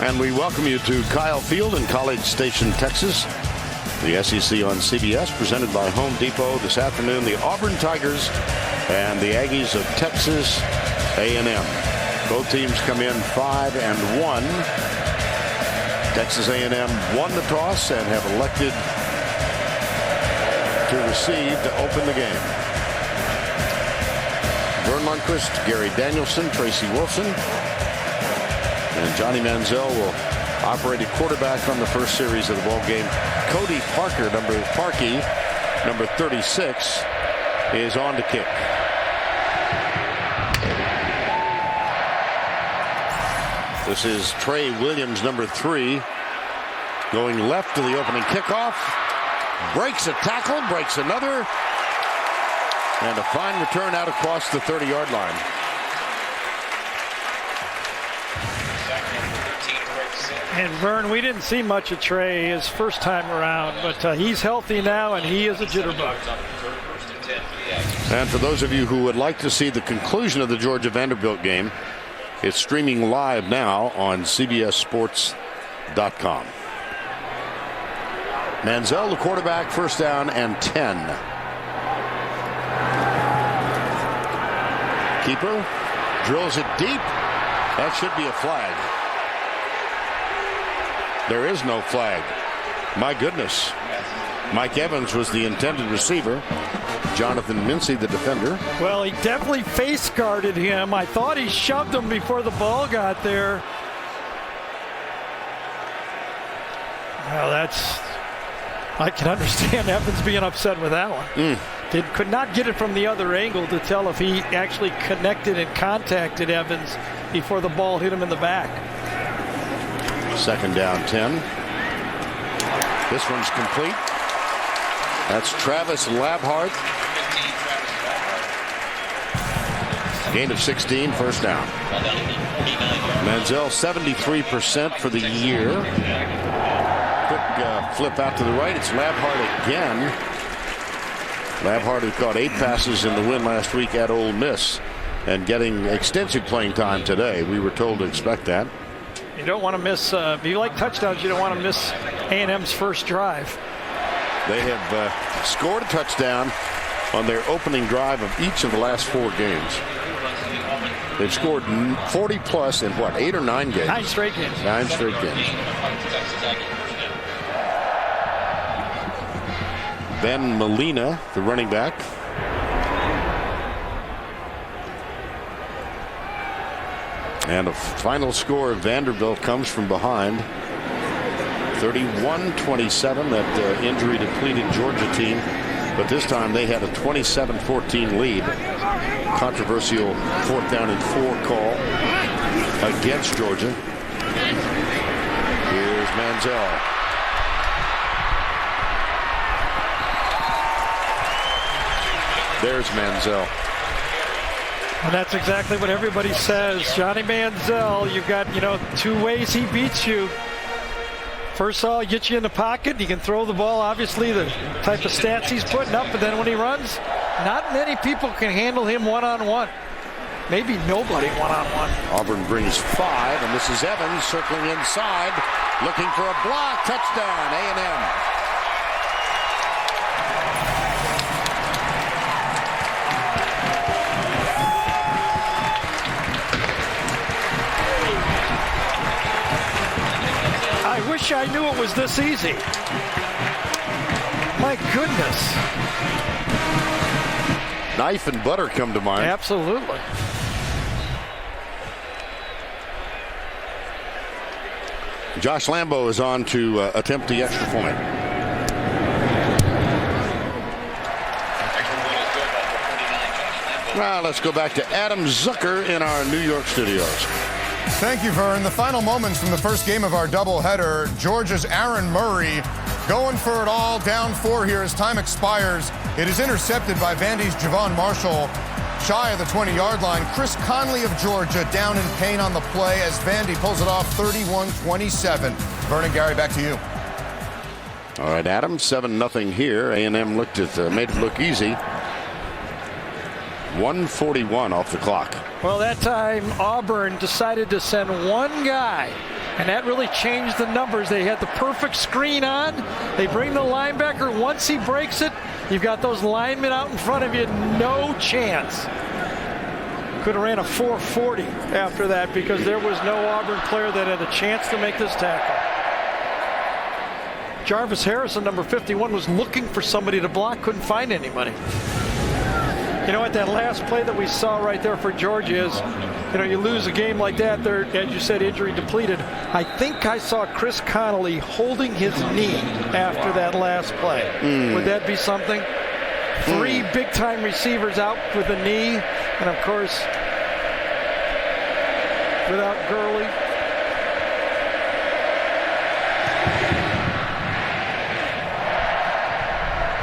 And we welcome you to Kyle Field in College Station, Texas. The SEC on CBS, presented by Home Depot. This afternoon, the Auburn Tigers and the Aggies of Texas A&M. Both teams come in 5-1. Texas A&M won the toss and have elected to receive to open the game. Vern Lundquist, Gary Danielson, Tracy Wilson, and Johnny Manziel will operate at quarterback on the first series of the ball game. Cody Parker, number 36, is on to kick. This is Trey Williams, number 3, going left to the opening kickoff. Breaks a tackle, breaks another, and a fine return out across the 30-yard line. And Vern, we didn't see much of Trey his first time around, but he's healthy now, and he is a jitterbug. And for those of you who would like to see the conclusion of the Georgia-Vanderbilt game, it's streaming live now on CBSSports.com. Manziel, the quarterback, first down and 10. Keeper drills it deep. That should be a flag. There is no flag. My goodness. Mike Evans was the intended receiver. Jonathan Mincy, the defender. Well, he definitely face guarded him. I thought he shoved him before the ball got there. Well, I can understand Evans being upset with that one. Could not get it from the other angle to tell if he actually connected and contacted Evans before the ball hit him in the back. Second down 10. This one's complete. That's Travis Labhart. Gain of 16, first down. Manziel 73% for the year. Quick flip out to the right. It's Labhart again. Labhart, who caught 8 passes in the win last week at Ole Miss and getting extensive playing time today. We were told to expect that. You don't want to miss, if you like touchdowns, you don't want to miss A&M's first drive. They have scored a touchdown on their opening drive of each of the last 4 games. They've scored 40 plus in what, 8 or 9 games? 9 straight games. 9 straight games. Ben Molina, the running back. And a final score of Vanderbilt comes from behind. 31-27, that injury-depleted Georgia team. But this time they had a 27-14 lead. Controversial 4th down and 4 call against Georgia. Here's Manziel. There's Manziel. And that's exactly what everybody says. Johnny Manziel, you've got, 2 ways he beats you. First of all, he gets you in the pocket. He can throw the ball, obviously, the type of stats he's putting up. But then when he runs, not many people can handle him one-on-one. Maybe nobody one-on-one. Auburn brings 5, and this is Evans circling inside, looking for a block. Touchdown, A&M. I wish I knew it was this easy. My goodness. Knife and butter come to mind. Absolutely. Josh Lambo is on to attempt the extra point. Well, let's go back to Adam Zucker in our New York studios. Thank you, Vern. The final moments from the first game of our doubleheader. Georgia's Aaron Murray going for it all, down 4 here as time expires. It is intercepted by Vandy's Javon Marshall, shy of the 20-yard line. Chris Conley of Georgia down in pain on the play as Vandy pulls it off 31-27. Vern and Gary, back to you. All right, Adam, 7-0 here. A&M made it look easy. 1:41 off the clock. Well, that time Auburn decided to send one guy, and that really changed the numbers. They had the perfect screen on. They bring the linebacker. Once he breaks it, you've got those linemen out in front of you. No chance. Could have ran a 4.40 after that because there was no Auburn player that had a chance to make this tackle. Jarvis Harrison, number 51, was looking for somebody to block, couldn't find anybody. You know what, that last play that we saw right there for Georgia is, you know, you lose a game like that, they're, as you said, injury depleted. I think I saw Chris Connolly holding his knee after that last play. Would that be something? 3 big-time receivers out with a knee, and of course, without Gurley.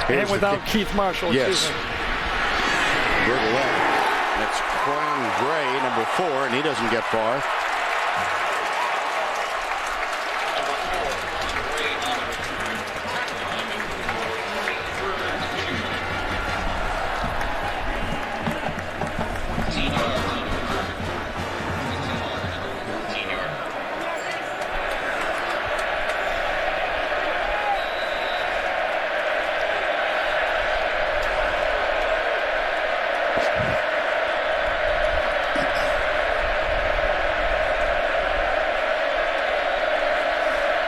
And without Keith Marshall. Yes. That's Quan Gray, number 4, and he doesn't get far.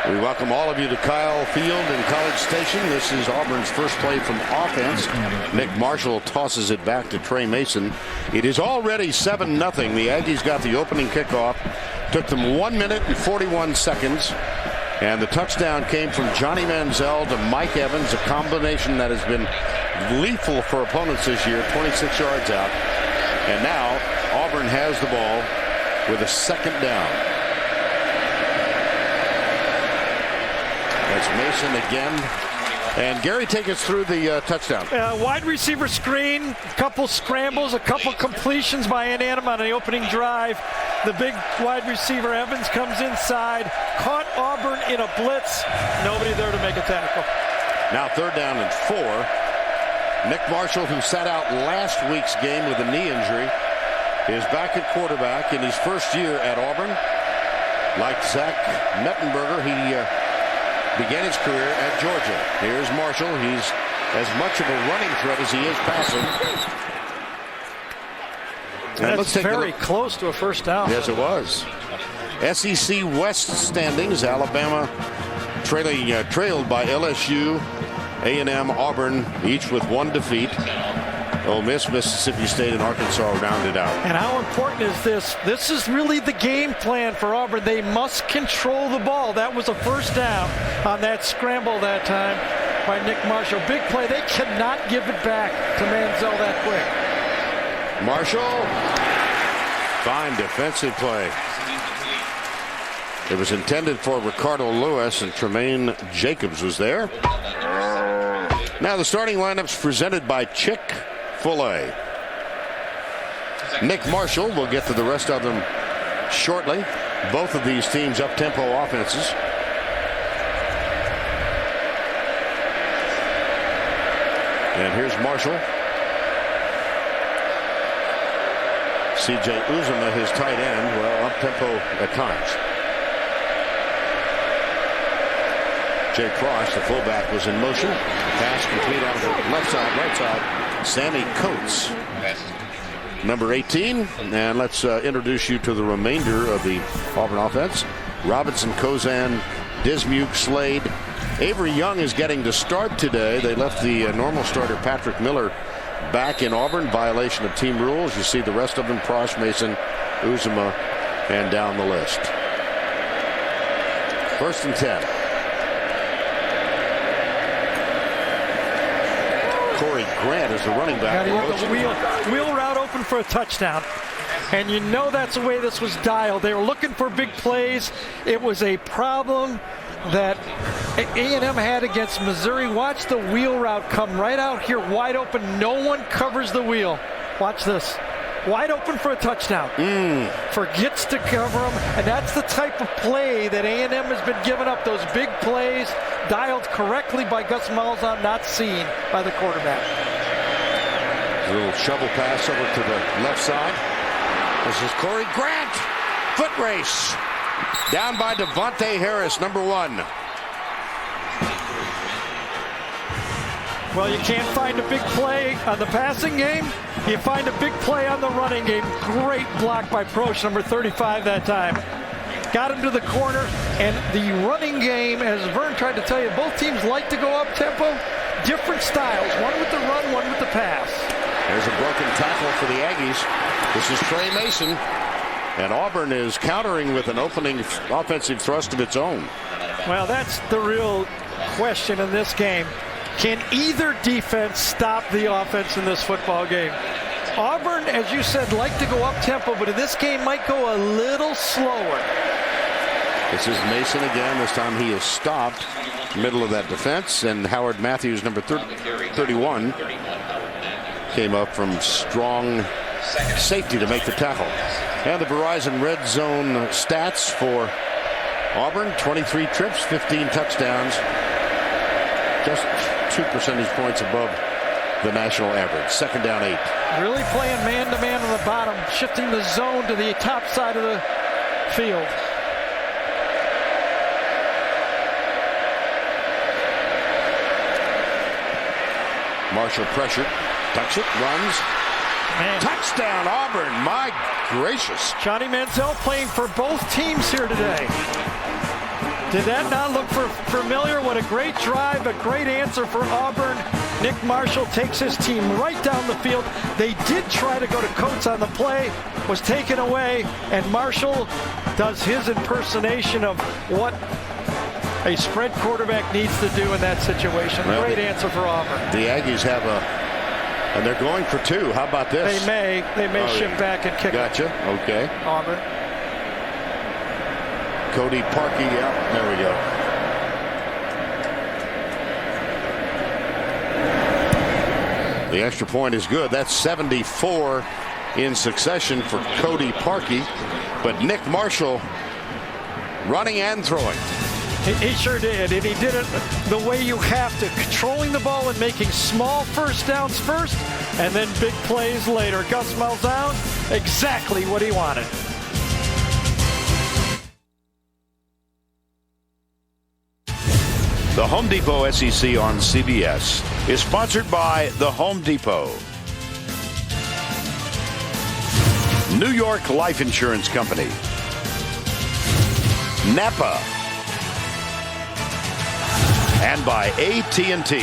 We welcome all of you to Kyle Field and College Station. This is Auburn's first play from offense. Nick Marshall tosses it back to Tre Mason. It is already 7-0. The Aggies got the opening kickoff. Took them 1 minute and 41 seconds. And the touchdown came from Johnny Manziel to Mike Evans, a combination that has been lethal for opponents this year, 26 yards out. And now Auburn has the ball with a second down. That's Mason again. And Gary, take us through the touchdown. Wide receiver screen, a couple scrambles, a couple completions by A&M on the opening drive. The big wide receiver Evans comes inside, caught Auburn in a blitz. Nobody there to make a tackle. Now 3rd down and 4. Nick Marshall, who sat out last week's game with a knee injury, is back at quarterback in his first year at Auburn. Like Zach Mettenberger, he began his career at Georgia. Here's Marshall. He's as much of a running threat as he is passing. And that's very close to a first down. Yes, it was. SEC West standings. Alabama trailed by LSU, A&M, Auburn, each with 1 defeat. Ole Miss, Mississippi State, and Arkansas rounded out. And how important is this? This is really the game plan for Auburn. They must control the ball. That was a first down on that scramble that time by Nick Marshall. Big play. They cannot give it back to Manziel that quick. Marshall. Fine defensive play. It was intended for Ricardo Lewis, and Tremaine Jacobs was there. Now the starting lineups presented by Chick-fil-A. Nick Marshall, will get to the rest of them shortly. Both of these teams up-tempo offenses. And here's Marshall. C.J. Uzomah, his tight end, well, up-tempo at times. Jay Cross, the fullback, was in motion. Pass complete out of the left side, right side. Sammy Coates, number 18. And let's introduce you to the remainder of the Auburn offense. Robinson, Kozan, Dismuke, Slade. Avery Young is getting to start today. They left the normal starter, Patrick Miller, back in Auburn. Violation of team rules. You see the rest of them, Prosh, Mason, Uzomah, and down the list. 1st and 10. Corey Grant is the running back. The wheel route open for a touchdown. And you know that's the way this was dialed. They were looking for big plays. It was a problem that A&M had against Missouri. Watch the wheel route come right out here, wide open. No one covers the wheel. Watch this. Wide open for a touchdown. Forgets to cover them, and that's the type of play that A&M has been giving up. Those big plays dialed correctly by Gus Malzahn, not seen by the quarterback. A little shovel pass over to the left side. This is Corey Grant. Foot race. Down by Devontae Harris, number 1. Well, you can't find a big play on the passing game. You find a big play on the running game. Great block by Proch, number 35 that time. Got him to the corner, and the running game, as Vern tried to tell you, both teams like to go up tempo. Different styles, one with the run, one with the pass. There's a broken tackle for the Aggies. This is Tre Mason, and Auburn is countering with an opening offensive thrust of its own. Well, that's the real question in this game. Can either defense stop the offense in this football game? Auburn, as you said, like to go up tempo, but in this game might go a little slower. This is Mason again. This time he is stopped middle of that defense, and Howard Matthews, number 31, came up from strong safety to make the tackle. And the Verizon Red Zone stats for Auburn: 23 trips, 15 touchdowns, just 2 percentage points above the national average. 2nd down 8. Really playing man-to-man on the bottom, shifting the zone to the top side of the field. Marshall pressured, tucks it, runs. Man. Touchdown Auburn, my gracious. Johnny Manziel playing for both teams here today. Did that not look familiar? What a great drive, a great answer for Auburn. Nick Marshall takes his team right down the field. They did try to go to Coates on the play, was taken away, and Marshall does his impersonation of what a spread quarterback needs to do in that situation. Well, great answer for Auburn. The Aggies have and they're going for 2. How about this? They may shift back and kick Gotcha. it. Okay. Auburn. Cody Parkey, yeah, there we go. The extra point is good. That's 74 in succession for Cody Parkey. But Nick Marshall running and throwing. He sure did, and he did it the way you have to, controlling the ball and making small first downs first, and then big plays later. Gus Malzahn, exactly what he wanted. The Home Depot SEC on CBS is sponsored by The Home Depot, New York Life Insurance Company, Napa, and by AT&T.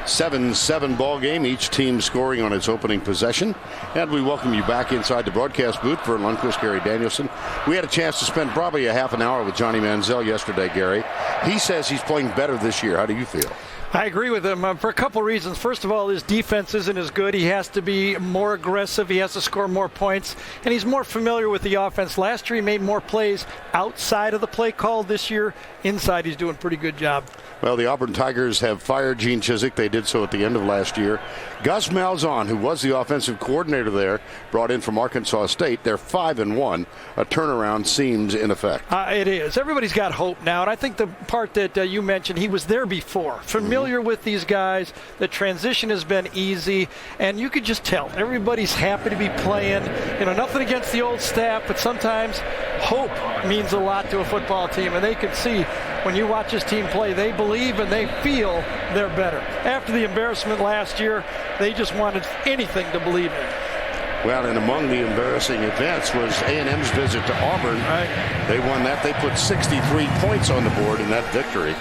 7-7 ball game, each team scoring on its opening possession. And we welcome you back inside the broadcast booth. For Lundquist, Gary Danielson. We had a chance to spend probably a half an hour with Johnny Manziel yesterday, Gary. He says he's playing better this year. How do you feel? I agree with him for a couple reasons. First of all, his defense isn't as good. He has to be more aggressive. He has to score more points. And he's more familiar with the offense. Last year, he made more plays outside of the play call. This year, inside, he's doing a pretty good job. Well, the Auburn Tigers have fired Gene Chizik. They did so at the end of last year. Gus Malzahn, who was the offensive coordinator there, brought in from Arkansas State. They're 5-1. A turnaround seems in effect. It is. Everybody's got hope now. And I think the part that you mentioned, he was there before. Familiar with these guys. The transition has been easy. And you could just tell. Everybody's happy to be playing. You know, nothing against the old staff, but sometimes hope means a lot to a football team. And they can see when you watch this team play, they believe and they feel they're better. After the embarrassment last year, they just wanted anything to believe in. Well, and among the embarrassing events was A&M's visit to Auburn. Right. They won that. They put 63 points on the board in that victory.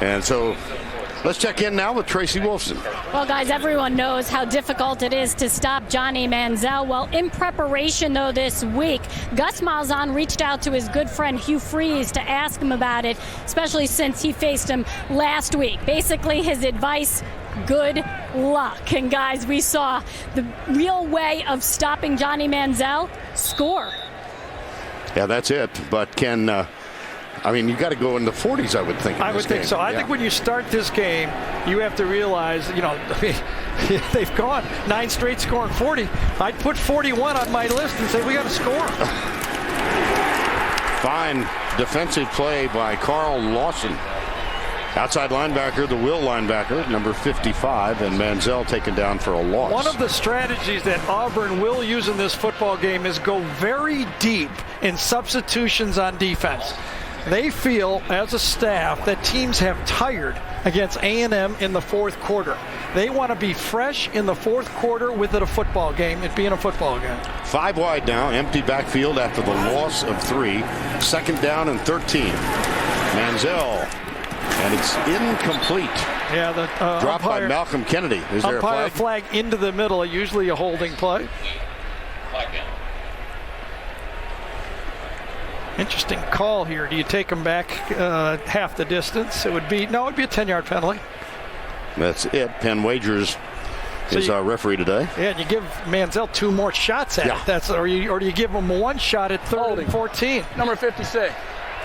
And so let's check in now with Tracy Wolfson. Well, guys, everyone knows how difficult it is to stop Johnny Manziel. Well, in preparation, though, this week, Gus Malzahn reached out to his good friend Hugh Freeze to ask him about it, especially since he faced him last week. Basically, his advice: good luck. And guys, we saw the real way of stopping Johnny Manziel: score. Yeah, that's it. But can I mean, you got to go in the 40s, I would think. I would think so. I think when you start this game, you have to realize, you know, they've gone 9 straight scoring 40. I'd put 41 on my list and say we got to score. Fine defensive play by Carl Lawson. Outside linebacker, the will linebacker, number 55, and Manziel taken down for a loss. One of the strategies that Auburn will use in this football game is go very deep in substitutions on defense. They feel, as a staff, that teams have tired against A&M in the fourth quarter. They want to be fresh in the fourth quarter with it a football game, it being a football game. 5 wide now, empty backfield after the loss of 3. 2nd down and 13. Manziel, and it's incomplete. Yeah, the dropped by Malcolm Kennedy. Is there a umpire flag? flag into the middle, usually a holding play. Interesting call here. Do you take him back half the distance? It would be a 10-yard penalty. That's it. Penn Wagers is our referee today. Yeah, and you give Manziel 2 more shots at it. Or do you give him 1 shot at 3rd and 14? Number 56,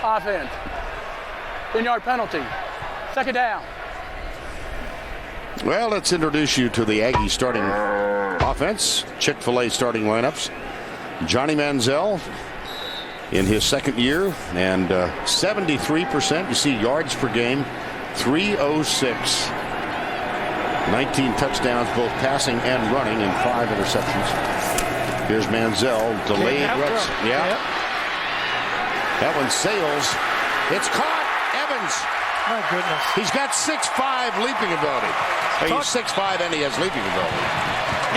offense. 10-yard penalty. 2nd down. Well, let's introduce you to the Aggie starting offense. Chick-fil-A starting lineups. Johnny Manziel in his 2nd year, and 73%. You see yards per game, 306. 19 touchdowns, both passing and running, and 5 interceptions. Here's Manziel, delayed runs. Yeah. That one sails. It's caught. Evans. My goodness. He's got 6'5" leaping ability. He's 6'5" and he has leaping ability.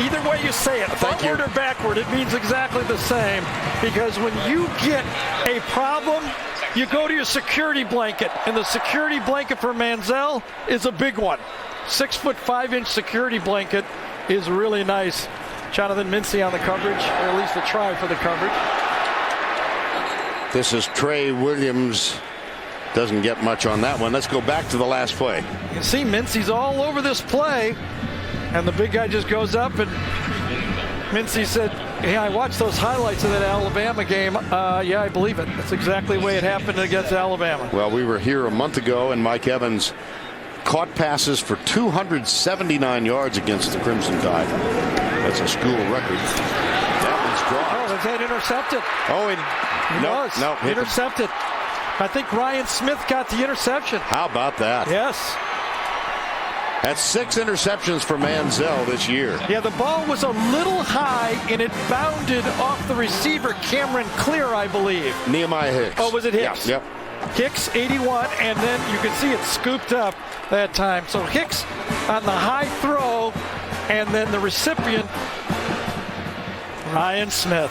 Either way you say it, forward or backward, it means exactly the same. Because when you get a problem, you go to your security blanket. And the security blanket for Manziel is a big one. 6'5" security blanket is really nice. Jonathan Mincy on the coverage, or at least a try for the coverage. This is Trey Williams. Doesn't get much on that one. Let's go back to the last play. You can see Mincy's all over this play. And the big guy just goes up, and Mincy said, hey, I watched those highlights of that Alabama game. Yeah, I believe it. That's exactly the way it happened against Alabama. Well, we were here a month ago, and Mike Evans caught passes for 279 yards against the Crimson Tide. That's a school record. That one's dropped. Oh, was that intercepted? Oh, no, intercepted. I think Ryan Smith got the interception. How about that? Yes. That's 6 interceptions for Manziel this year. Yeah, the ball was a little high, and it bounded off the receiver, Cameron Clear, I believe. Nehemiah Hicks. Oh, was it Hicks? Yep. Hicks, 81, and then you can see it scooped up that time. So Hicks on the high throw, and then the recipient, Ryan Smith.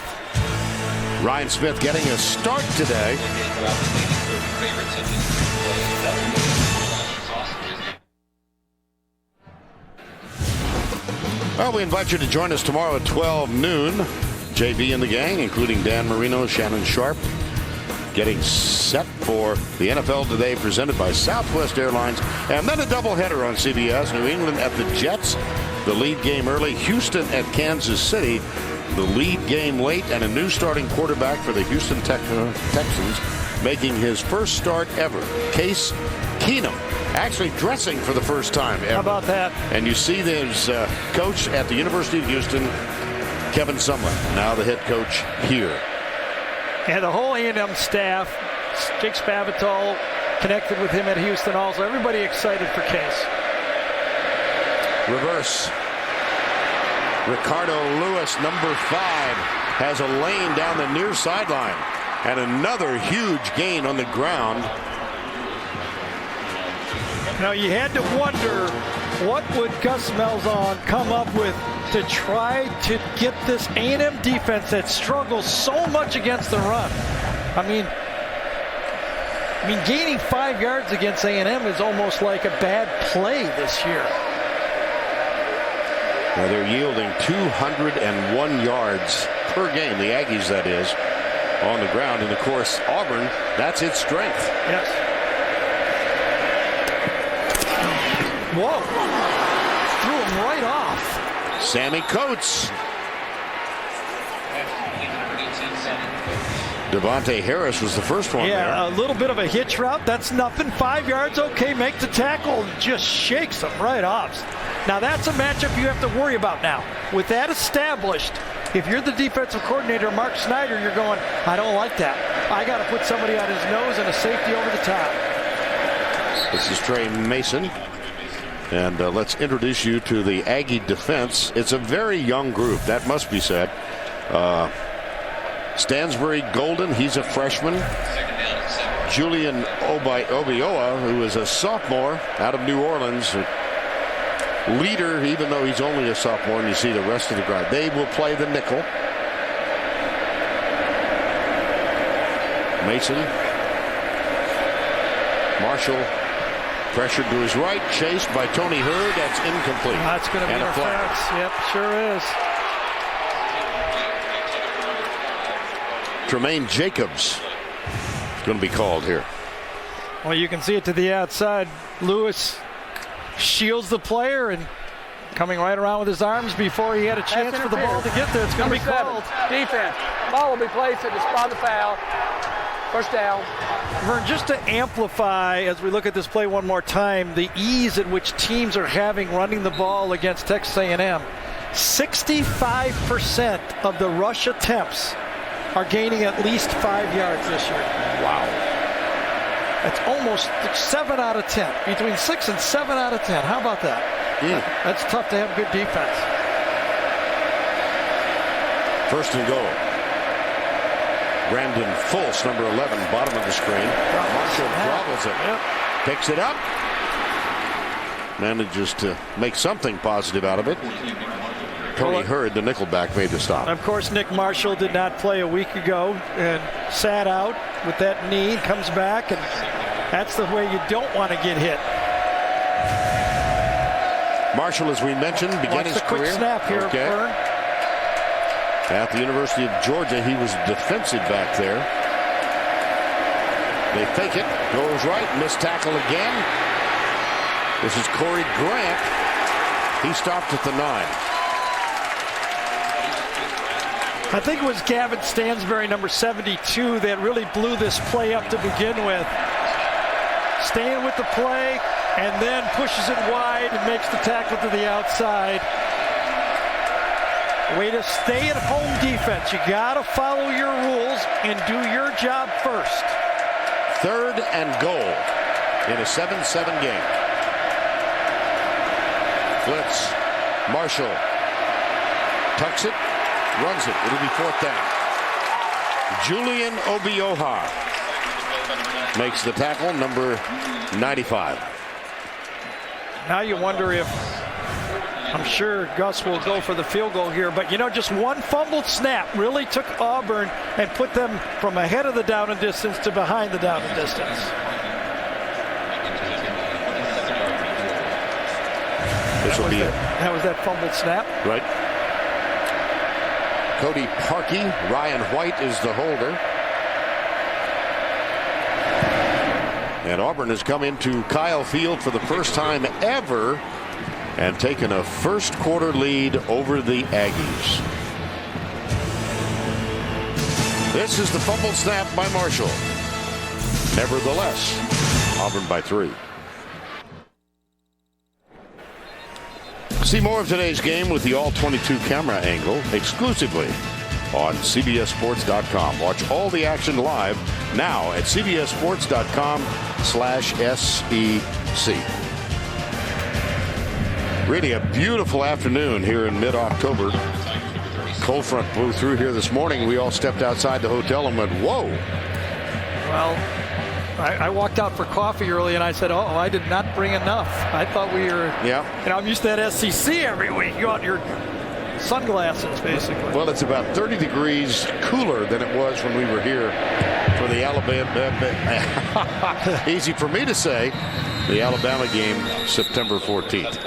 Ryan Smith getting a start today. Well, we invite you to join us tomorrow at 12 noon. JB and the gang, including Dan Marino, Shannon Sharp, getting set for the NFL Today presented by Southwest Airlines. And then a doubleheader on CBS. New England at the Jets. The lead game early. Houston at Kansas City. The lead game late. And a new starting quarterback for the Houston Texans making his first start ever. Case Keenum. Actually dressing for the first time ever. How about that? And you see there's coach at the University of Houston, Kevin Sumlin, now the head coach here. And the whole A&M staff, Jake Spavital connected with him at Houston also. Everybody excited for Case. Reverse. Ricardo Lewis, number 5, has a lane down the near sideline. And another huge gain on the ground. Now, you had to wonder, what would Gus Malzahn come up with to try to get this A&M defense that struggles so much against the run? I mean, gaining 5 yards against A&M is almost like a bad play this year. Now they're yielding 201 yards per game, the Aggies, that is, on the ground. And, of course, Auburn, that's its strength. Yes. Whoa. Threw him right off. Sammy Coates. Devontae Harris was the first one there. Yeah, a little bit of a hitch route. That's nothing. 5 yards, okay, make the tackle. Just shakes him right off. Now, that's a matchup you have to worry about now. With that established, if you're the defensive coordinator, Mark Snyder, you're going, I don't like that. I got to put somebody on his nose and a safety over the top. This is Tre Mason. And let's introduce you to the Aggie defense. It's a very young group, that must be said. Stansbury Golden, he's a freshman. Julian Obioa, who is a sophomore out of New Orleans. Leader, even though he's only a sophomore, and you see the rest of the crowd. They will play the nickel. Mason. Marshall. Pressured to his right, chased by Tony Hurd. That's incomplete. That's going to be a flag. Yep, sure is. Tremaine Jacobs is going to be called here. Well, you can see it to the outside. Lewis shields the player and coming right around with his arms before he had a chance for the ball to get there. It's going to be called. Defense. Ball will be placed at the spot of the foul. First down. Vern, just to amplify as we look at this play one more time, the ease at which teams are having running the ball against Texas A&M. 65% of the rush attempts are gaining at least 5 yards this year. Wow. That's almost 7 out of 10. Between 6 and 7 out of 10. How about that? That's tough to have good defense. First and goal. Brandon Fultz, number 11, bottom of the screen. Marshall gobbles it. Yep. Picks it up. Manages to make something positive out of it. Tony Hurd, the nickelback, made the stop. Of course, Nick Marshall did not play a week ago and sat out with that knee. Comes back, and that's the way you don't want to get hit. Marshall, as we mentioned, began his career. Quick snap here, Vern. At the University of Georgia, he was defensive back there. They fake it, goes right, missed tackle again. This is Corey Grant. He stopped at the 9. I think it was Gavin Stansbury, number 72, that really blew this play up to begin with. Staying with the play and then pushes it wide and makes the tackle to the outside. Way to stay at home defense. You got to follow your rules and do your job first. 3rd and goal in a 7-7 game. Blitz. Marshall tucks it, runs it. It'll be 4th down. Julian Obioa makes the tackle, number 95. Now you wonder if, I'm sure Gus will go for the field goal here, but just one fumbled snap really took Auburn and put them from ahead of the down and distance to behind the down and distance. This will be it. That was that fumbled snap. Right. Cody Parkey, Ryan White is the holder. And Auburn has come into Kyle Field for the first time ever and taken a first quarter lead over the Aggies. This is the fumbled snap by Marshall. Nevertheless, Auburn by 3. See more of today's game with the All-22 camera angle exclusively on CBSSports.com. Watch all the action live now at CBSSports.com/SEC. Really a beautiful afternoon here in mid-October. Cold front blew through here this morning. We all stepped outside the hotel and went, whoa. Well, I walked out for coffee early and I said, oh, I did not bring enough. I thought we were, I'm used to that SEC every week. You got your sunglasses, basically. Well, it's about 30 degrees cooler than it was when we were here for the Alabama. Easy for me to say. The Alabama game, September 14th.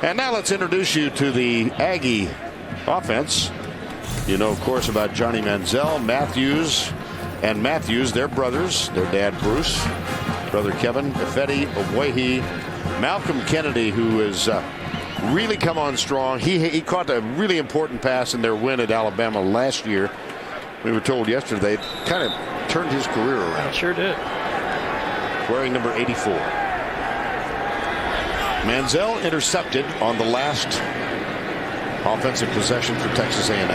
And now let's introduce you to the Aggie offense. You know, of course, about Johnny Manziel, Matthews, and Matthews, their brothers, their dad Bruce, brother Kevin, Ifedi, Owehi, Malcolm Kennedy, who has really come on strong. He caught a really important pass in their win at Alabama last year. We were told yesterday, kind of turned his career around. Sure did. Wearing number 84. Manziel intercepted on the last offensive possession for Texas A&M.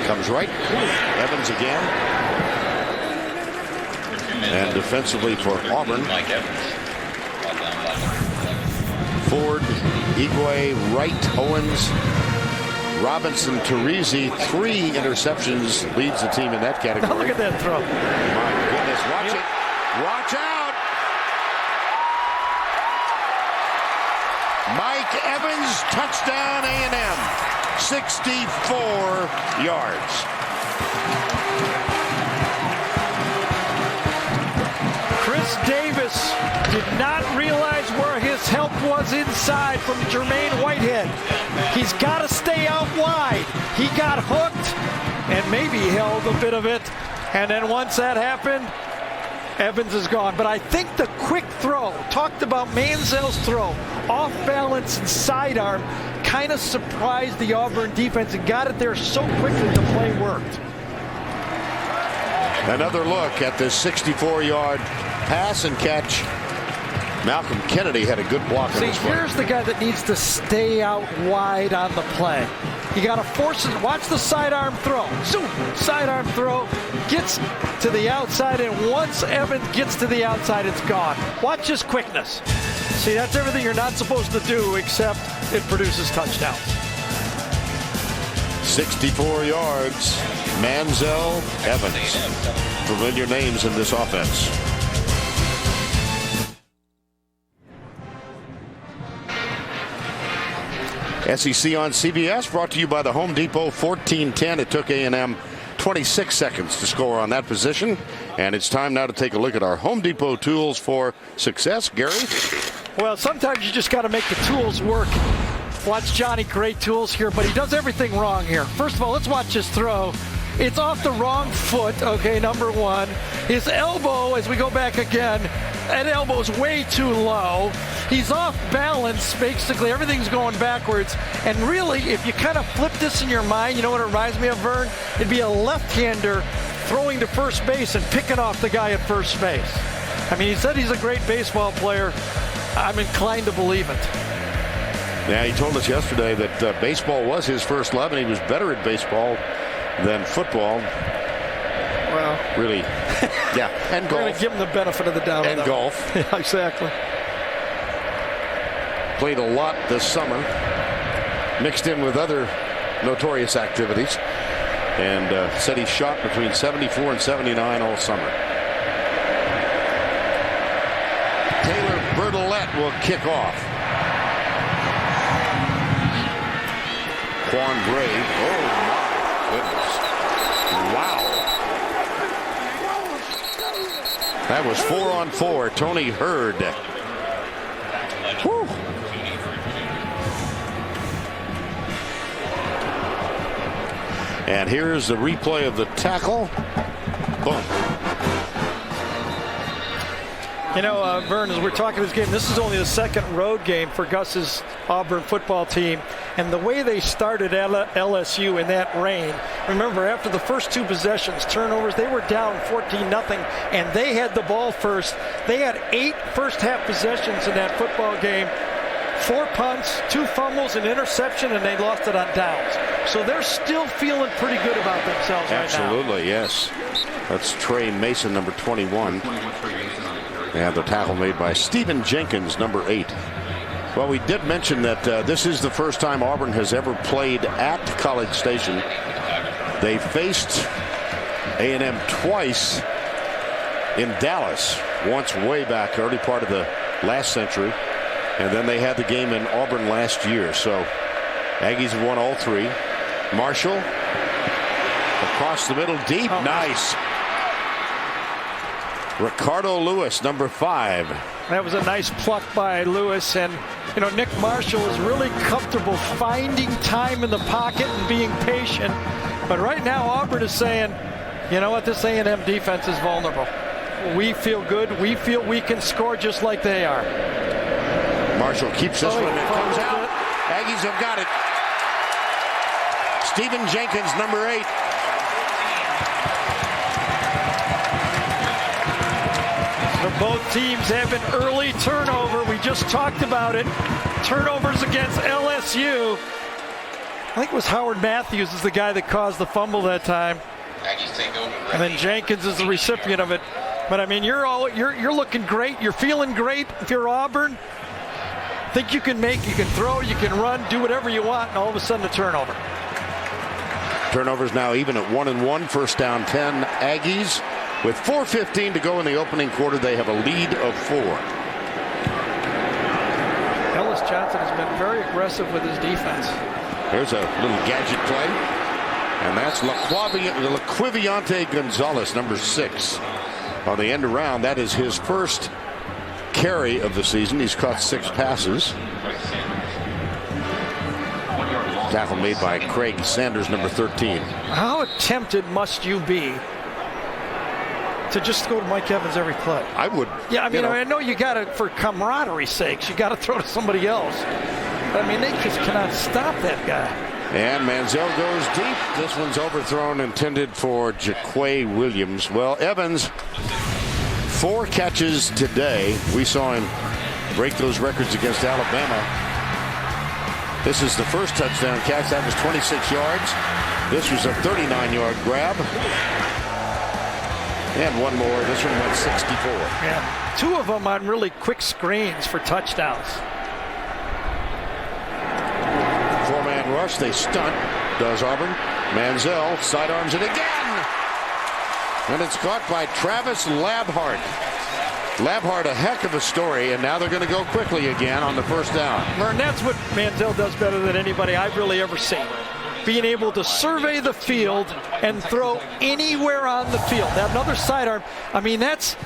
Comes right. Evans again. And defensively for Auburn, Ford, Igwe, Wright, Owens, Robinson, Teresi, 3 interceptions, leads the team in that category. Now look at that throw. My goodness, watch it. Watch out. Mike Evans, touchdown A&M. 64 yards. Chris Davis did not realize where his help was inside from Jermaine Whitehead. He's got to stay out wide. He got hooked and maybe held a bit of it. And then once that happened, Evans is gone. But I think the quick throw, talked about Manziel's throw, off balance and sidearm, kind of surprised the Auburn defense and got it there so quickly the play worked. Another look at this 64-yard pass and catch. Malcolm Kennedy had a good block on this play. Here's the guy that needs to stay out wide on the play. You got to force it. Watch the sidearm throw. Zoom, sidearm throw. Gets to the outside, and once Evans gets to the outside, it's gone. Watch his quickness. See, that's everything you're not supposed to do, except it produces touchdowns. 64 yards. Manziel, Evans. Familiar names in this offense. SEC on CBS, brought to you by the Home Depot 14-10. It took A&M 26 seconds to score on that position. And it's time now to take a look at our Home Depot tools for success. Gary? Well, sometimes you just got to make the tools work. Watch Johnny, great tools here, but he does everything wrong here. First of all, let's watch his throw. It's off the wrong foot, okay, number one. His elbow, as we go back again, that elbow's way too low. He's off balance, basically. Everything's going backwards. And really, if you kind of flip this in your mind, you know what it reminds me of, Vern? It'd be a left-hander throwing to first base and picking off the guy at first base. I mean, he said he's a great baseball player. I'm inclined to believe it. Yeah, he told us yesterday that baseball was his first love, and he was better at baseball than football. Well, really, yeah, and golf. We're going to give him the benefit of the doubt. And golf. Yeah, exactly. Played a lot this summer, mixed in with other notorious activities, and said he shot between 74 and 79 all summer. Taylor Bertolette will kick off. Quan Gray. Oh, my goodness. Wow. That was 4-on-4. Tony Hurd. Whew. And here's the replay of the tackle. Boom. You know, Vern, as we're talking this game, this is only the second road game for Gus's Auburn football team. And the way they started LSU in that rain, remember, after the first 2 possessions, turnovers, they were down 14-0, and they had the ball first. They had 8 first-half possessions in that football game, 4 punts, 2 fumbles, an interception, and they lost it on downs. So they're still feeling pretty good about themselves right now. Absolutely, yes. That's Tre Mason, number 21. And the tackle made by Stephen Jenkins, number 8. Well, we did mention that this is the first time Auburn has ever played at College Station. They faced A&M twice in Dallas, once way back, early part of the last century. And then they had the game in Auburn last year. So Aggies have won all 3. Marshall across the middle, deep, nice. Ricardo Lewis, number 5. That was a nice pluck by Lewis, and you know, Nick Marshall is really comfortable finding time in the pocket and being patient. But right now, Auburn is saying, you know what, this A&M defense is vulnerable. We feel good. We feel we can score just like they are. Marshall keeps this one. It comes out. Aggies have got it. Stephen Jenkins, number 8. Both teams have an early turnover. We just talked about it. Turnovers against LSU. I think it was Howard Matthews is the guy that caused the fumble that time. And then Jenkins is the recipient of it. But I mean, you're looking great. You're feeling great. If you're Auburn, think you can throw, you can run, do whatever you want, and all of a sudden a turnover. Turnovers now even at 1-1. First down 10 Aggies. With 4:15 to go in the opening quarter, they have a lead of 4. Ellis Johnson has been very aggressive with his defense. Here's a little gadget play. And that's Laquiviante Gonzalez, number 6. On the end around, that is his first carry of the season. He's caught 6 passes. Tackle made by Craig Sanders, number 13. How tempted must you be to just go to Mike Evans every play? I would. Yeah, I know you got to, for camaraderie's sakes, you got to throw to somebody else. But I mean, they just cannot stop that guy. And Manziel goes deep. This one's overthrown, intended for Jaquay Williams. Well, Evans, 4 catches today. We saw him break those records against Alabama. This is the first touchdown catch. That was 26 yards. This was a 39-yard grab. And one more. This one went 64. Yeah, 2 of them on really quick screens for touchdowns. 4-man rush. They stunt. Does Auburn. Manziel sidearms it again. And it's caught by Travis Labhart. Labhart, a heck of a story, and now they're going to go quickly again on the first down. And that's what Manziel does better than anybody I've really ever seen. Being able to survey the field and throw anywhere on the field. That another sidearm. I mean, that's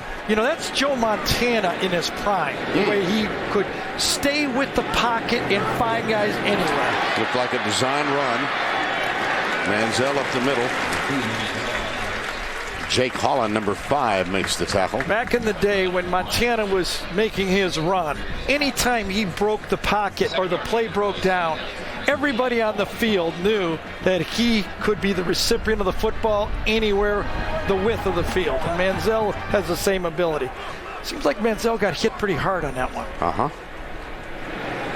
Joe Montana in his prime. The way he could stay with the pocket and find guys anywhere. Looked like a design run. Manziel up the middle. Jake Holland, number 5, makes the tackle. Back in the day when Montana was making his run, anytime he broke the pocket or the play broke down, everybody on the field knew that he could be the recipient of the football anywhere the width of the field. And Manziel has the same ability. Seems like Manziel got hit pretty hard on that one.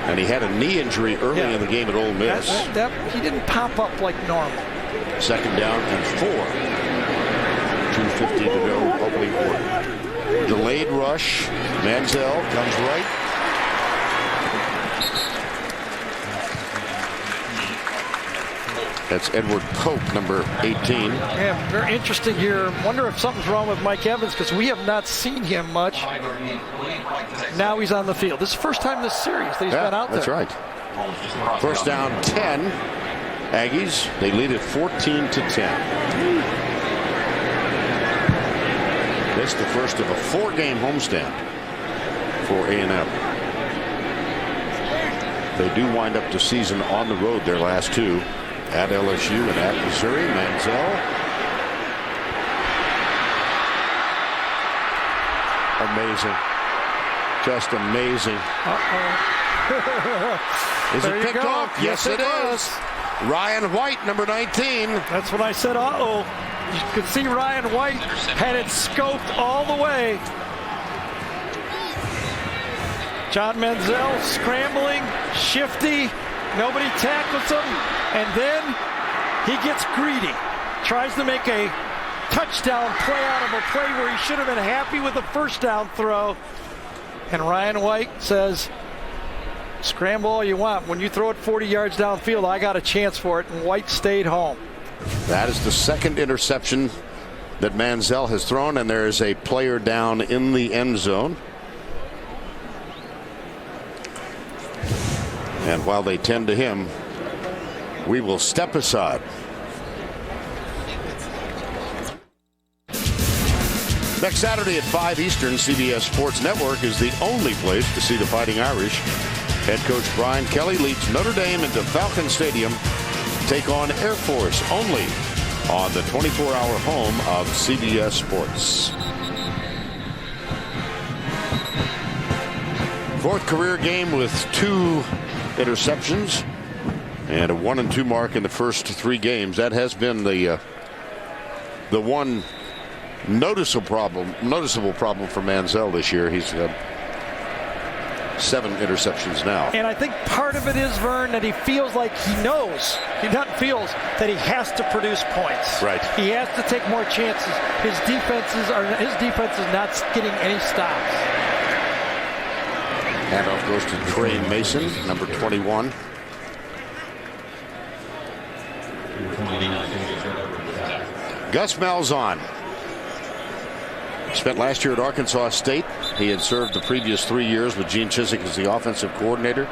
And he had a knee injury early in the game at Ole Miss. He didn't pop up like normal. Second down and 4. 2:50 to go, opening quarter. Delayed rush. Manziel comes right. That's Edward Pope, number 18. Yeah, very interesting here. Wonder if something's wrong with Mike Evans because we have not seen him much. Now he's on the field. This is the first time this series that he's been out there. That's right. First down 10. Aggies, they lead it 14-10. This is the first of a 4-game homestand for A&M. They do wind up the season on the road, their last 2, at LSU and at Missouri. Manziel. Amazing. Just amazing. Is it picked off? Yes, it is. Ryan White, number 19. That's when I said, uh-oh. You could see Ryan White had it scoped all the way. John Manziel scrambling, shifty. Nobody tackles him. And then he gets greedy. Tries to make a touchdown play out of a play where he should have been happy with the first down throw. And Ryan White says, scramble all you want. When you throw it 40 yards downfield, I got a chance for it. And White stayed home. That is the second interception that Manziel has thrown, and there is a player down in the end zone. And while they tend to him, we will step aside. Next Saturday at 5 Eastern, CBS Sports Network is the only place to see the Fighting Irish. Head coach Brian Kelly leads Notre Dame into Falcon Stadium. Take on Air Force only on the 24-hour home of CBS Sports. 4th career game with 2 interceptions and a 1-2 mark in the first 3 games. That has been the one noticeable problem for Manziel this year. He's 7 interceptions now. And I think part of it is, Vern, that he feels like he knows, that he has to produce points. Right. He has to take more chances. His defense is not getting any stops. Handoff goes to Tre Mason, number 21. Gus Malzahn spent last year at Arkansas State. He had served the previous 3 years with Gene Chizik as the offensive coordinator.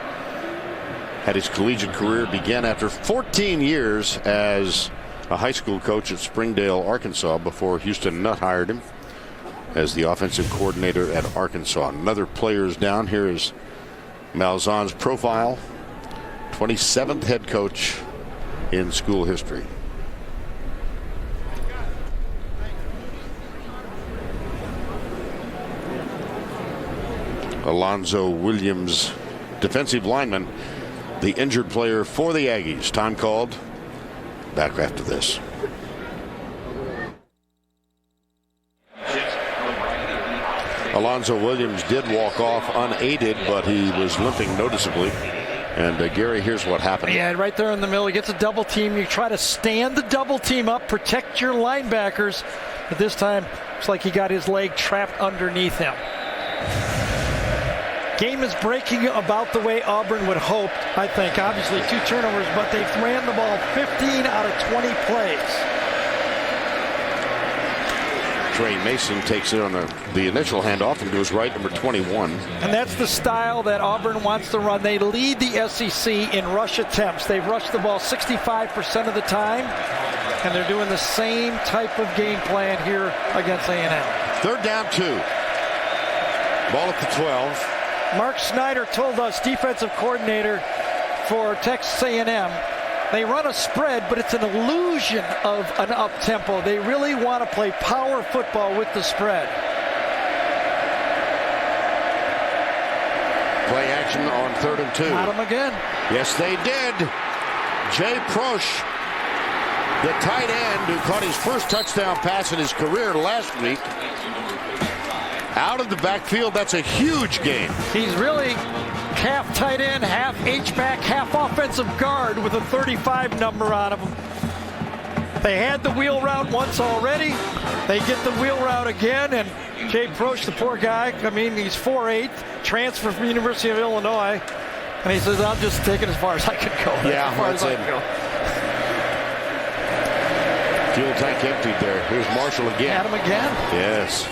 Had his collegiate career began after 14 years as a high school coach at Springdale, Arkansas, before Houston Nutt hired him as the offensive coordinator at Arkansas. Another players down. Here is Malzahn's profile. 27th head coach in school history. Alonzo Williams, defensive lineman, the injured player for the Aggies. Time called. Back after this. Alonzo Williams did walk off unaided, but he was limping noticeably. And Gary, here's what happened. Yeah, right there in the middle. He gets a double team. You try to stand the double team up, protect your linebackers. But this time, it's like he got his leg trapped underneath him. Game is breaking about the way Auburn would hope, I think. Obviously, 2 turnovers, but they've ran the ball 15 out of 20 plays. Tre Mason takes it on the initial handoff and goes right, number 21. And that's the style that Auburn wants to run. They lead the SEC in rush attempts. They've rushed the ball 65% of the time, and they're doing the same type of game plan here against A&M. 3rd down 2. Ball at the 12. Mark Snyder told us, defensive coordinator for Texas A&M, they run a spread, but it's an illusion of an up-tempo. They really want to play power football with the spread. Play action on 3rd and 2. Got him again. Yes, they did. Jay Prosch, the tight end who caught his first touchdown pass in his career last week. Out of the backfield, that's a huge game. He's really half tight end, half H-back, half offensive guard with a 35 number on him. They had the wheel route once already. They get the wheel route again, and Jay Prosch, the poor guy, I mean, he's 4'8", transfer from the University of Illinois, and he says, I'm just taking as far as I can go. Yeah, that's it. Fuel tank emptied there. Here's Marshall again. Had him again? Yes.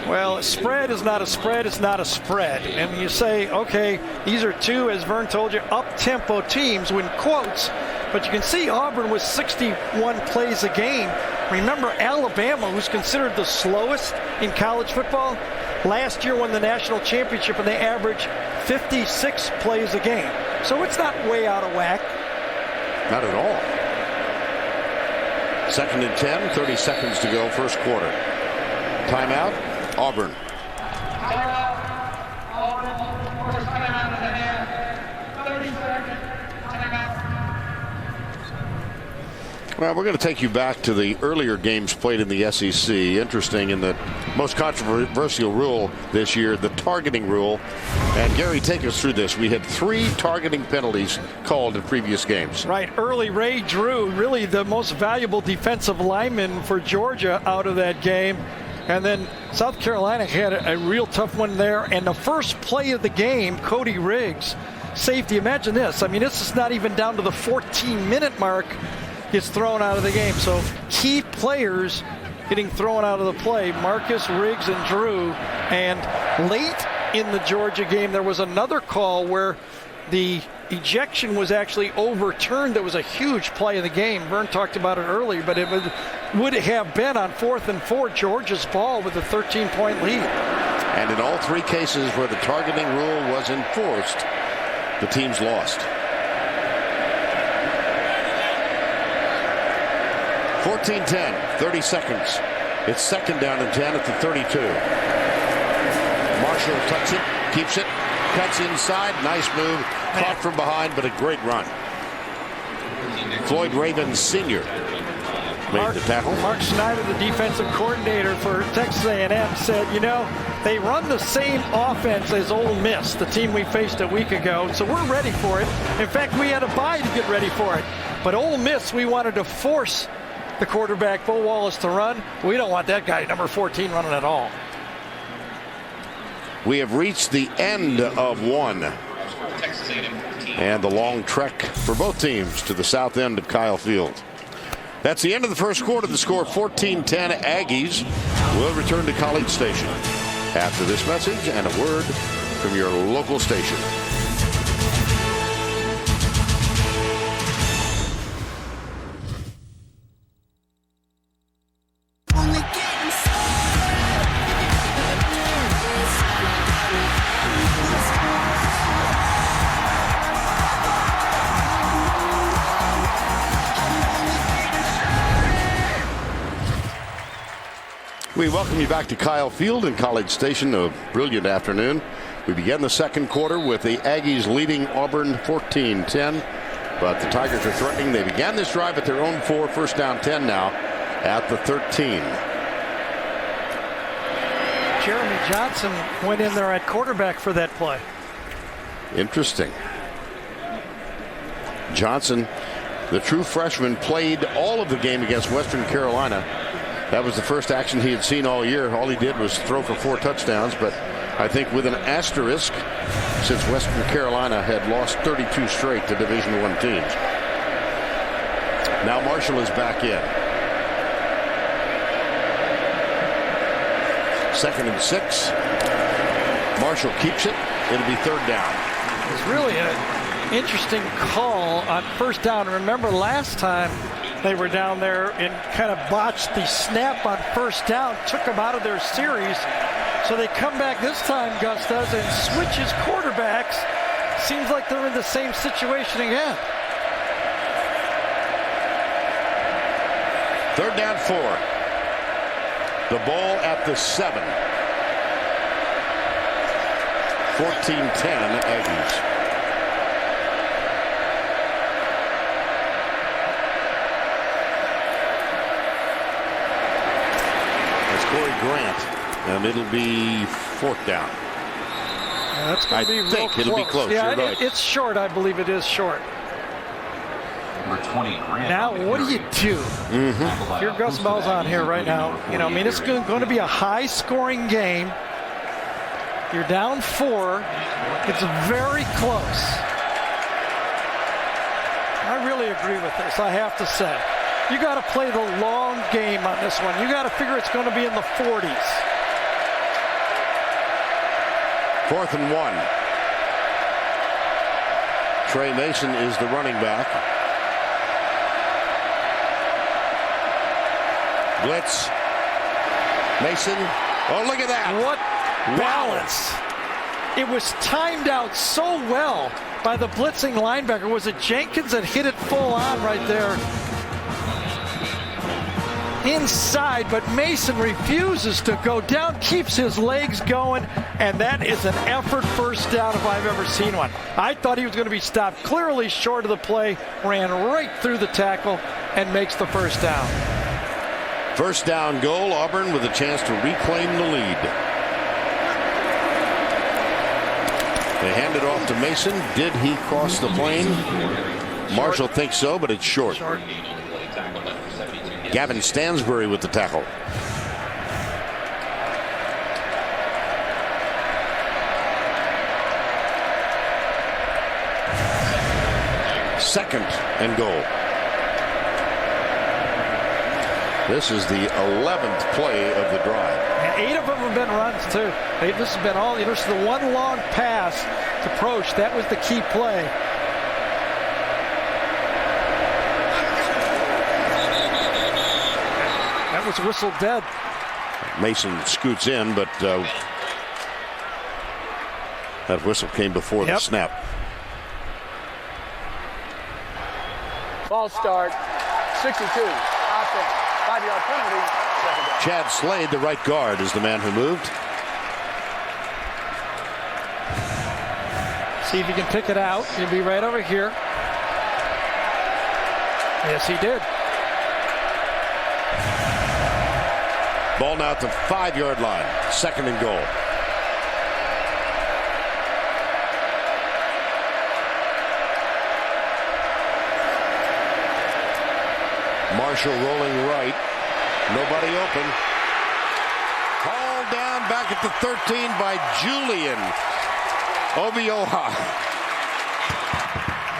Well, a spread is not a spread. It's not a spread. And you say, okay, these are 2, as Vern told you, up-tempo teams in quotes. But you can see Auburn was 61 plays a game. Remember Alabama, who's considered the slowest in college football, last year won the national championship, and they averaged 56 plays a game. So it's not way out of whack. Not at all. 2nd and 10, 30 seconds to go, first quarter. Timeout, Auburn. Well, we're going to take you back to the earlier games played in the SEC. Interesting, in the most controversial rule this year, the targeting rule. And Gary, take us through this. We had 3 targeting penalties called in previous games. Right. Early, Ray Drew, really the most valuable defensive lineman for Georgia out of that game. And then South Carolina had a real tough one there. And the first play of the game, Cody Riggs, safety. Imagine this. I mean, this is not even down to the 14-minute mark. Gets thrown out of the game. So key players getting thrown out of the play. Marcus, Riggs, and Drew. And late in the Georgia game, there was another call where the ejection was actually overturned. That was a huge play in the game. Vern talked about it earlier, but it would have been on 4th and 4, Georgia's ball with a 13-point lead. And in all 3 cases where the targeting rule was enforced, the teams lost. 14-10, 30 seconds. It's 2nd down and 10 at the 32. Marshall tucks it, keeps it, cuts inside. Nice move. Caught from behind, but a great run. Floyd Ravens Sr. made the tackle. Mark Schneider, the defensive coordinator for Texas A&M, said, you know, they run the same offense as Ole Miss, the team we faced a week ago, so we're ready for it. In fact, we had a bye to get ready for it. But Ole Miss, we wanted to force the quarterback, Bo Wallace, to run. We don't want that guy, number 14, running at all. We have reached the end of one. And the long trek for both teams to the south end of Kyle Field. That's the end of the first quarter. The score 14-10. Aggies will return to College Station after this message and a word from your local station. We welcome you back to Kyle Field and College Station. A brilliant afternoon. We began the second quarter with the Aggies leading Auburn 14-10, but the Tigers are threatening. They began this drive at their own 4, first down 10 now at the 13. Jeremy Johnson went in there at quarterback for that play. Interesting. Johnson, the true freshman, played all of the game against Western Carolina. That was the first action he had seen all year. All he did was throw for 4 touchdowns, but I think with an asterisk, since Western Carolina had lost 32 straight to Division I teams. Now Marshall is back in. 2nd and 6. Marshall keeps it. It'll be 3rd down. It's really an interesting call on first down. Remember last time they were down there and kind of botched the snap on first down, took them out of their series. So they come back this time, Gus does, and switches quarterbacks. Seems like they're in the same situation again. 3rd down 4. The ball at the 7. 14-10 Aggies. Corey Grant, and it'll be 4th down. That's going to be real close. I think it'll be close. Yeah, You're right. It's short. I believe it is short. Number 20, Grant. Now, what do you do? If you're Gus Malzahn here right now, you know, I mean, it's going to be a high-scoring game. You're down 4. It's very close. I really agree with this, I have to say. You got to play the long game on this one. You got to figure it's going to be in the 40s. 4th and 1. Tre Mason is the running back. Blitz. Mason. Oh, look at that. What balance. It was timed out so well by the blitzing linebacker. Was it Jenkins that hit it full on right there? Inside, but Mason refuses to go down, keeps his legs going, and that is an effort first down if I've ever seen one. I thought he was going to be stopped clearly short of the play, ran right through the tackle, and makes the first down. First down goal, Auburn with a chance to reclaim the lead. They hand it off to Mason. Did he cross the plane? Marshall thinks so, but it's short. Gavin Stansbury with the tackle. Second and goal. This is the 11th play of the drive. And 8 of them have been runs, too. This has been all, this is the one long pass to Proch. That was the key play. Was whistled dead. Mason scoots in, but that whistle came before the snap. Ball start, 62. Offense, 5-yard penalty. Chad Slade, the right guard, is the man who moved. See if he can pick it out. He'll be right over here. Yes, he did. Ball now at the 5-yard line. 2nd and goal. Marshall rolling right. Nobody open. Called down back at the 13 by Julian Obioha.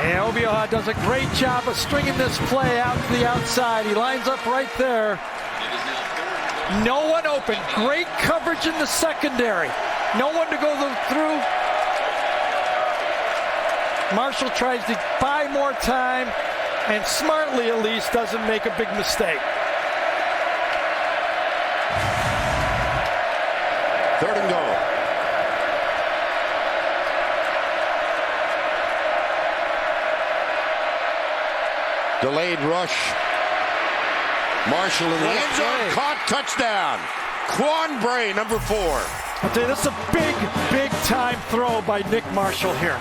And Obioha does a great job of stringing this play out to the outside. He lines up right there. No one open. Great coverage in the secondary. No one to go through. Marshall tries to buy more time, and smartly at least doesn't make a big mistake. 3rd and goal. Delayed rush. Marshall in the end zone. Caught. Touchdown. Quan Bray, number 4. I'll tell you, this is a big time throw by Nick Marshall here.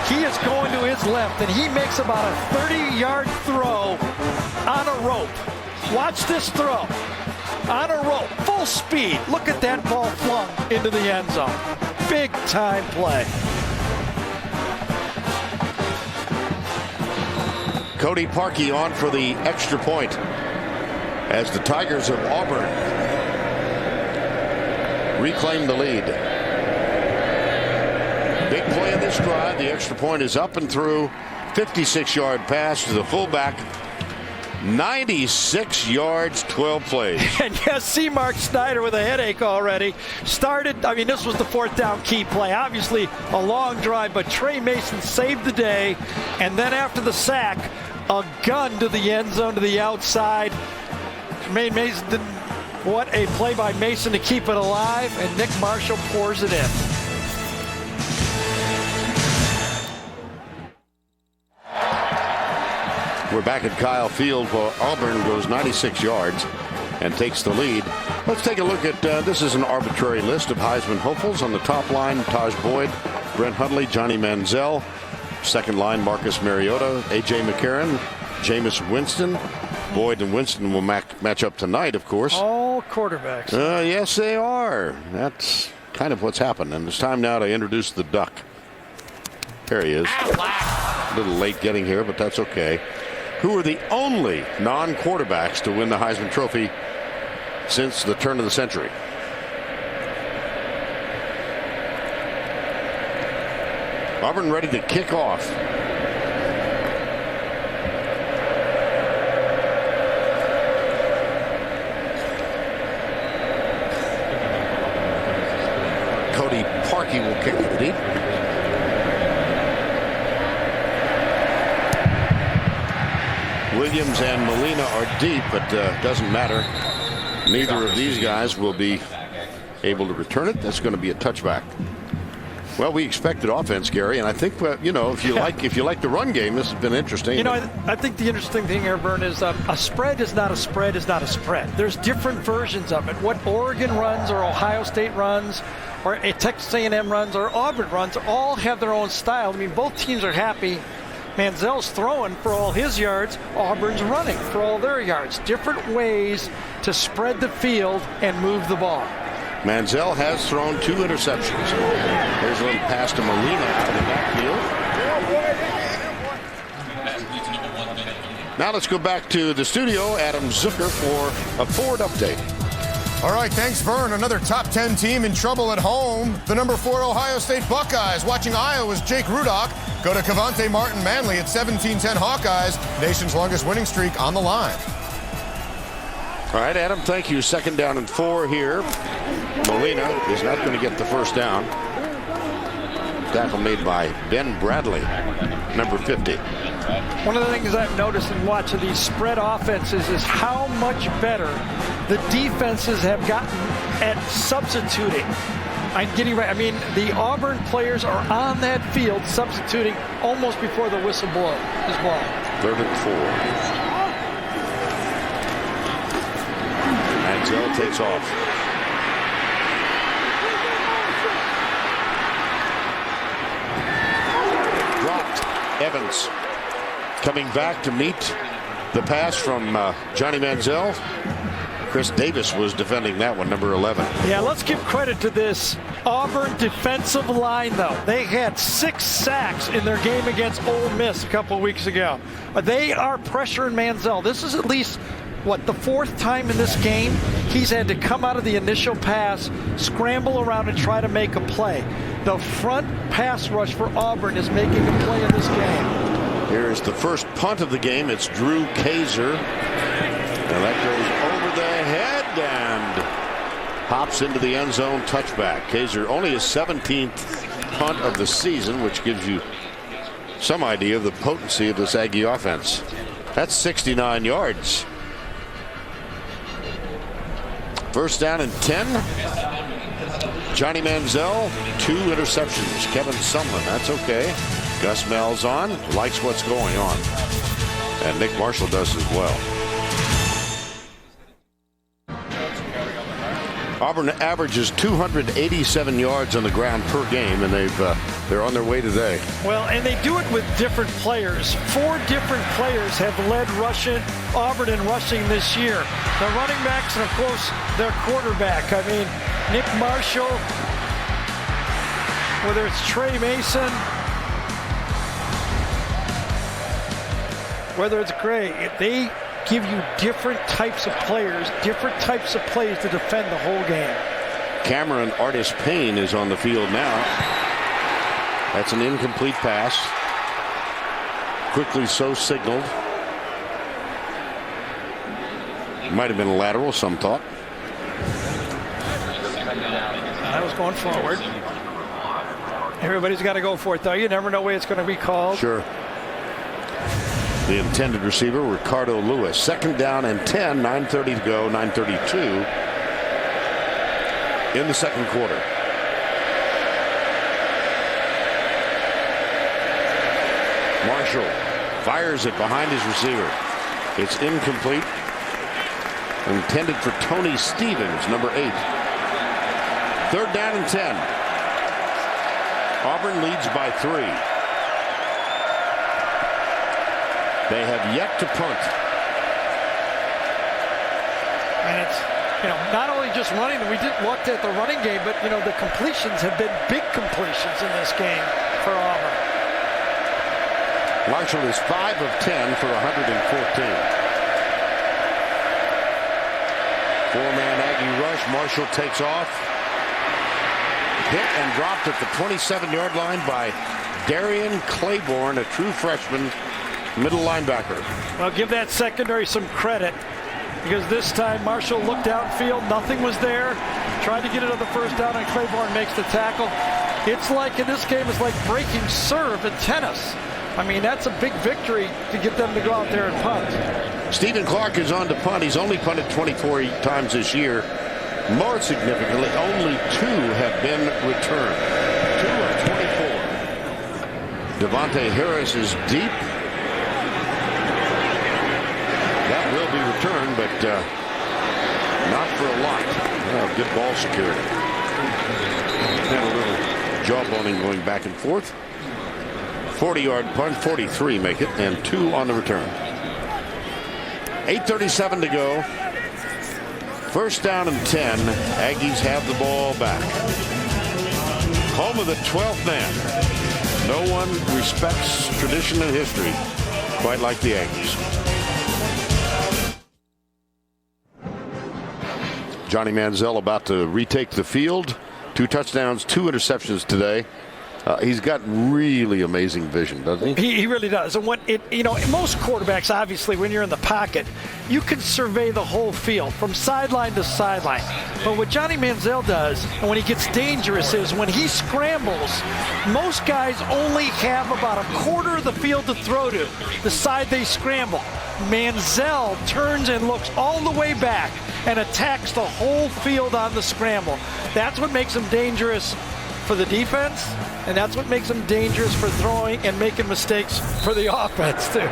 He is going to his left, and he makes about a 30-yard throw on a rope. Watch this throw. On a rope, full speed. Look at that ball flung into the end zone. Big time play. Cody Parkey on for the extra point as the Tigers of Auburn reclaim the lead. Big play in this drive. The extra point is up and through. 56-yard pass to the fullback. 96 yards, 12 plays. And yes, see Mark Snyder with a headache already. Started, I mean, this was the 4th down key play. Obviously a long drive, but Tre Mason saved the day. And then after the sack, a gun to the end zone to the outside. Mason didn't, what a play by Mason to keep it alive, and Nick Marshall pours it in. We're back at Kyle Field while Auburn goes 96 yards and takes the lead. Let's take a look at, this is an arbitrary list of Heisman hopefuls. On the top line, Taj Boyd, Brent Hundley, Johnny Manziel. 2nd line, Marcus Mariota, A.J. McCarron, Jameis Winston. Boyd and Winston will match up tonight, of course. All quarterbacks. Yes, they are. That's kind of what's happened. And it's time now to introduce the Duck. There he is. A little late getting here, but that's okay. Who are the only non-quarterbacks to win the Heisman Trophy since the turn of the century? Auburn ready to kick off. Cody Parkey will kick it deep. Williams and Molina are deep, but doesn't matter. Neither of these guys will be able to return it. That's going to be a touchback. Well, we expected offense, Gary, and I think you know, if you like the run game, this has been interesting. You know, I think the interesting thing here, Vern, is a spread is not a spread is not a spread. There's different versions of it. What Oregon runs, or Ohio State runs, or Texas A&M runs, or Auburn runs, all have their own style. I mean, both teams are happy. Manziel's throwing for all his yards. Auburn's running for all their yards. Different ways to spread the field and move the ball. Manziel has thrown 2 interceptions. There's a little pass to Molina out of the backfield. Now let's go back to the studio. Adam Zucker for a Ford update. All right, thanks, Vern. Another top 10 team in trouble at home. The number 4 Ohio State Buckeyes. Watching Iowa's Jake Rudock go to Cavante Martin Manley at 17-10 Hawkeyes. Nation's longest winning streak on the line. All right, Adam, thank you. 2nd down and 4 here. Molina is not going to get the first down. Tackle made by Ben Bradley, number 50. One of the things I've noticed in watching these spread offenses is how much better the defenses have gotten at substituting. I'm getting right. I mean, the Auburn players are on that field substituting almost before the whistle is blown. 3rd and 4. Manziel takes off. Evans coming back to meet the pass from Johnny Manziel. Chris Davis was defending that one, number 11. Yeah, let's give credit to this Auburn defensive line, though. They had 6 sacks in their game against Ole Miss a couple of weeks ago. They are pressuring Manziel. This is at least, what, the 4th time in this game he's had to come out of the initial pass, scramble around, and try to make a play. The front pass rush for Auburn is making a play in this game. Here's the first punt of the game. It's Drew Kaiser. And that goes over the head and hops into the end zone, touchback. Kaiser only his 17th punt of the season, which gives you some idea of the potency of this Aggie offense. That's 69 yards. First down and 10. Johnny Manziel, 2 interceptions. Kevin Sumlin, that's okay. Gus Malzahn likes what's going on. And Nick Marshall does as well. Auburn averages 287 yards on the ground per game, and they're on their way today. Well, and they do it with different players. 4 different players have led Auburn in rushing this year. The running backs and, of course, their quarterback. I mean, Nick Marshall, whether it's Tre Mason, whether it's Gray, they give you different types of players, different types of plays to defend the whole game. Cameron Artis Payne is on the field now. That's an incomplete pass. Quickly so signaled. Might have been a lateral, some thought. I was going forward. Everybody's got to go for it, though. You never know where it's going to be called. Sure. The intended receiver, Ricardo Lewis. Second down and 10, 9:30 to go, 9:32 in the second quarter. Marshall fires it behind his receiver. It's incomplete. Intended for Tony Stevens, number 8. Third down and 10. Auburn leads by 3. They have yet to punt. And it's, not only just running, we didn't look at the running game, but, the completions have been big completions in this game for Auburn. Marshall is 5 of 10 for 114. 4-man Aggie rush. Marshall takes off. Hit and dropped at the 27-yard line by Darian Claiborne, a true freshman middle linebacker. Well, give that secondary some credit, because this time Marshall looked downfield, nothing was there, tried to get it on the first down, and Claiborne makes the tackle. It's like, in this game, it's like breaking serve in tennis. I mean, that's a big victory to get them to go out there and punt. Stephen Clark is on to punt. He's only punted 24 times this year. More significantly, only 2 have been returned. 2 of 24. Devontae Harris is deep. That will be returned, but not for a lot. Good ball security. Had a little jawboning going back and forth. 40-yard punt, 43 make it, and 2 on the return. 8:37 to go. First down and 10. Aggies have the ball back. Home of the 12th man. No one respects tradition and history quite like the Aggies. Johnny Manziel about to retake the field. 2 touchdowns, 2 interceptions today. He's got really amazing vision, doesn't he? He really does. And most quarterbacks, obviously, when you're in the pocket, you can survey the whole field from sideline to sideline. But what Johnny Manziel does, and when he gets dangerous, is when he scrambles, most guys only have about a quarter of the field to throw to, the side they scramble. Manziel turns and looks all the way back and attacks the whole field on the scramble. That's what makes him dangerous for the defense, and that's what makes him dangerous for throwing and making mistakes for the offense, too.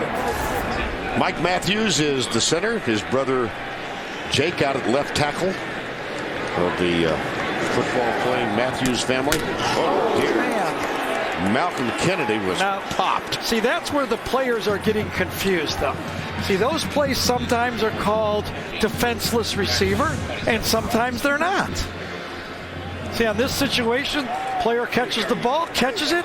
Mike Matthews is the center. His brother Jake out at left tackle of the football-playing Matthews family. Oh, dear. Malcolm Kennedy was popped. See, that's where the players are getting confused, though. See, those plays sometimes are called defenseless receiver, and sometimes they're not. See, on this situation, player catches the ball, catches it.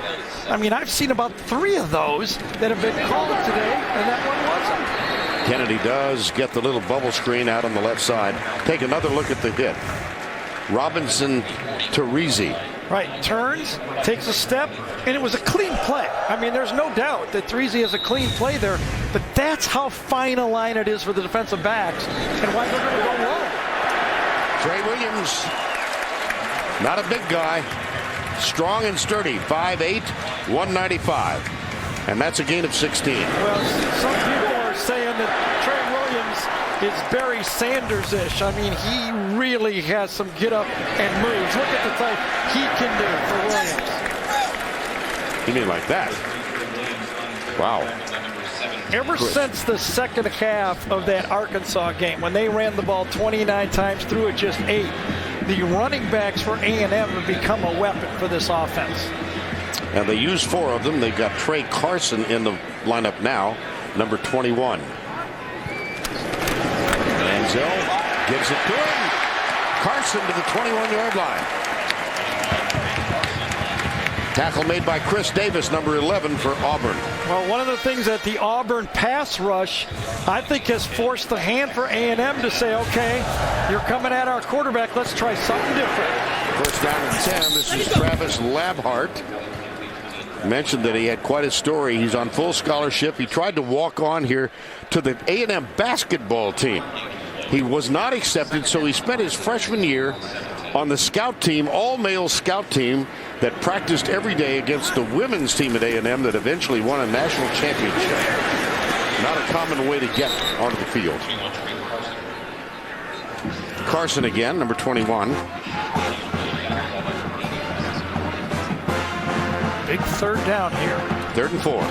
I mean, I've seen about 3 of those that have been called today, and that one wasn't. Kennedy does get the little bubble screen out on the left side. Take another look at the hit. Robinson Teresi. Right, turns, takes a step, and it was a clean play. I mean, there's no doubt that Teresi has a clean play there, but that's how fine a line it is for the defensive backs and why they're going to go low. Tre Williams, not a big guy, strong and sturdy, 5'8", 195, and that's a gain of 16. Well, some people are saying that Tre Williams is Barry Sanders-ish. I mean, he really has some get up and moves. Look at the type he can do for Williams. You mean like that? Wow. Ever since the second half of that Arkansas game, when they ran the ball 29 times, threw it just 8, the running backs for A&M have become a weapon for this offense. And they use 4 of them. They've got Trey Carson in the lineup now, number 21. Manziel gives it to him. Carson to the 21-yard line. Tackle made by Chris Davis, number 11 for Auburn. Well, one of the things that the Auburn pass rush, I think, has forced the hand for A&M to say, okay, you're coming at our quarterback, let's try something different. First down and 10. This is Travis Labhart. Mentioned that he had quite a story. He's on full scholarship. He tried to walk on here to the A&M basketball team. He was not accepted, so he spent his freshman year on the scout team, all-male scout team that practiced every day against the women's team at A&M that eventually won a national championship. Not a common way to get onto the field. Carson again, number 21. Big third down here. 3rd and 4.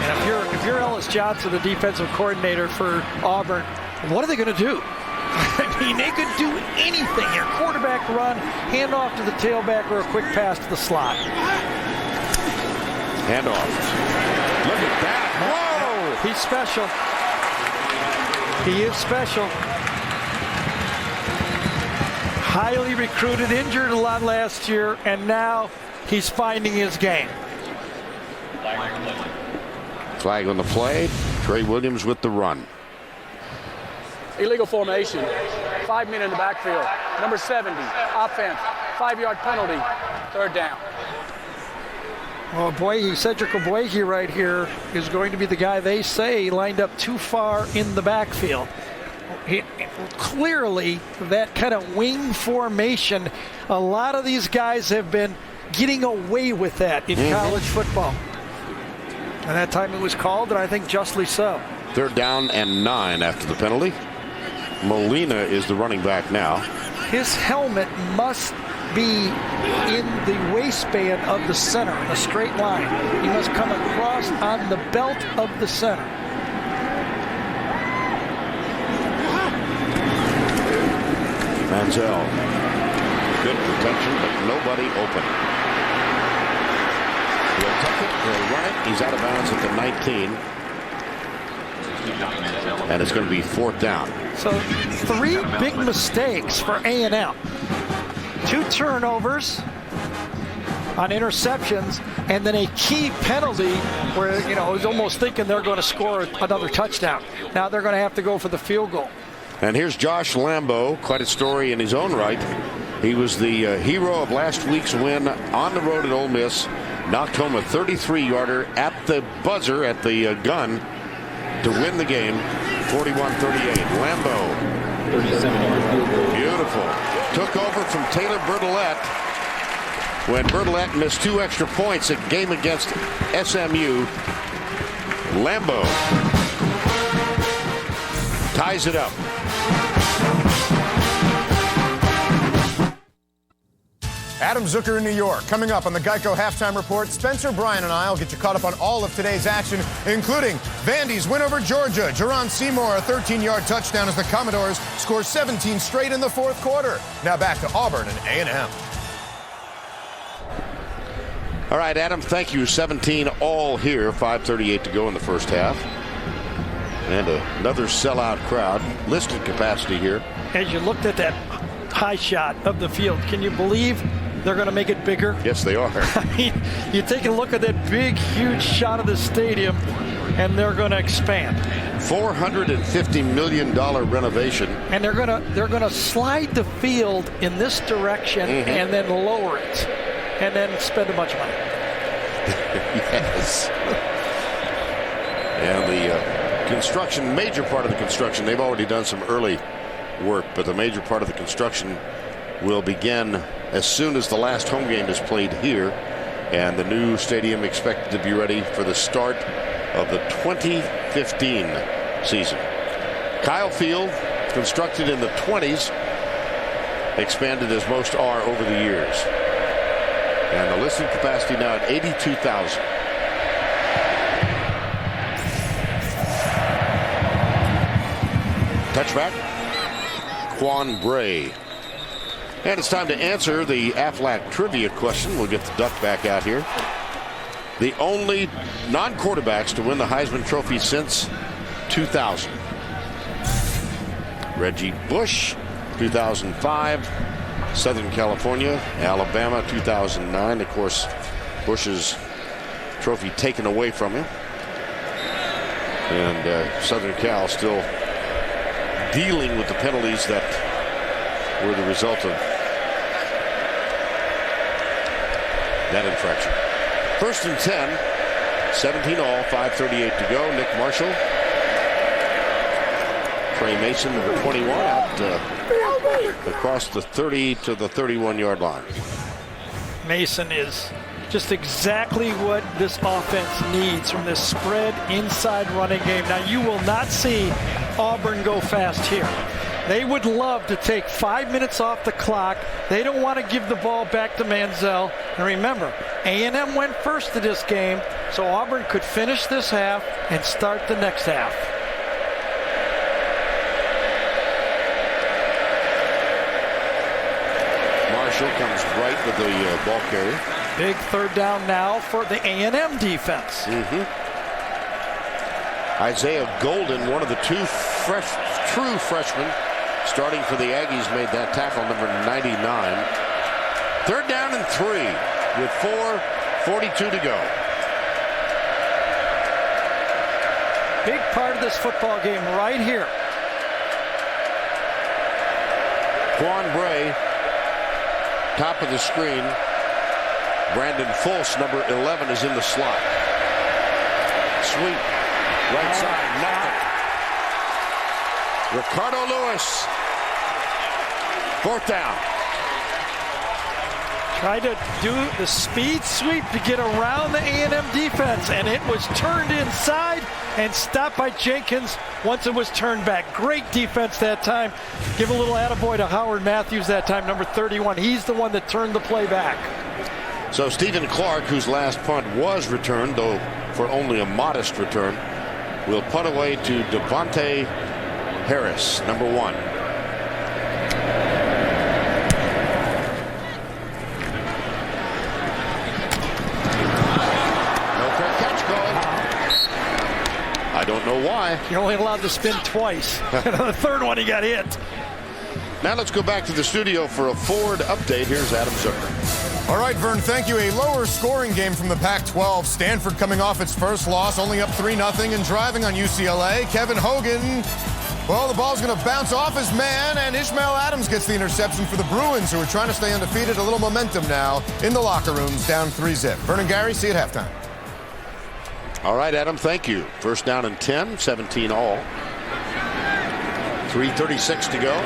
And if you're Ellis Johnson, the defensive coordinator for Auburn, what are they going to do? I mean, they could do anything here. Quarterback run, hand off to the tailback, or a quick pass to the slot. Hand off. Look at that. Whoa! He's special. He is special. Highly recruited, injured a lot last year, and now he's finding his game. Flag on the play. Tre Williams with the run. Illegal formation. 5 men in the backfield. Number 70, offense. 5-yard penalty. 3rd down. Well, Cedric Ogbuehi right here is going to be the guy they say lined up too far in the backfield. Clearly, that kind of wing formation, a lot of these guys have been getting away with that in college football. And that time it was called, and I think justly so. 3rd down and 9 after the penalty. Molina is the running back now. His helmet must be in the waistband of the center, a straight line. He must come across on the belt of the center. Manziel. Good protection, but nobody open. He'll tuck it, he'll run it. He's out of bounds at the 19. And it's going to be 4th down. So 3 big mistakes for A&M. 2 turnovers on interceptions, and then a key penalty where, I was almost thinking they're going to score another touchdown. Now they're going to have to go for the field goal. And here's Josh Lambo, quite a story in his own right. He was the hero of last week's win on the road at Ole Miss. Knocked home a 33-yarder at the buzzer, at the gun, to win the game, 41-38. Lambo. 37-yard field goal. Beautiful. Took over from Taylor Bertolette when Bertolette missed 2 extra points a game against SMU. Lambo ties it up. Adam Zucker in New York. Coming up on the Geico Halftime Report, Spencer, Brian, and I will get you caught up on all of today's action, including Vandy's win over Georgia. Jerron Seymour, a 13-yard touchdown as the Commodores score 17 straight in the 4th quarter. Now back to Auburn and A&M. All right, Adam, thank you. 17 all here, 5:38 to go in the first half. And another sellout crowd. Listed capacity here. As you looked at that high shot of the field, can you believe they're going to make it bigger? Yes, they are. I mean, you take a look at that big, huge shot of the stadium, and they're going to expand. $450 million renovation. And they're going to slide the field in this direction and then lower it, and then spend a bunch of money. Yes. And the construction, major part of the construction, they've already done some early work, but the major part of the construction will begin as soon as the last home game is played here, and the new stadium expected to be ready for the start of the 2015 season. Kyle Field, constructed in the 20s, expanded as most are over the years, and the listed capacity now at 82,000. Touchback, Quan Bray. And it's time to answer the Aflac trivia question. We'll get the duck back out here. The only non-quarterbacks to win the Heisman Trophy since 2000. Reggie Bush, 2005. Southern California, Alabama, 2009. Of course, Bush's trophy taken away from him. And Southern Cal still dealing with the penalties that were the result of that infraction. First and 10, 17 all, 5:38 to go. Nick Marshall. Tre Mason, number 21, out across the 30 to the 31-yard line. Mason is just exactly what this offense needs from this spread inside running game. Now, you will not see Auburn go fast here. They would love to take 5 minutes off the clock. They don't want to give the ball back to Manziel. And remember, A&M went first to this game, so Auburn could finish this half and start the next half. Marshall comes right with the ball carrier. Big third down now for the A&M defense. Isaiah Golden, one of the two true freshmen starting for the Aggies, made that tackle, number 99. Third down and 3 with 4:42 to go. Big part of this football game right here. Quan Bray, top of the screen. Brandon Fultz, number 11, is in the slot. Sweep, right side, nothing. Ricardo Lewis, fourth down. Tried to do the speed sweep to get around the A&M defense, and it was turned inside and stopped by Jenkins once it was turned back. Great defense that time. Give a little attaboy to Howard Matthews that time, number 31. He's the one that turned the play back. So Stephen Clark, whose last punt was returned, though for only a modest return, will punt away to Devontae Harris, number 1. No fair catch called. I don't know why. You're only allowed to spin twice. The third one he got hit. Now let's go back to the studio for a Ford update. Here's Adam Zucker. All right, Vern, thank you. A lower scoring game from the Pac-12. Stanford coming off its first loss, only up 3-0 and driving on UCLA. Kevin Hogan, well, the ball's going to bounce off his man, and Ishmael Adams gets the interception for the Bruins, who are trying to stay undefeated. A little momentum now in the locker rooms, down 3-0. Vern and Gary, see you at halftime. All right, Adam, thank you. First down and 10, 17 all. 3:36 to go.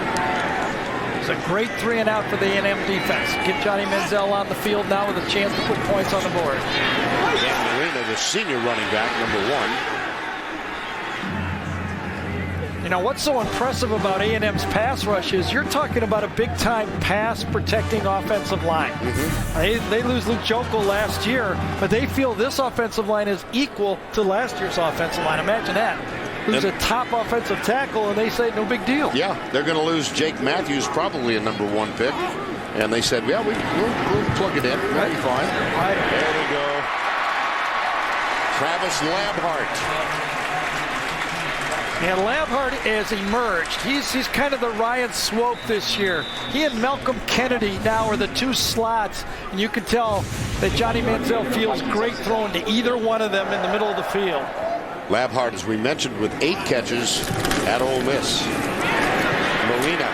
It's a great 3-and-out for the A&M defense. Get Johnny Manziel on the field now with a chance to put points on the board. Dan Marino, the senior running back, number 1. You know, what's so impressive about A&M's pass rush is you're talking about a big-time pass-protecting offensive line. They lose Luke Jokel last year, but they feel this offensive line is equal to last year's offensive line. Imagine that. Lose a top offensive tackle, and they say no big deal. Yeah, they're going to lose Jake Matthews, probably a number 1 pick. And they said, yeah, we'll plug it in. We'll be fine. There we go. Travis Labhart. And Labhart has emerged. He's kind of the Ryan Swope this year. He and Malcolm Kennedy now are the two slots. And you can tell that Johnny Manziel feels great throwing to either one of them in the middle of the field. Labhart, as we mentioned, with 8 catches at Ole Miss. Marina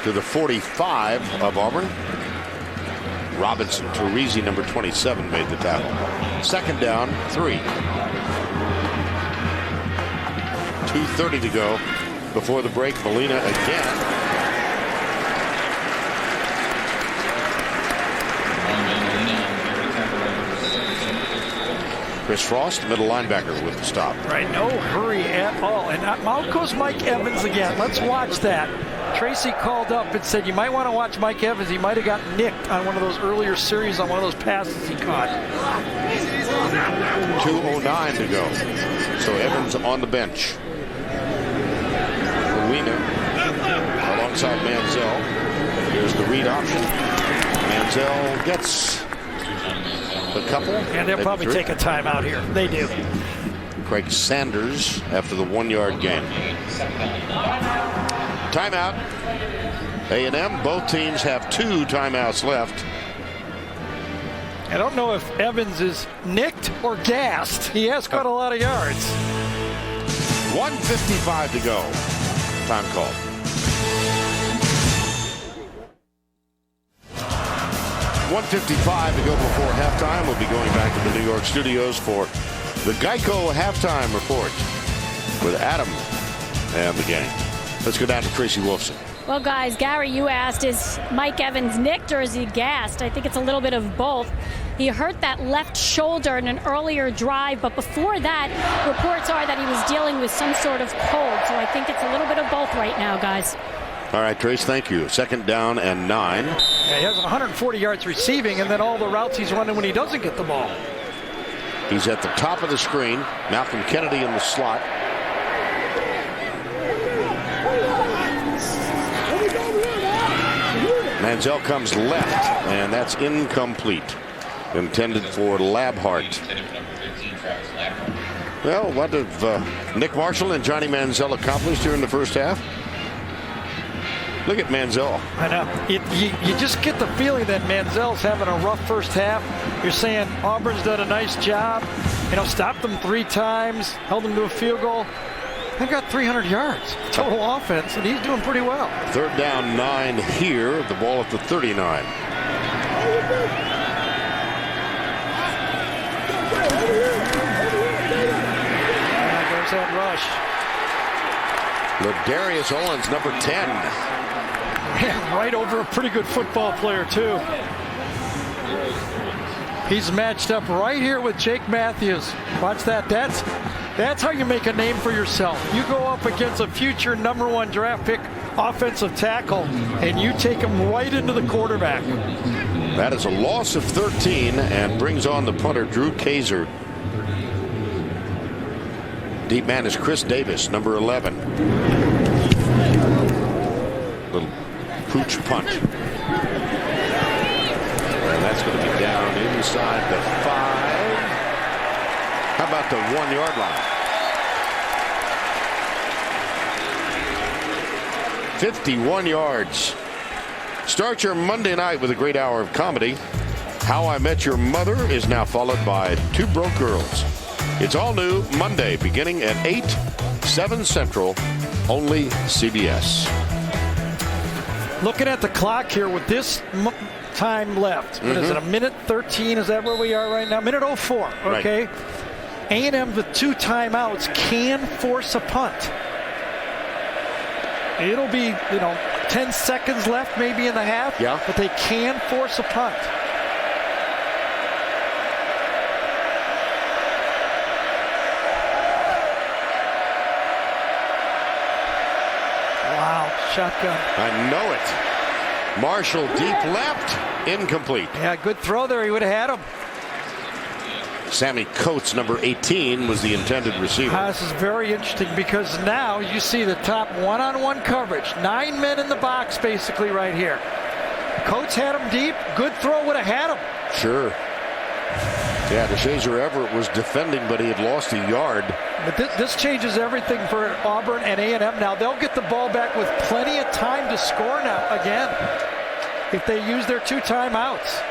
to the 45 of Auburn. Robinson Teresi, number 27, made the tackle. 2nd down, 3. 2:30 to go before the break. Molina again. Kris Frost, middle linebacker, with the stop. Right, no hurry at all. And out goes Mike Evans again. Let's watch that. Tracy called up and said, you might want to watch Mike Evans. He might have got nicked on one of those earlier series on one of those passes he caught. 2:09 to go. So Evans on the bench. Molina alongside Manziel. Here's the read option. Manziel gets a couple. And they'll probably take a timeout here. They do. Craig Sanders after the 1-yard gain. Timeout. A&M, both teams have 2 timeouts left. I don't know if Evans is nicked or gassed. He has caught a lot of yards. 1:55 to go. Time call. $1:55 to go before halftime. We'll be going back to the New York studios for the Geico halftime report with Adam and the gang. Let's go down to Tracy Wolfson. Well, guys, Gary, you asked, is Mike Evans nicked or is he gassed? I think it's a little bit of both. He hurt that left shoulder in an earlier drive, but before that, reports are that he was dealing with some sort of cold. So I think it's a little bit of both right now, guys. All right, Trace, thank you. 2nd down and 9. Yeah, he has 140 yards receiving, and then all the routes he's running when he doesn't get the ball. He's at the top of the screen. Malcolm Kennedy in the slot. Manziel comes left, and that's incomplete. Intended for Labhart. Well, what have Nick Marshall and Johnny Manziel accomplished here in the first half? Look at Manziel. I know. You just get the feeling that Manziel's having a rough first half. You're saying Auburn's done a nice job. You know, stopped them 3 times, held them to a field goal. They've got 300 yards total offense, and he's doing pretty well. 3rd down, 9 here. The ball at the 39. There's that rush. LaDarius Owens, number 10. Yeah, right over a pretty good football player, too. He's matched up right here with Jake Matthews. Watch that. That's how you make a name for yourself. You go up against a future #1 draft pick offensive tackle, and you take him right into the quarterback. That is a loss of 13 and brings on the punter, Drew Kaiser. Deep man is Chris Davis, number 11. Little pooch punt. And that's going to be down inside the 5. How about the 1-yard line? 51 yards. Start your Monday night with a great hour of comedy. How I Met Your Mother is now followed by 2 Broke Girls. It's all new Monday beginning at 8, 7 Central, only CBS. Looking at the clock here with this time left. What is it, a minute 13? Is that where we are right now? Minute 04, okay? Right. A&M with 2 timeouts can force a punt. It'll be, 10 seconds left maybe in the half, but they can force a punt. Wow, shotgun. I know it. Marshall deep left, incomplete. Yeah, good throw there. He would have had him. Sammy Coates, number 18, was the intended receiver. This is very interesting because now you see the top one-on-one coverage. 9 men in the box basically right here. Coates had him deep. Good throw would have had him. Sure. Yeah, DeShazer Everett was defending, but he had lost a yard. But this changes everything for Auburn and A&M. Now they'll get the ball back with plenty of time to score now again if they use their 2 timeouts.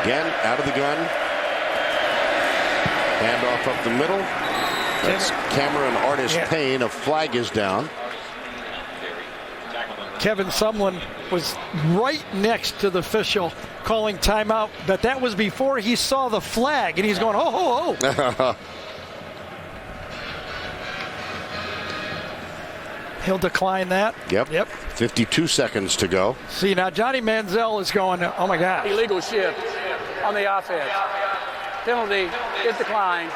Again, out of the gun. Handoff up the middle. That's Cameron Artis-Payne. A flag is down. Kevin Sumlin was right next to the official calling timeout, but that was before he saw the flag, and he's going, oh, oh, oh. He'll decline that. Yep. 52 seconds to go. See, now Johnny Manziel is going, oh my God. Illegal shift on the offense. Penalty is declined.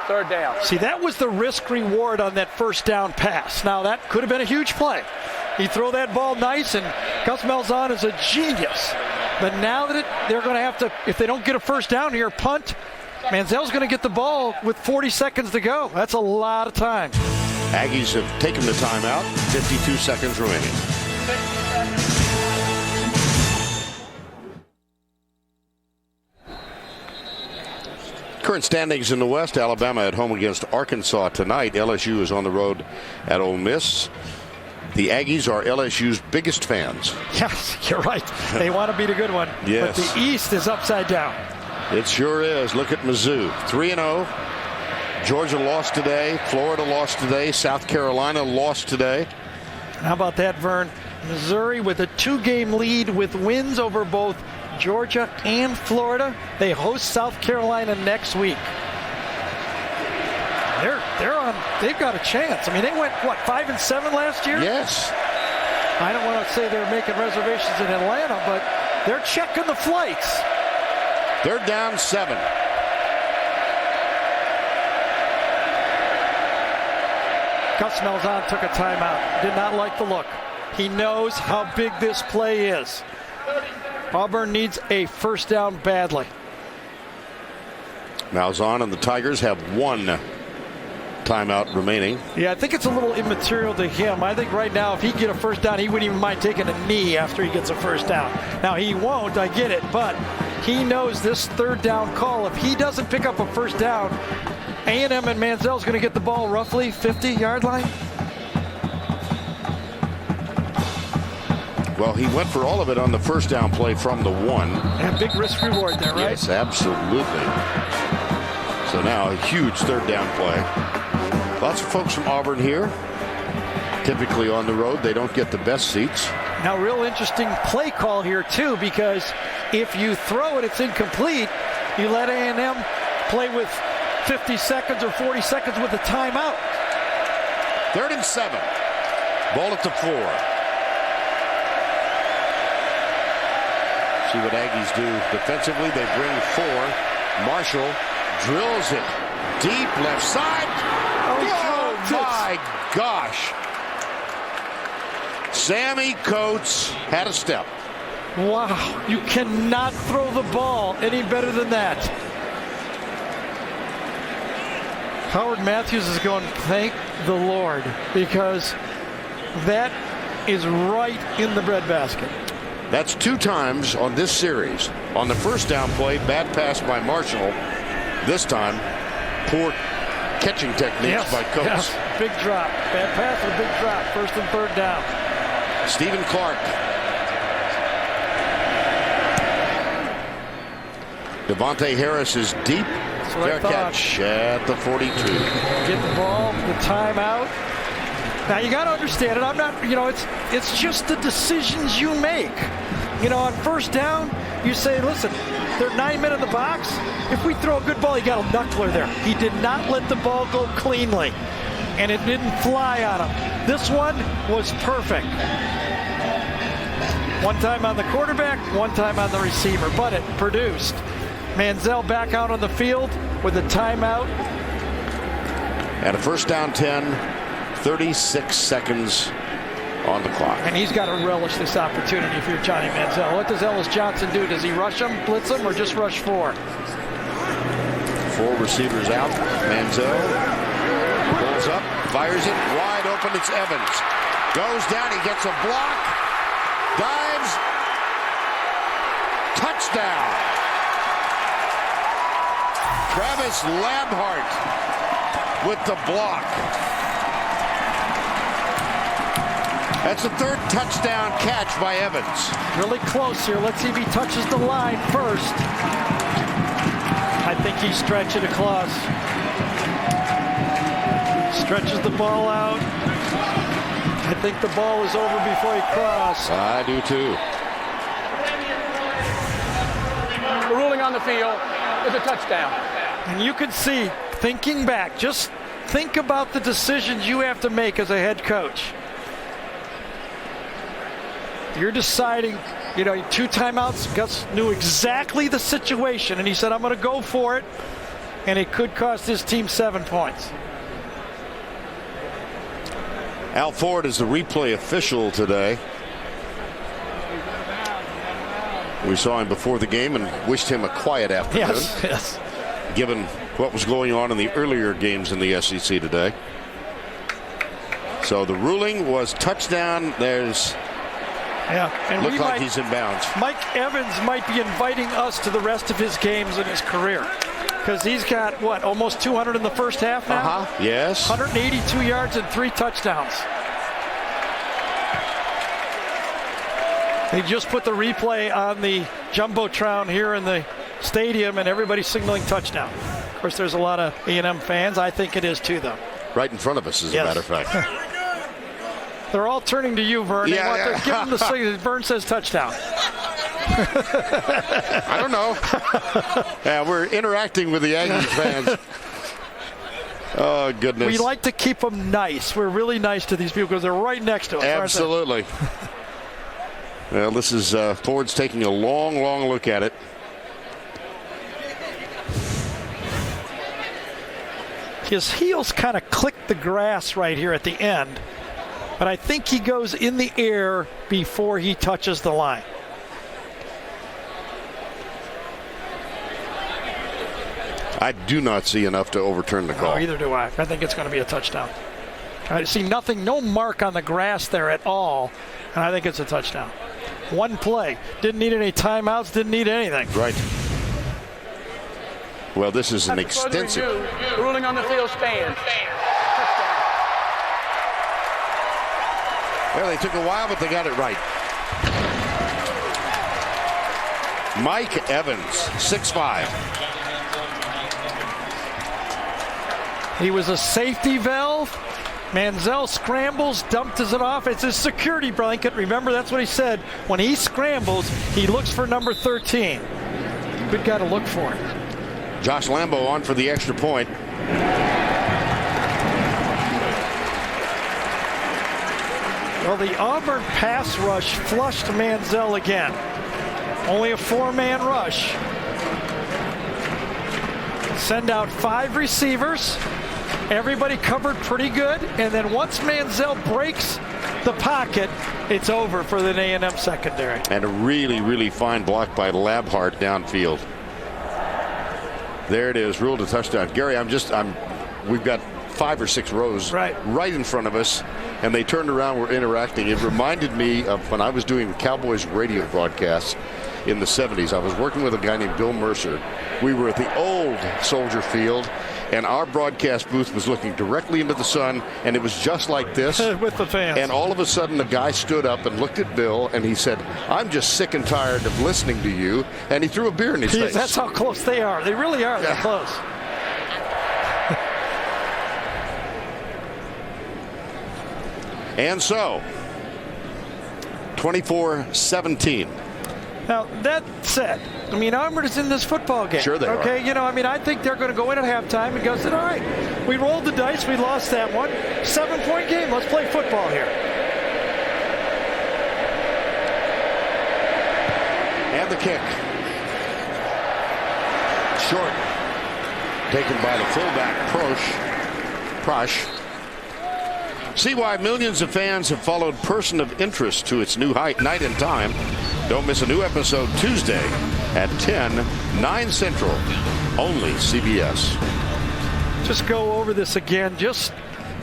3rd down. See, that was the risk reward on that first down pass. Now that could have been a huge play. He throw that ball nice, and Gus Malzahn is a genius. But now that they're going to have to, if they don't get a first down here, punt, Manziel's going to get the ball with 40 seconds to go. That's a lot of time. Aggies have taken the timeout. 52 seconds remaining. Current standings in the West: Alabama at home against Arkansas tonight. LSU is on the road at Ole Miss. The Aggies are LSU's biggest fans. Yes, you're right. They want to beat a good one. Yes. But the East is upside down. It sure is. Look at Mizzou. 3-0. Georgia lost today. Florida lost today. South Carolina lost today. How about that, Vern? Missouri with a 2-game lead with wins over both Georgia and Florida. They host South Carolina next week. They're on. They've got a chance. I mean, they went, 5-7 last year? Yes. I don't want to say they're making reservations in Atlanta, but they're checking the flights. They're down 7. Gus Malzahn took a timeout. Did not like the look. He knows how big this play is. Auburn needs a first down badly. Malzahn and the Tigers have 1 timeout remaining. Yeah, I think it's a little immaterial to him. I think right now if he get a first down, he wouldn't even mind taking a knee after he gets a first down. Now he won't, I get it, but he knows this 3rd down call. If he doesn't pick up a first down, A&M and Manziel's going to get the ball roughly 50-yard line. Well, he went for all of it on the first down play from the 1. Yeah, big risk reward there, right? Yes, absolutely. So now a huge 3rd down play. Lots of folks from Auburn here. Typically on the road, they don't get the best seats. Now, real interesting play call here, too, because if you throw it, it's incomplete. You let A&M play with 50 seconds or 40 seconds with a timeout. 3rd and 7. Ball at the 4. See what Aggies do defensively. They bring 4. Marshall drills it deep left side. Oh my gosh. Sammy Coates had a step. Wow, you cannot throw the ball any better than that. Howard Matthews is going, thank the Lord, because that is right in the breadbasket. That's 2 times on this series. On the first down play, bad pass by Marshall. This time, poor catching techniques by Coates. Yes. Big drop. Bad pass and a big drop. 1st and 3rd down. Stephen Clark. Devontae Harris is deep. Fair catch at the 42. Get the ball, the timeout. Now you got to understand it. I'm not, it's just the decisions you make. On first down, you say, listen, there are 9 men in the box. If we throw a good ball, you got a knuckler there. He did not let the ball go cleanly, and it didn't fly on him. This one was perfect. 1 time on the quarterback, 1 time on the receiver, but it produced. Manziel back out on the field with a timeout. And a first down 10, 36 seconds on the clock. And he's got to relish this opportunity if you're Johnny Manziel. What does Ellis Johnson do? Does he rush him, blitz him, or just rush 4? 4 receivers out. Manziel pulls up, fires it, wide open. It's Evans. Goes down, he gets a block, dives, touchdown. Travis Labhart with the block. That's the 3rd touchdown catch by Evans. Really close here. Let's see if he touches the line first. I think he's stretching across. Stretches the ball out. I think the ball is over before he crosses. I do too. The ruling on the field is a touchdown. And you can see, thinking back, just think about the decisions you have to make as a head coach. You're deciding, 2 timeouts. Gus knew exactly the situation, and he said, I'm going to go for it, and it could cost his team 7 points. Al Ford is the replay official today. We saw him before the game and wished him a quiet afternoon. Yes. Given what was going on in the earlier games in the SEC today. So the ruling was touchdown. And looked like he's in bounds. Mike Evans might be inviting us to the rest of his games in his career. Because he's got, almost 200 in the first half now? Yes. 182 yards and 3 touchdowns. They just put the replay on the Jumbotron here in the stadium, and everybody's signaling touchdown. Of course, there's a lot of A&M fans. I think it is too, though. Right in front of us, as a matter of fact. They're all turning to you, Vern. They want to give them the signal. Vern says touchdown. I don't know. Yeah, we're interacting with the Aggies fans. Oh, goodness. We like to keep them nice. We're really nice to these people because they're right next to us. Absolutely. Well, this is Ford's taking a long, long look at it. His heels kind of click the grass right here at the end, but I think he goes in the air before he touches the line. I do not see enough to overturn the call. No, either do I. I think it's going to be a touchdown. I see nothing, no mark on the grass there at all, and I think it's a touchdown. One play. Didn't need any timeouts, didn't need anything. Right. Well, this is an extensive. The ruling on the field stands. Well, they took a while, but they got it right. Mike Evans, 6'5". He was a safety valve. Manziel scrambles, dumped it off. It's his security blanket. Remember, that's what he said. When he scrambles, he looks for number 13. Good guy to look for. Josh Lambo on for the extra point. Well, the Auburn pass rush flushed Manziel again. Only a 4-man rush. Send out 5 receivers. Everybody covered pretty good. And then once Manziel breaks the pocket, it's over for the A&M secondary. And a really, really fine block by Labhart downfield. There it is, ruled a touchdown. Gary, we've got 5 or 6 rows right in front of us, and they turned around, were interacting. It reminded me of when I was doing Cowboys radio broadcasts in the 70s. I was working with a guy named Bill Mercer. We were at the old Soldier Field, and our broadcast booth was looking directly into the sun, and it was just like this. With the fans. And all of a sudden, the guy stood up and looked at Bill, and he said, I'm just sick and tired of listening to you, and he threw a beer in his face. That's how close they are. They really are that close. And so, 24-17. Now, that said, Auburn is in this football game. Sure they are. Okay, I think they're going to go in at halftime and go, all right, we rolled the dice, we lost that one. 7-point game, let's play football here. And the kick. Short. Taken by the fullback, Prosh. See why millions of fans have followed Person of Interest to its new night and time. Don't miss a new episode Tuesday at 10, 9 Central. Only CBS. Just go over this again. Just,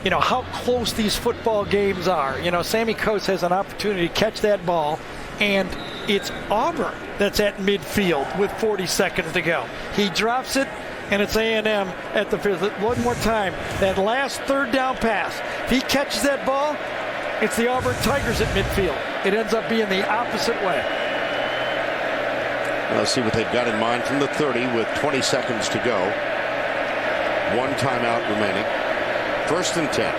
how close these football games are. Sammy Coates has an opportunity to catch that ball, and it's Auburn that's at midfield with 40 seconds to go. He drops it, and it's A&M at the field. One more time, that last third down pass. If he catches that ball, it's the Auburn Tigers at midfield. It ends up being the opposite way. Let's see what they've got in mind from the 30 with 20 seconds to go. One timeout remaining. 1st and 10.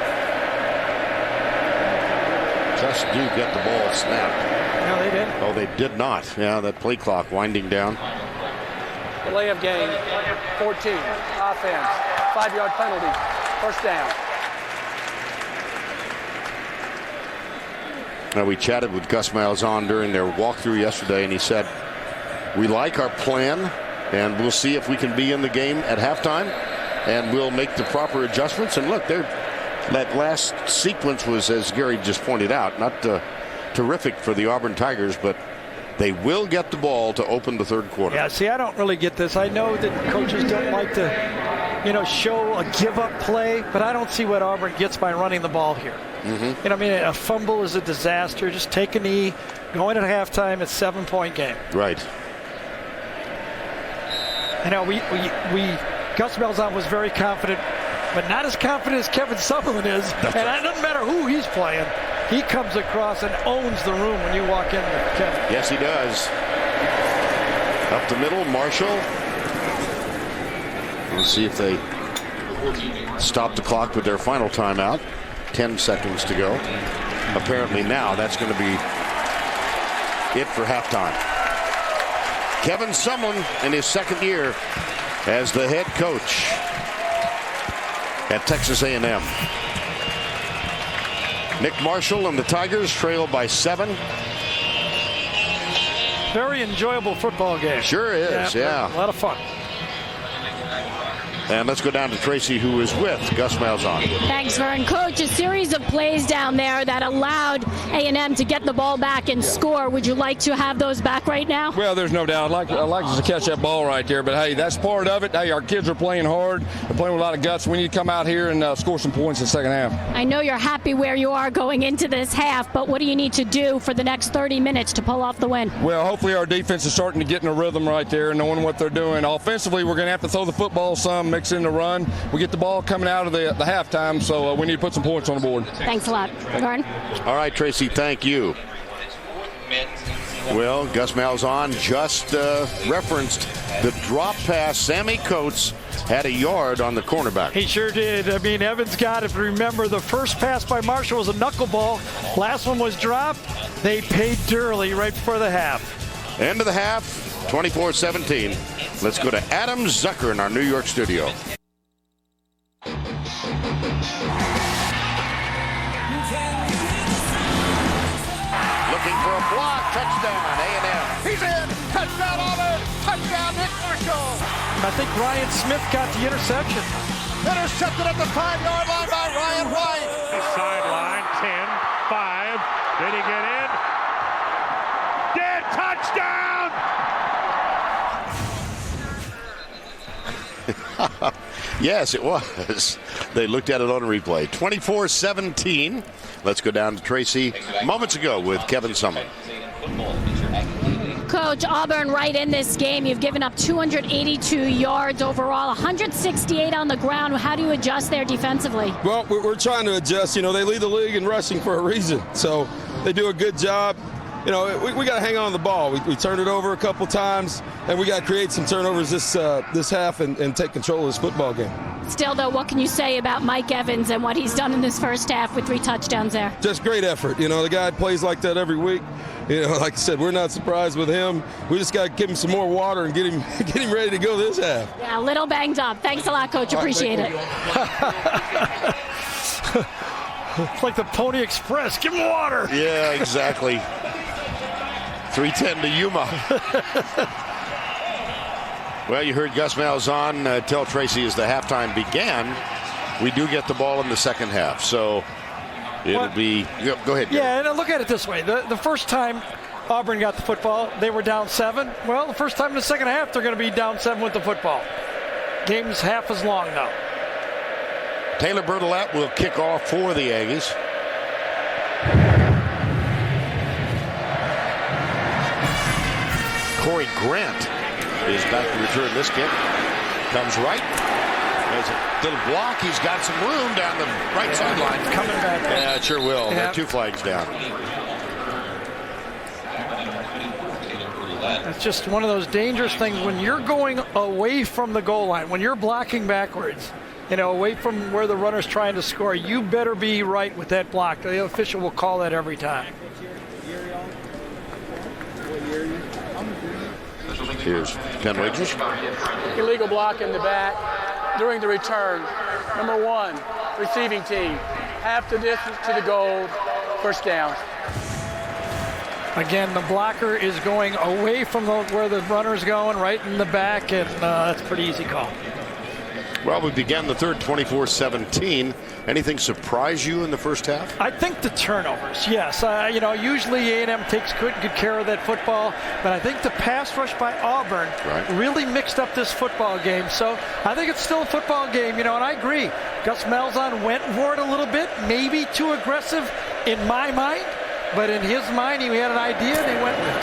Just do get the ball snapped. No, they didn't. Oh, they did not. Yeah, that play clock winding down. Delay of game, 14. Offense, 5-yard penalty. 1st down. Now, we chatted with Gus Malzahn during their walkthrough yesterday, and he said, we like our plan, and we'll see if we can be in the game at halftime, and we'll make the proper adjustments. And look, that last sequence was, as Gary just pointed out, not terrific for the Auburn Tigers, but they will get the ball to open the third quarter. Yeah, see, I don't really get this. I know that coaches don't like to, show a give-up play, but I don't see what Auburn gets by running the ball here. A fumble is a disaster. Just take a knee, going at halftime, it's a 7-point game. Right. Gus Malzahn was very confident, but not as confident as Kevin Summerlin is. And it doesn't matter who he's playing. He comes across and owns the room when you walk in with Kevin. Yes, he does. Up the middle, Marshall. Let's see if they stop the clock with their final timeout. 10 seconds to go. Apparently now that's going to be it for halftime. Kevin Sumlin in his second year as the head coach at Texas A&M. Nick Marshall and the Tigers trail by 7. Very enjoyable football game. Sure is, yeah. A lot of fun. And let's go down to Tracy, who is with Gus Malzahn. Thanks, Vern. Coach, a series of plays down there that allowed A&M to get the ball back and score. Would you like to have those back right now? Well, there's no doubt. I'd like us to catch that ball right there. But, hey, that's part of it. Hey, our kids are playing hard. They're playing with a lot of guts. We need to come out here and score some points in the second half. I know you're happy where you are going into this half, but what do you need to do for the next 30 minutes to pull off the win? Well, hopefully our defense is starting to get in a rhythm right there, knowing what they're doing. Offensively, we're going to have to throw the football some, mix in the run. We get the ball coming out of the halftime, so we need to put some points on the board. Thanks a lot. Vern? All right, Tracy, thank you. Well, Gus Malzahn just referenced the drop pass. Sammy Coates had a yard on the cornerback. He sure did. I mean, Evans got it. Remember, the first pass by Marshall was a knuckleball. Last one was dropped. They paid dearly right before the half. End of the half, 24-17. Let's go to Adam Zucker in our New York studio. Looking for a block. Touchdown, A&M. He's in. Touchdown, Auburn. Touchdown, Nick Marshall. I think Ryan Smith got the interception. Intercepted at the 5-yard line by Ryan White. Sideline, 10, 5. Did he get in? Did. Touchdown! Yes, it was. They looked at it on replay. 24-17. Let's go down to Tracy moments ago with Kevin Sumlin. Coach, Auburn right in this game. You've given up 282 yards overall, 168 on the ground. How do you adjust there defensively? Well, we're trying to adjust. They lead the league in rushing for a reason. So they do a good job. We got to hang on to the ball. We turned it over a couple times, and we got to create some turnovers this half and take control of this football game. Still, though, what can you say about Mike Evans and what he's done in this first half with 3 touchdowns there? Just great effort. The guy plays like that every week. Like I said, we're not surprised with him. We just got to give him some more water and get him ready to go this half. Yeah, a little banged up. Thanks a lot, Coach. Appreciate it. It's like the Pony Express. Give him water. Yeah, exactly. 3:10 to Yuma. Well, you heard Gus Malzahn tell Tracy as the halftime began, we do get the ball in the second half. So It'll be. Go ahead. Yeah, and look at it this way. The first time Auburn got the football, they were down 7. Well, the first time in the second half, they're going to be down 7 with the football. Game's half as long now. Taylor Bertolette will kick off for the Aggies. Corey Grant is back to return this kick. Comes right. There's a little block. He's got some room down the right sideline. Coming back. Yeah, it sure will. Yeah. There are 2 flags down. It's just one of those dangerous things when you're going away from the goal line, when you're blocking backwards, away from where the runner's trying to score, you better be right with that block. The official will call that every time. Here's Ken Wages. Illegal block in the back during the return. Number 1, receiving team. Half the distance to the goal, first down. Again, the blocker is going away from where the runner's going, right in the back, and that's a pretty easy call. Well, we began the third 24-17. Anything surprise you in the first half? I think the turnovers, yes. Usually A&M takes good care of that football, but I think the pass rush by Auburn really mixed up this football game. So I think it's still a football game, and I agree. Gus Malzahn went for it a little bit, maybe too aggressive in my mind, but in his mind, he had an idea and he went with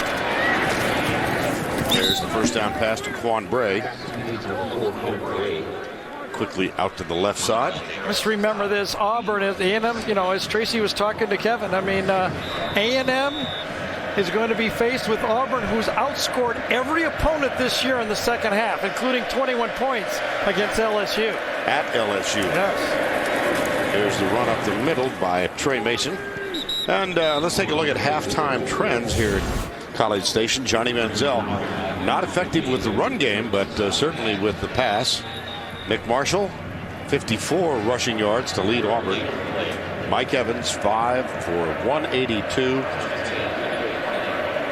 it. There's the first down pass to Quan Bray. Quickly out to the left side. Just remember this, Auburn at A&M, as Tracy was talking to Kevin, A&M is going to be faced with Auburn, who's outscored every opponent this year in the second half, including 21 points against LSU. At LSU. Yes. There's the run up the middle by Tre Mason. And let's take a look at halftime trends here at College Station. Johnny Manziel, not effective with the run game, but certainly with the pass. Nick Marshall, 54 rushing yards to lead Auburn. Mike Evans, 5 for 182.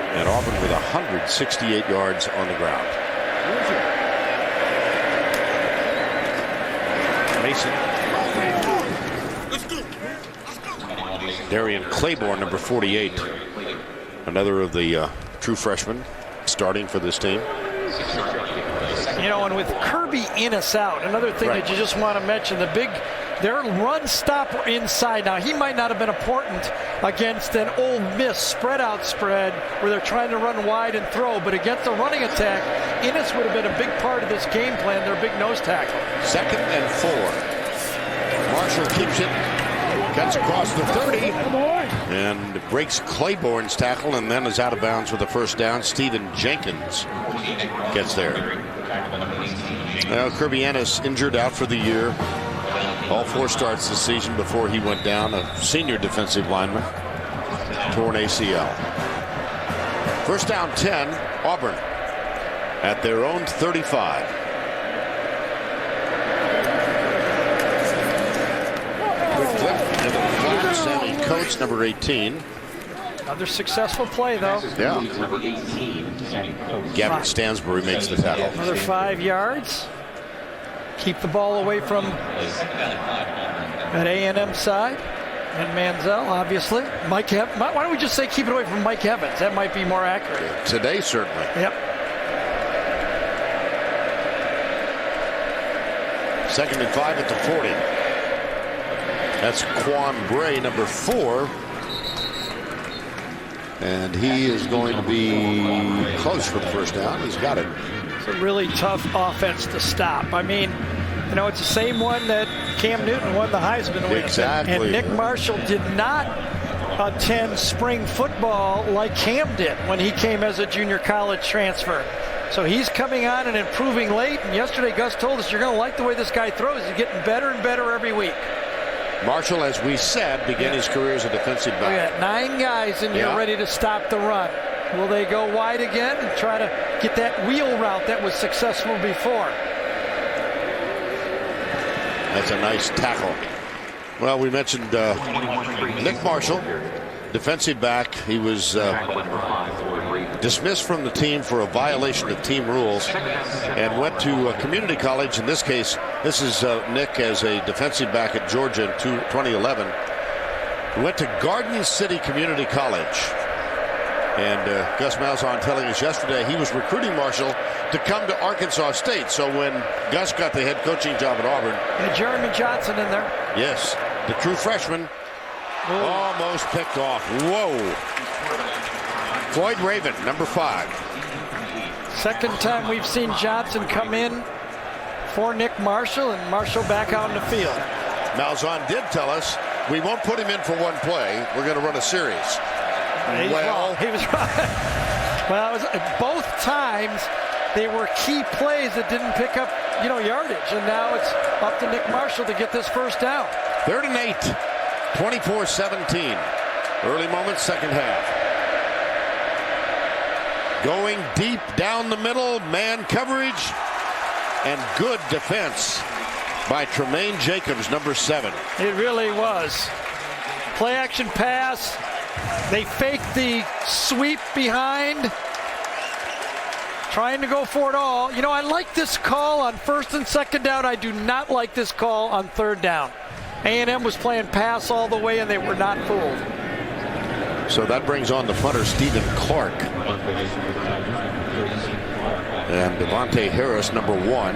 And Auburn with 168 yards on the ground. Mason. Darian Claiborne, number 48. Another of the true freshmen starting for this team. And with Kirby Innes out, another thing that you just want to mention, their run stopper inside. Now, he might not have been important against an Ole Miss spread-out spread where they're trying to run wide and throw, but against a running attack, Innes would have been a big part of this game plan, their big nose tackle. 2nd and 4. Marshall keeps it, cuts across the 30, and breaks Claiborne's tackle, and then is out of bounds with a first down. Stephen Jenkins gets there. Now, Kirby Ennis injured out for the year. All 4 starts this season before he went down, a senior defensive lineman. Torn ACL. First down 10, Auburn at their own 35. Quick flip into the flat. Sammy Coates, number 18. Another successful play, though. Yeah. Gavin Stansbury makes the tackle. Another 5 yards. Keep the ball away from that A&M side. And Manziel, obviously. Why don't we just say keep it away from Mike Evans? That might be more accurate. Today, certainly. Yep. 2nd and 5 at the 40. That's Quan Bray, number 4. And he is going to be close for the first down. He's got it. It's a really tough offense to stop. It's the same one that Cam Newton won the Heisman with. Exactly. And Nick Marshall did not attend spring football like Cam did when he came as a junior college transfer. So he's coming on and improving late. And yesterday, Gus told us, you're going to like the way this guy throws. He's getting better and better every week. Marshall, as we said, began his career as a defensive back. We got 9 guys and you're ready to stop the run. Will they go wide again and try to get that wheel route that was successful before? That's a nice tackle. Well, we mentioned Nick Marshall, defensive back. He was dismissed from the team for a violation of team rules and went to a community college. In this case, this is Nick as a defensive back at Georgia in 2011. who went to Garden City Community College. And Gus Malzahn telling us yesterday he was recruiting Marshall to come to Arkansas State. So when Gus got the head coaching job at Auburn. And Jeremy Johnson in there. Yes, the true freshman. Almost picked off. Whoa. Floyd Raven, number 5. Second time we've seen Johnson come in for Nick Marshall, and Marshall back out in the field. Malzahn did tell us we won't put him in for one play. We're going to run a series. He was right. Well, both times they were key plays that didn't pick up, yardage, and now it's up to Nick Marshall to get this first down. 3rd and 8, 24-17. Early moments, second half. Going deep down the middle, man coverage, and good defense by Tremaine Jacobs, number 7. It really was. Play action pass. They faked the sweep behind, trying to go for it all. I like this call on 1st and 2nd down. I do not like this call on 3rd down. A&M was playing pass all the way, and they were not fooled. So that brings on the punter, Stephen Clark. And Devontae Harris, number 1,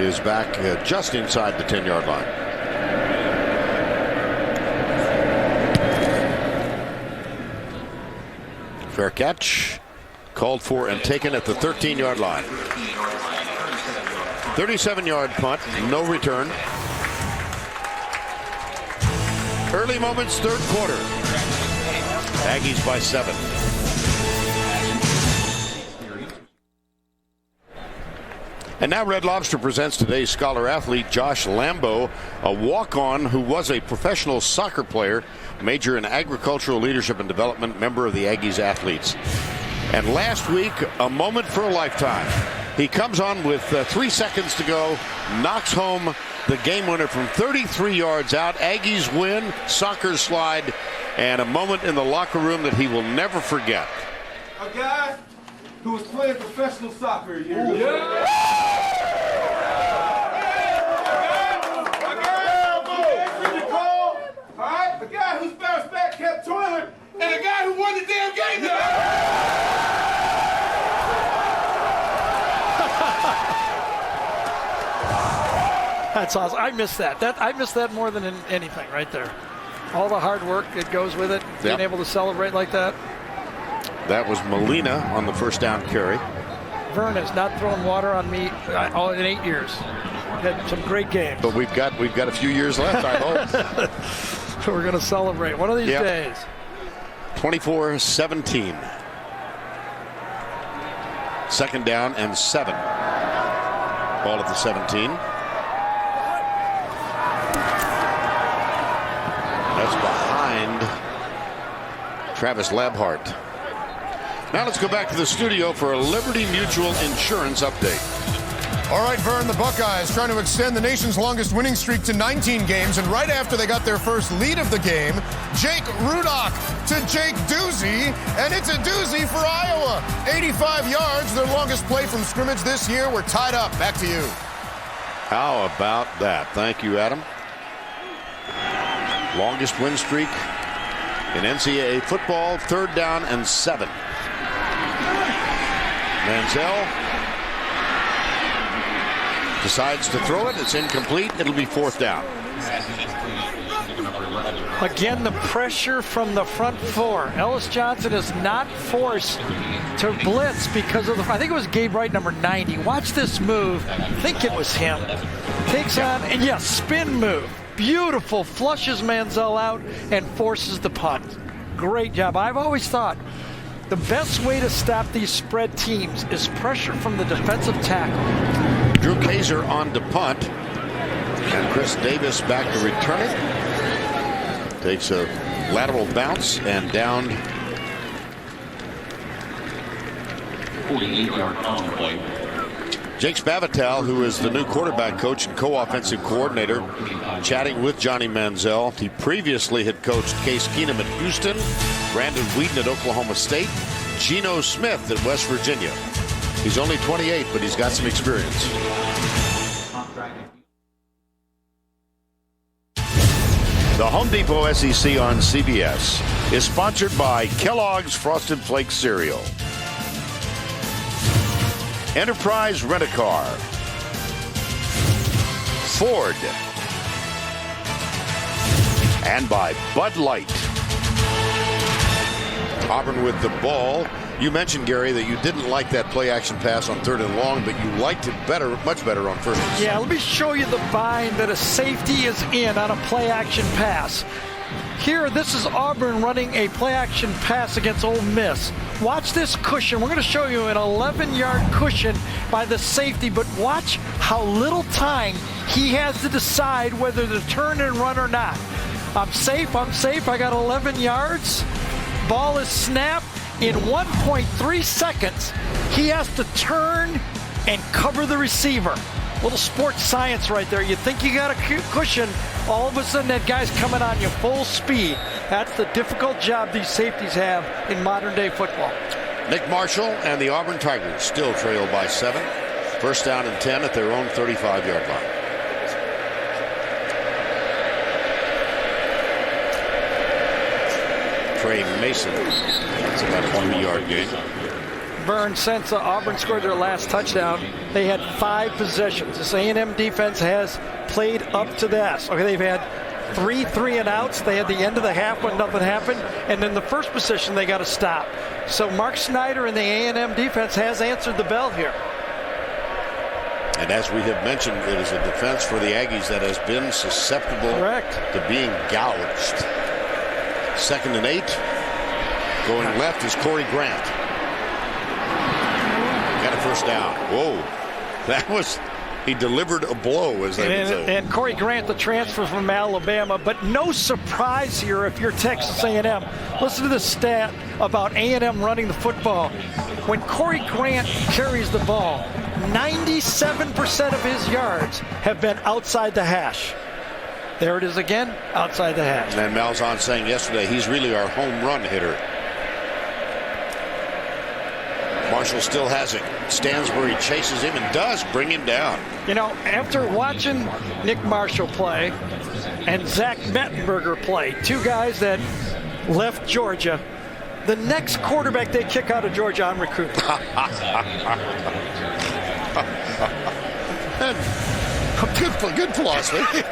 is back just inside the 10-yard line. Fair catch, called for and taken at the 13-yard line. 37-yard punt, no return. Early moments, 3rd quarter. Aggies by 7. And now Red Lobster presents today's scholar athlete, Josh Lambo, a walk-on who was a professional soccer player, major in agricultural leadership and development, member of the Aggies athletes. And last week, a moment for a lifetime. He comes on with 3 seconds to go, knocks home the game winner from 33 yards out. Aggies win, Sockers slide, and a moment in the locker room that he will never forget. A guy who was playing professional soccer a year ago. A guy whose bounce back kept toiling, and a guy who won the damn game. That's awesome. I miss that. I miss that more than anything right there. All the hard work that goes with it, being able to celebrate like that. That was Molina on the first down carry. Vern has not thrown water on me in 8 years. Had some great games. But we've got a few years left, I hope. We're going to celebrate one of these days. 24-17. 2nd down and 7. Ball at the 17. That's behind Travis Labhart. Now let's go back to the studio for a Liberty Mutual Insurance update. All right, Vern, the Buckeyes trying to extend the nation's longest winning streak to 19 games, and right after they got their first lead of the game, Jake Rudock to Jake Doozy, and it's a doozy for Iowa. 85 yards, their longest play from scrimmage this year. We're tied up. Back to you. How about that? Thank you, Adam. Longest win streak in NCAA football, 3rd down and 7. Manziel decides to throw it. It's incomplete. It'll be 4th down. Again, the pressure from the front 4. Ellis Johnson is not forced to blitz because of I think it was Gabe Wright, number 90. Watch this move. I think it was him. Takes on, and spin move. Beautiful. Flushes Manziel out and forces the punt. Great job. I've always thought the best way to stop these spread teams is pressure from the defensive tackle. Drew Kaiser on to punt. And Chris Davis back to return it. Takes a lateral bounce and down. 48-yard on play. Jake Spavital, who is the new quarterback coach and co-offensive coordinator, chatting with Johnny Manziel. He previously had coached Case Keenum at Houston, Brandon Whedon at Oklahoma State, Geno Smith at West Virginia. He's only 28, but he's got some experience. The Home Depot SEC on CBS is sponsored by Kellogg's Frosted Flakes cereal, Enterprise Rent-A-Car, Ford, and by Bud Light. Auburn with the ball. You mentioned, Gary, that you didn't like that play-action pass on 3rd and long, but you liked it better, much better on 1st and 6. Yeah, let me show you the bind that a safety is in on a play-action pass. Here, this is Auburn running a play-action pass against Ole Miss. Watch this cushion. We're going to show you an 11-yard cushion by the safety, but watch how little time he has to decide whether to turn and run or not. I'm safe. I got 11 yards. Ball is snapped. In 1.3 seconds, he has to turn and cover the receiver. Little sports science right there. You think you got a cushion, all of a sudden that guy's coming on you full speed. That's the difficult job these safeties have in modern day football. Nick Marshall and the Auburn Tigers still trail by 7. 1st down and 10 at their own 35-yard line. Tre Mason. It's about a 20-yard gain. Vern, since Auburn scored their last touchdown, they had 5 possessions. This A&M defense has played up to this. Okay, they've had 3 3-and-outs. They had the end of the half when nothing happened, and then the first possession they got to stop. So Mark Snyder and the A&M defense has answered the bell here. And as we have mentioned, it is a defense for the Aggies that has been susceptible to being gouged. 2nd and 8. Going left is Corey Grant. Got a 1st down. Whoa. That was, he delivered a blow, as they would say. And Corey Grant, the transfer from Alabama, but no surprise here if you're Texas A&M. Listen to the stat about A&M running the football. When Corey Grant carries the ball, 97% of his yards have been outside the hash. There it is again, outside the hash. And Malzahn saying yesterday, he's really our home run hitter. Marshall still has it. Stansbury chases him and does bring him down. You know, after watching Nick Marshall play and Zach Mettenberger play, 2 guys that left Georgia, the next quarterback they kick out of Georgia, I'm recruiting. Good philosophy.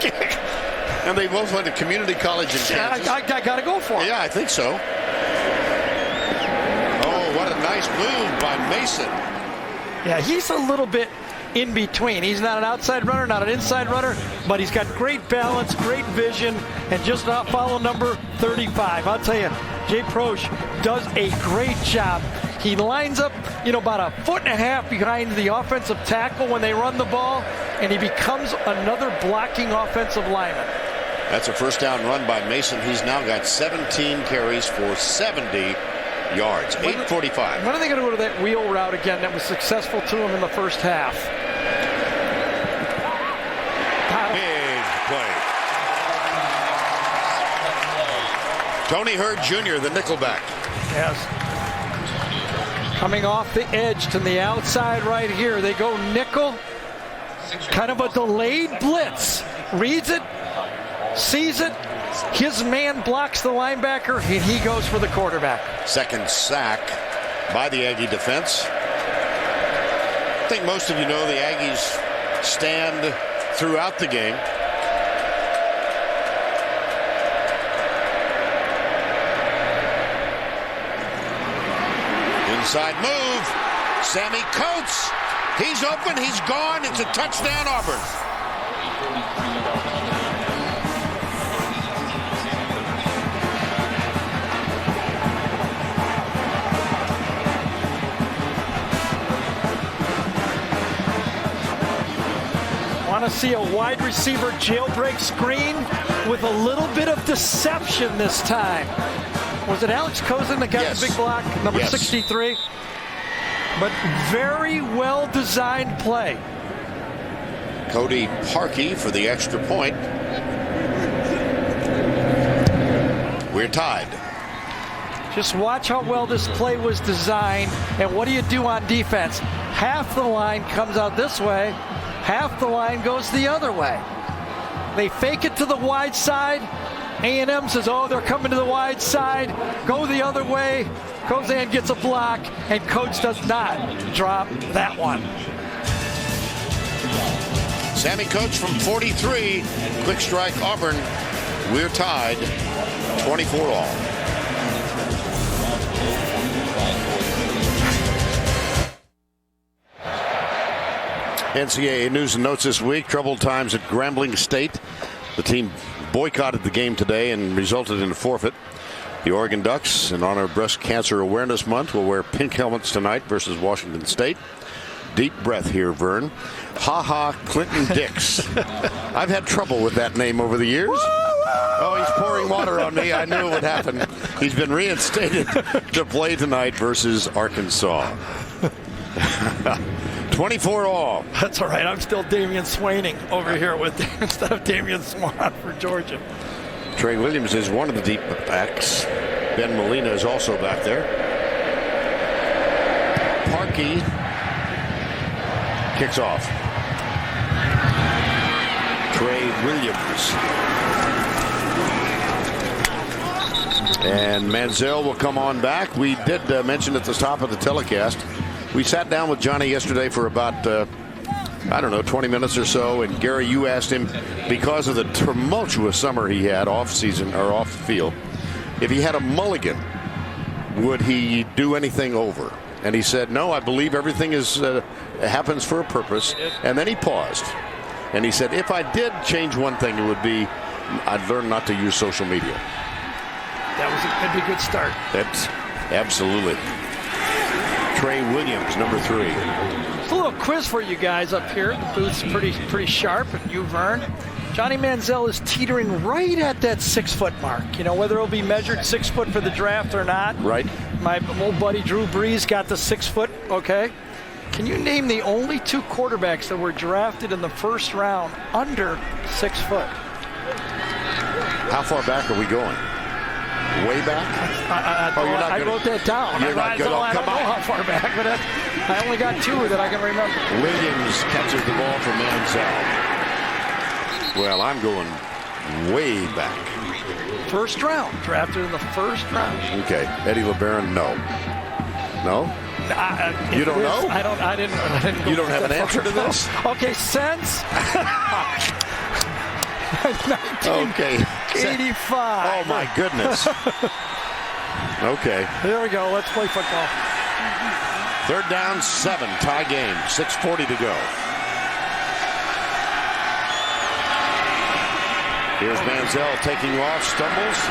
And they both went to community college in Kansas. I got to go for it. Yeah, I think so. Oh, what a nice move by Mason. Yeah, he's a little bit in between. He's not an outside runner, not an inside runner, but he's got great balance, great vision, and just not follow number 35. I'll tell you, Jay Prosch does a great job. He lines up, about 1.5 feet behind the offensive tackle when they run the ball, and he becomes another blocking offensive lineman. That's a 1st down run by Mason. He's now got 17 carries for 70 yards. 8:45. When are they going to go to that wheel route again that was successful to him in the first half? Big play. Tony Hurd Jr., the nickelback. Yes. Coming off the edge to the outside right here. They go nickel. Kind of a delayed blitz. Reads it. Sees it. His man blocks the linebacker, and he goes for the quarterback. 2nd sack by the Aggie defense. I think most of you know the Aggies stand throughout the game. Inside move. Sammy Coates. He's open. He's gone. It's a touchdown, Auburn. Want to see a wide receiver jailbreak screen with a little bit of deception this time. Was it Alex Kozin that got the big block, number 63? But very well designed play. Cody Parkey for the extra point. We're tied. Just watch how well this play was designed, and what do you do on defense? Half the line comes out this way, half the line goes the other way. They fake it to the wide side, A&M says, oh, they're coming to the wide side. Go the other way. Kozan gets a block, and Coach does not drop that one. Sammy Coates from 43. Quick strike Auburn. We're tied 24 all. NCAA news and notes this week. Troubled times at Grambling State. The team boycotted the game today and resulted in a forfeit. The Oregon Ducks, in honor of Breast Cancer Awareness Month, will wear pink helmets tonight versus Washington State. Deep breath here, Vern. Ha Clinton Dix. I've had trouble with that name over the years. Oh, he's pouring water on me. I knew it would happen. He's been reinstated to play tonight versus Arkansas. 24 all. That's all right. I'm still Damian Swaining over here with instead of Damian Swan for Georgia. Tre Williams is one of the deep backs. Ben Molina is also back there. Parkey kicks off. Tre Williams. And Manziel will come on back. We did mention at the top of the telecast, we sat down with Johnny yesterday for about, 20 minutes or so. And Gary, you asked him, because of the tumultuous summer he had off season or off the field, if he had a mulligan, would he do anything over? And he said, no, I believe everything happens for a purpose. And then he paused. And he said, if I did change one thing, it would be I'd learn not to use social media. That'd be a good start. That's absolutely. Tre Williams, number 3. Just a little quiz for you guys up here. The booth's pretty sharp, and you, Vern. Johnny Manziel is teetering right at that 6-foot mark. You know, whether it'll be measured 6 foot for the draft or not. Right. My old buddy Drew Brees got the 6 foot, okay? Can you name the only 2 quarterbacks that were drafted in the first round under 6 foot? How far back are we going? Way back? I wrote that down. You're not good. I don't know how far back, but I only got 2 that I can remember. Williams catches the ball from Manziel. Well, I'm going way back. First round, drafted in the first round. Okay, Eddie LeBaron, no. No? You don't know? I didn't. You don't have an answer to this? Okay, since 1985. Oh my goodness. Okay. There we go. Let's play football. 3rd down, 7, tie game. 6:40 to go. Here's Manziel taking off, stumbles.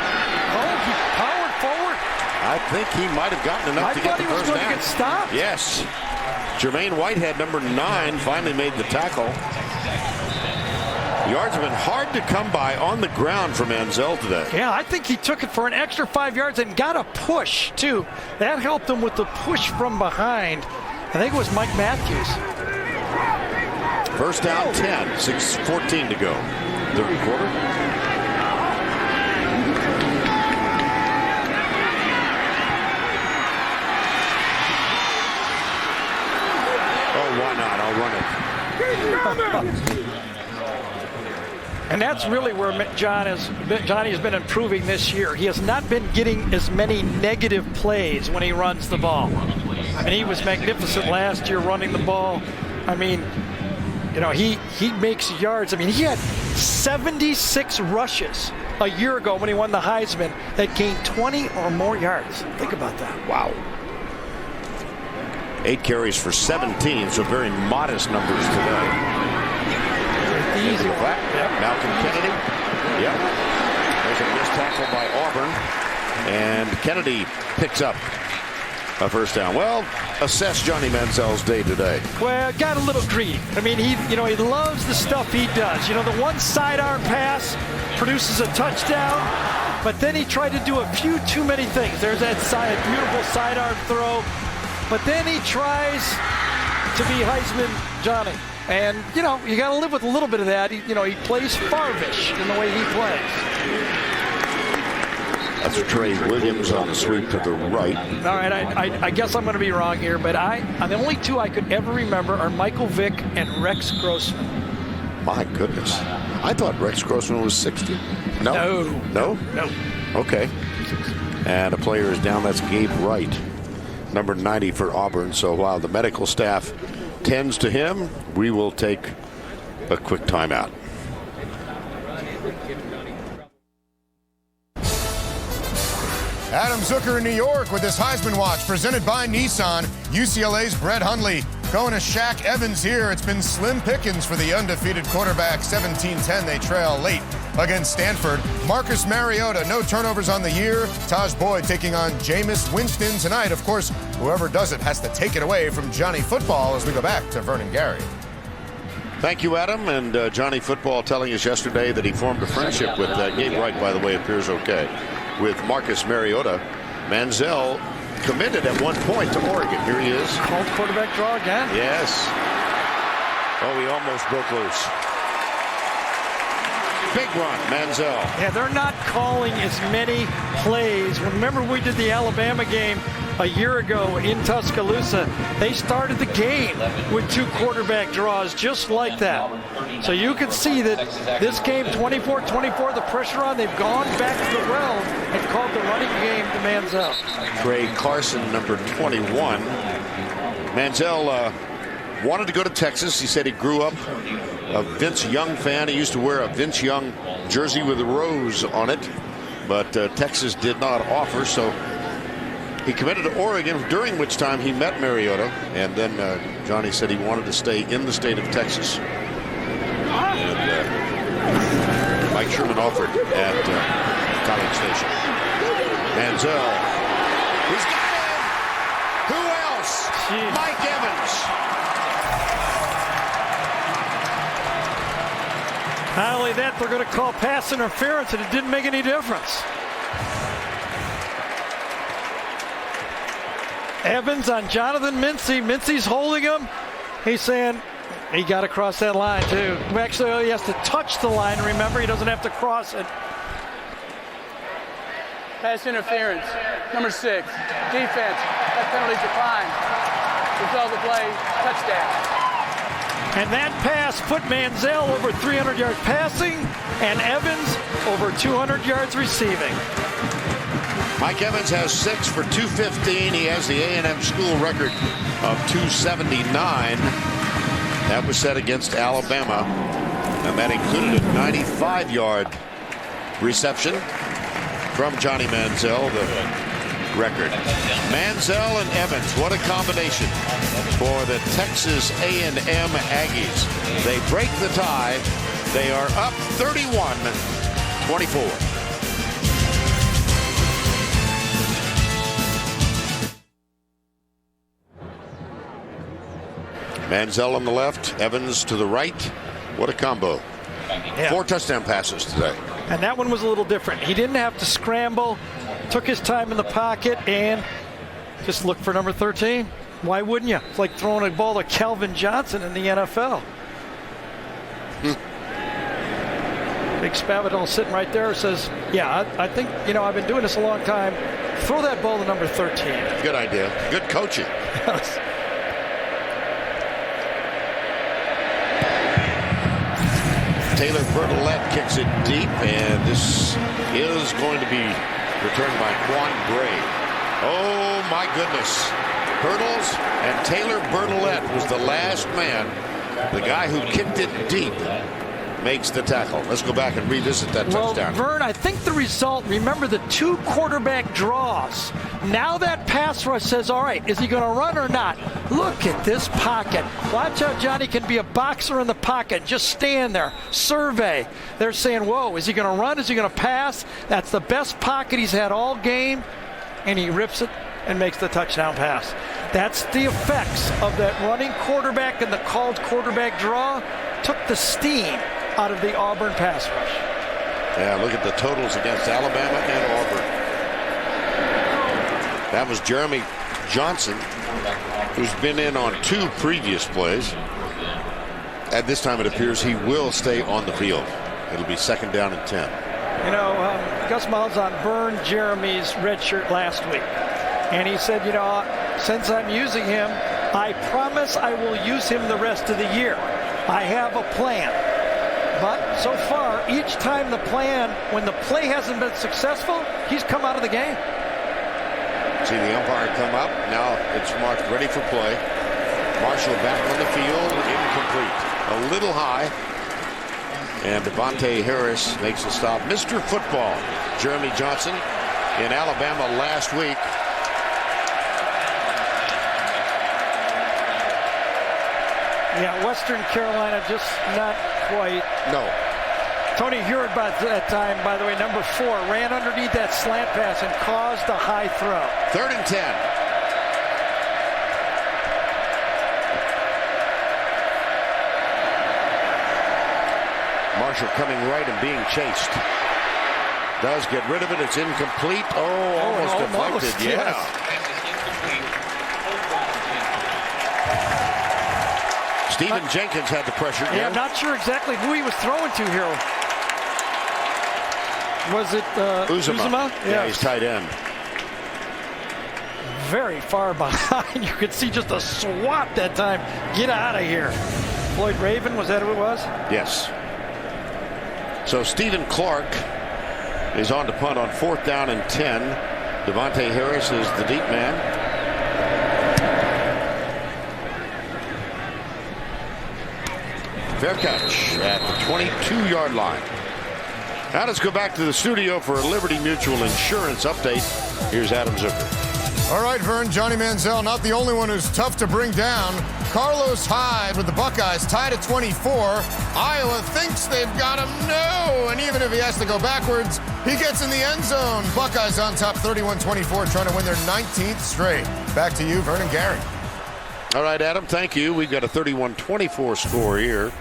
Oh, he powered forward. I think he might have gotten enough to get the first down. I thought he was going to get stopped. Yes. Jermaine Whitehead, number 9, finally made the tackle. Yards have been hard to come by on the ground for Manziel today. Yeah, I think he took it for an extra 5 yards and got a push, too. That helped him with the push from behind. I think it was Mike Matthews. First down, 10, 6:14 to go. 3rd quarter. Oh, why not? I'll run it. And that's really where Johnny has been improving this year. He has not been getting as many negative plays when he runs the ball. I mean, he was magnificent last year running the ball. I mean, you know, he makes yards. I mean, he had 76 rushes a year ago when he won the Heisman that gained 20 or more yards. Think about that. Wow. 8 carries for 17, so very modest numbers today. Easy. Yep. Malcolm Kennedy. Yep. There's a missed tackle by Auburn. And Kennedy picks up a first down. Well, assess Johnny Manziel's day today. Well, got a little greedy. I mean, he loves the stuff he does. You know, the one sidearm pass produces a touchdown, but then he tried to do a few too many things. There's that beautiful sidearm throw, but then he tries to be Heisman Johnny. And, you know, you got to live with a little bit of that. He plays Farvish in the way he plays. That's Tre Williams on the sweep to the right. All right, I guess I'm going to be wrong here, but the only 2 I could ever remember are Michael Vick and Rex Grossman. My goodness. I thought Rex Grossman was 60. No? No? No. Okay. And a player is down. That's Gabe Wright, number 90 for Auburn. So while the medical staff tends to him, we will take a quick timeout. Adam Zucker in New York with his Heisman Watch presented by Nissan. UCLA's Brett Hundley going to Shaq Evans here. It's been slim pickings for the undefeated quarterback. 17-10 they trail late against Stanford. Marcus Mariota, no turnovers on the year. Taj Boyd taking on Jameis Winston tonight. Of course, whoever does it has to take it away from Johnny Football as we go back to Vernon Gary. Thank you, Adam. And Johnny Football telling us yesterday that he formed a friendship with Gabe Wright, by the way, appears okay, with Marcus Mariota. Manziel committed at one point to Oregon. Here he is. Called quarterback draw again. Yes. Oh, he almost broke loose. Big run, Manziel. Yeah, they're not calling as many plays. Remember, we did the Alabama game a year ago in Tuscaloosa. They started the game with 2 quarterback draws just like that. So you can see that this game, 24-24, the pressure on, they've gone back to the well and called the running game to Manziel. Trey Carson, number 21. Manziel wanted to go to Texas. He said he grew up a Vince Young fan. He used to wear a Vince Young jersey with a rose on it, but Texas did not offer, so he committed to Oregon, during which time he met Mariota, and then Johnny said he wanted to stay in the state of Texas. And Mike Sherman offered at College Station. Manziel, he's got him! Who else? Jeez. Mike Evans. Not only that, they're going to call pass interference, and it didn't make any difference. Evans on Jonathan Mincy. Mincy's holding him. He's saying he got to cross that line, too. Actually, he has to touch the line. Remember, he doesn't have to cross it. Pass interference. Number 6. Defense. That penalty declined. Result of the play. Touchdown. And that pass put Manziel over 300 yards passing and Evans over 200 yards receiving. Mike Evans has 6 for 215. He has the A&M school record of 279. That was set against Alabama, and that included a 95-yard reception from Johnny Manziel, the record. Manziel and Evans, what a combination for the Texas A&M Aggies. They break the tie. They are up 31-24. Manziel on the left, Evans to the right. What a combo. Yeah. 4 touchdown passes today. And that one was a little different. He didn't have to scramble, took his time in the pocket, and just looked for number 13. Why wouldn't you? It's like throwing a ball to Calvin Johnson in the NFL. Big Spavital sitting right there says, yeah, I think, I've been doing this a long time. Throw that ball to number 13. Good idea. Good coaching. Taylor Bertolette kicks it deep, and this is going to be returned by Quan Gray. Oh, my goodness. Hurdles, and Taylor Bertolette was the last man. The guy who kicked it deep makes the tackle. Let's go back and revisit that touchdown. Vern, I think the result, remember the 2 quarterback draws. Now that pass rush says, all right, is he going to run or not? Look at this pocket. Watch how Johnny can be a boxer in the pocket. Just stand there. Survey. They're saying, whoa, is he going to run? Is he going to pass? That's the best pocket he's had all game. And he rips it and makes the touchdown pass. That's the effects of that running quarterback and the called quarterback draw. Took the steam out of the Auburn pass rush. Yeah, look at the totals against Alabama and Auburn. That was Jeremy Johnson, who's been in on 2 previous plays. At this time, it appears he will stay on the field. It'll be 2nd down and 10. Gus Malzahn burned Jeremy's red shirt last week. And he said, since I'm using him, I promise I will use him the rest of the year. I have a plan. But so far, each time when the play hasn't been successful, he's come out of the game. See the umpire come up. Now it's marked ready for play. Marshall back on the field, incomplete. A little high. And Devontae Harris makes the stop. Mr. Football, Jeremy Johnson, in Alabama last week. Yeah, Western Carolina just not quite. No. Tony Hewitt by that time, by the way, number 4, ran underneath that slant pass and caused a high throw. 3rd and 10. Marshall coming right and being chased. Does get rid of it. It's incomplete. Almost deflected. Yeah. Yes. Stephen Jenkins had the pressure. Yeah, I'm not sure exactly who he was throwing to here. Was it Uzama? Yeah, he's tight end. Very far behind. You could see just a swat that time. Get out of here. Floyd Raven, was that who it was? Yes. So Stephen Clark is on to punt on 4th down and 10. Devontae Harris is the deep man. Fair catch at the 22-yard line. Now let's go back to the studio for a Liberty Mutual Insurance update. Here's Adam Zucker. All right, Vern, Johnny Manziel, not the only one who's tough to bring down. Carlos Hyde with the Buckeyes tied at 24. Iowa thinks they've got him. No, and even if he has to go backwards, he gets in the end zone. Buckeyes on top 31-24, trying to win their 19th straight. Back to you, Vern and Gary. All right, Adam, thank you. We've got a 31-24 score here.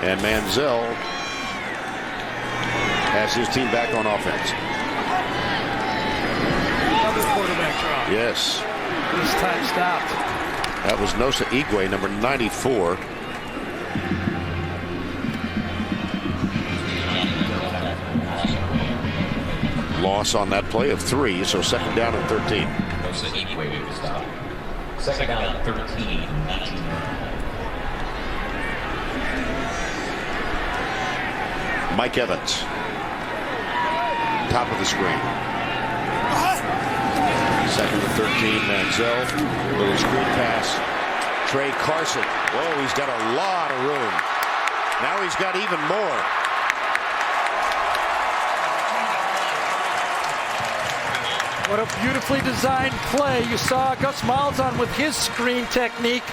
And Manziel has his team back on offense. Another quarterback draw. Yes. This time stopped. That was Nosa Igwe, number 94. Loss on that play of 3, so 2nd down and 13. Nosa Igwe was stopped. 2nd down and 13. Mike Evans, top of the screen. 2nd and 13, Manziel, little screen pass. Trey Carson, whoa, he's got a lot of room. Now he's got even more. What a beautifully designed play. You saw Gus Malzahn with his screen technique.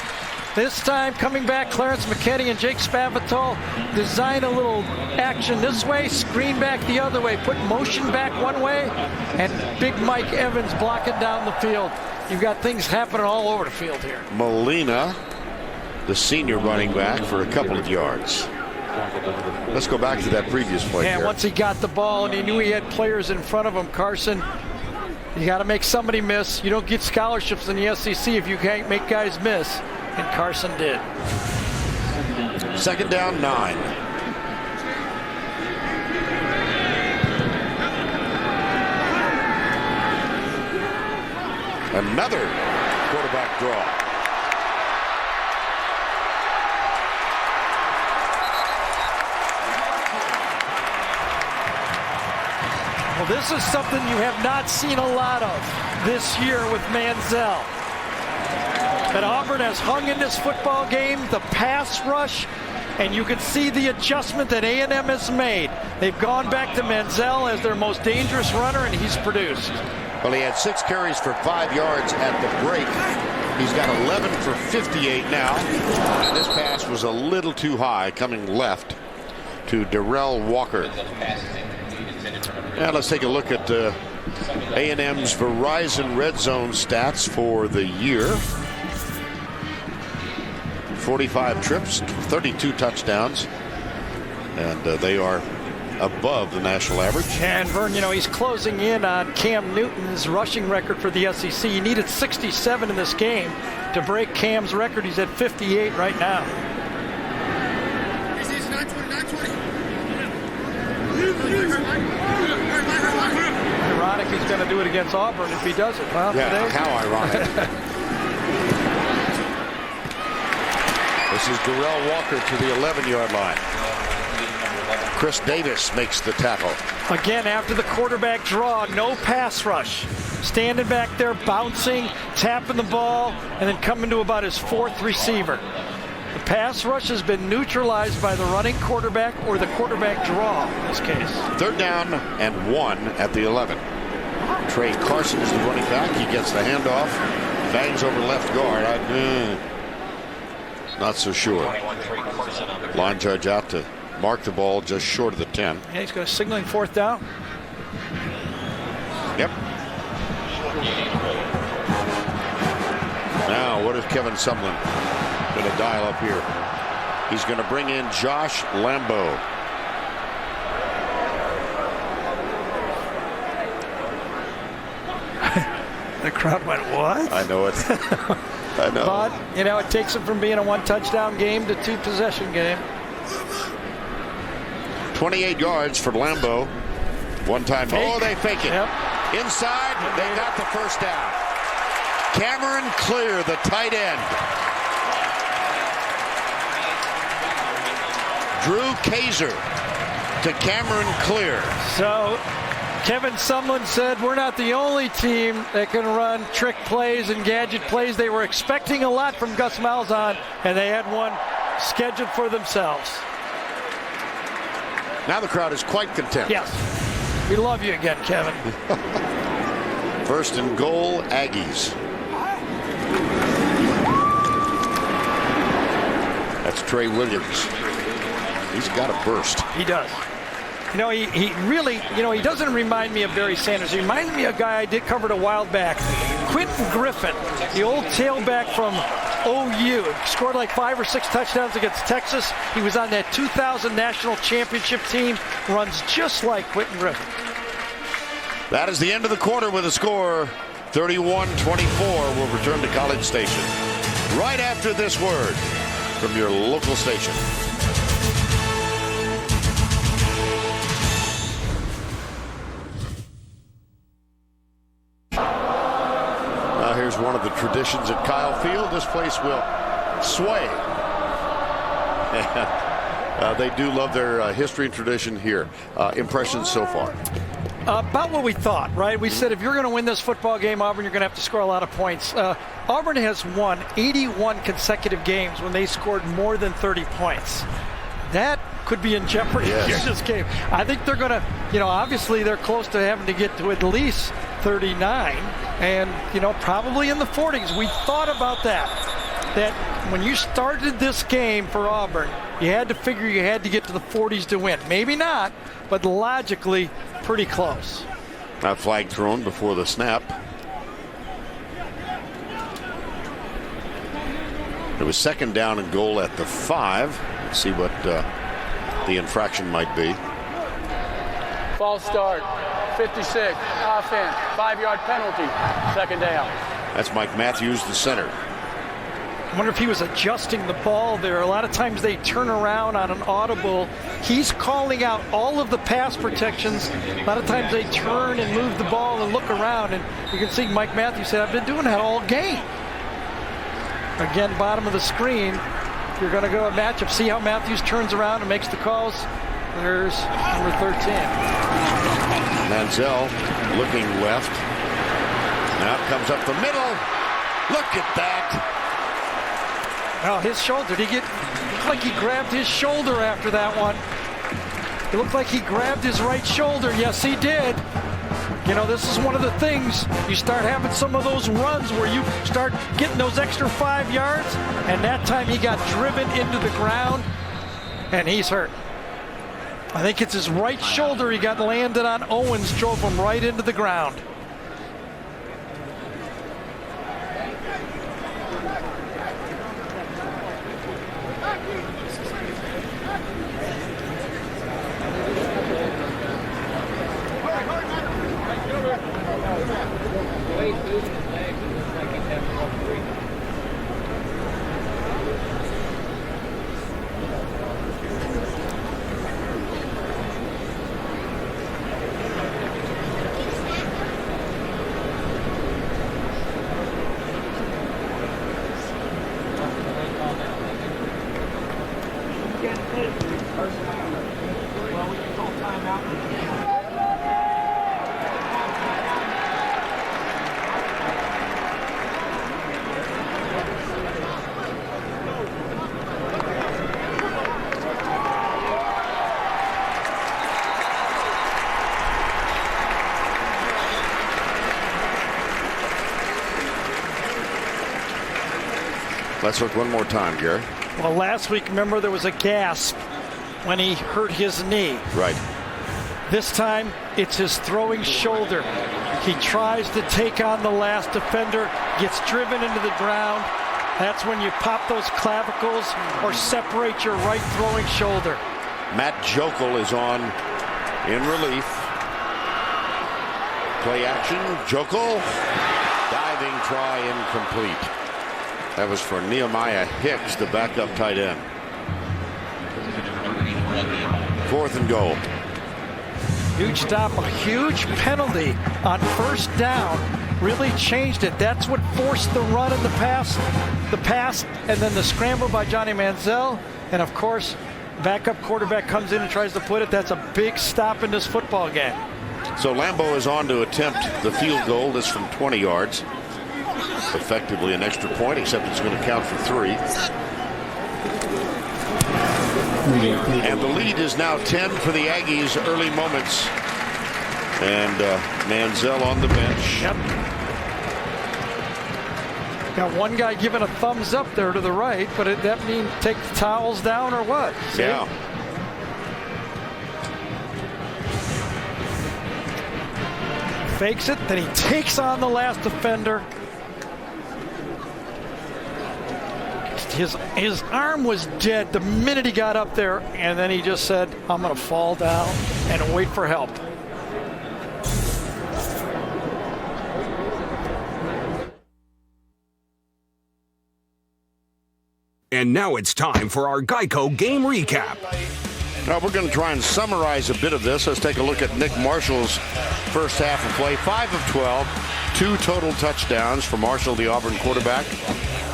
This time coming back, Clarence McKinney and Jake Spavital design a little action this way, screen back the other way, put motion back one way, and big Mike Evans blocking down the field. You've got things happening all over the field here. Molina, the senior running back, for a couple of yards. Let's go back to that previous play. Yeah, once he got the ball and he knew he had players in front of him, Carson, you got to make somebody miss. You don't get scholarships in the SEC if you can't make guys miss. And Carson did. 2nd down, 9. Another quarterback draw. Well, this is something you have not seen a lot of this year with Manziel. That Auburn has hung in this football game, the pass rush, and you can see the adjustment that A&M has made. They've gone back to Manziel as their most dangerous runner, and he's produced. Well, he had 6 carries for 5 yards at the break. He's got 11 for 58 now. And this pass was a little too high, coming left to Darrell Walker. Now let's take a look at A&M's Verizon Red Zone stats for the year. 45 trips, 32 touchdowns, and they are above the national average. And Vern, you know, he's closing in on Cam Newton's rushing record for the SEC. He needed 67 in this game to break Cam's record. He's at 58 right now. Ironic he's going to do it against Auburn if he does it. Well, yeah, how ironic. This is Darrell Walker to the 11-yard line. Chris Davis makes the tackle. Again, after the quarterback draw, no pass rush. Standing back there, bouncing, tapping the ball, and then coming to about his fourth receiver. The pass rush has been neutralized by the running quarterback or the quarterback draw in this case. 3rd down and 1 at the 11. Tre Carson is the running back. He gets the handoff, bangs over left guard. Not so sure. Line judge out to mark the ball just short of the 10. Yeah, he's going to signaling 4th down. Yep. Now, what is Kevin Sumlin going to dial up here? He's going to bring in Josh Lambo. The crowd went, what? I know it. I know. But, you know, it takes him from being a 1-touchdown game to 2-possession game. 28 yards for Lambo. One time. Fake. Oh, they fake it. Yep. Inside, they got the 1st down. Cameron Clear, the tight end. Drew Kaiser to Cameron Clear. So Kevin Sumlin said, we're not the only team that can run trick plays and gadget plays. They were expecting a lot from Gus Malzahn, and they had one scheduled for themselves. Now the crowd is quite content. Yes. We love you again, Kevin. 1st and goal, Aggies. That's Trey Williams. He's got a burst. He does. You know, he really, you know, he doesn't remind me of Barry Sanders. He reminds me of a guy I did cover a while back, Quentin Griffin, the old tailback from OU. Scored like 5 or 6 touchdowns against Texas. He was on that 2000 National Championship team. Runs just like Quentin Griffin. That is the end of the quarter with a score 31-24. We'll return to College Station right after this word from your local station. Here's one of the traditions at Kyle Field. This place will sway. They do love their history and tradition here. Impressions so far? About what we thought, right? We said if you're going to win this football game, Auburn, you're going to have to score a lot of points. Auburn has won 81 consecutive games when they scored more than 30 points. That could be in jeopardy in this game. I think they're going to, you know, obviously they're close to having to get to at least 39 and, you know, probably in the 40s. We thought about that when you started this game for Auburn, you had to figure you had to get to the 40s to win. Maybe not, but logically pretty close. That flag thrown before the snap. It was 2nd down and goal at the 5. Let's see what the infraction might be. False start, 56, offense, 5-yard penalty, 2nd down. That's Mike Matthews, the center. I wonder if he was adjusting the ball there. A lot of times they turn around on an audible. He's calling out all of the pass protections. A lot of times they turn and move the ball and look around, and you can see Mike Matthews said, I've been doing that all game. Again, bottom of the screen. You're going to go a matchup. See how Matthews turns around and makes the calls. There's number 13. Manziel looking left. Now comes up the middle. Look at that. Oh, his shoulder. Did he get? Looked like he grabbed his shoulder after that one. It looked like he grabbed his right shoulder. Yes, he did. You know, this is one of the things. You start having some of those runs where you start getting those extra 5 yards, and that time he got driven into the ground, and he's hurt. I think it's his right shoulder he got landed on. Owens drove him right into the ground. Let's look one more time, Gary. Well, last week, remember, there was a gasp when he hurt his knee. Right. This time, it's his throwing shoulder. He tries to take on the last defender, gets driven into the ground. That's when you pop those clavicles or separate your right throwing shoulder. Matt Jokel is on in relief. Play action. Jokel. Diving try incomplete. That was for Nehemiah Hicks, the backup tight end. 4th and goal. Huge stop, a huge penalty on first down. Really changed it. That's what forced the run and the pass, and then the scramble by Johnny Manziel. And of course, backup quarterback comes in and tries to put it. That's a big stop in this football game. So Lambeau is on to attempt the field goal. This from 20 yards. Effectively an extra point, except it's going to count for 3. And the lead is now 10 for the Aggies. Early moments. And Manziel on the bench. Yep. Got one guy giving a thumbs up there to the right, but that mean take the towels down or what? See? Yeah. Fakes it, then he takes on the last defender. His arm was dead the minute he got up there, and then he just said, I'm going to fall down and wait for help. And now it's time for our Geico game recap. Now we're going to try and summarize a bit of this. Let's take a look at Nick Marshall's first half of play. 5 of 12, 2 total touchdowns for Marshall, the Auburn quarterback.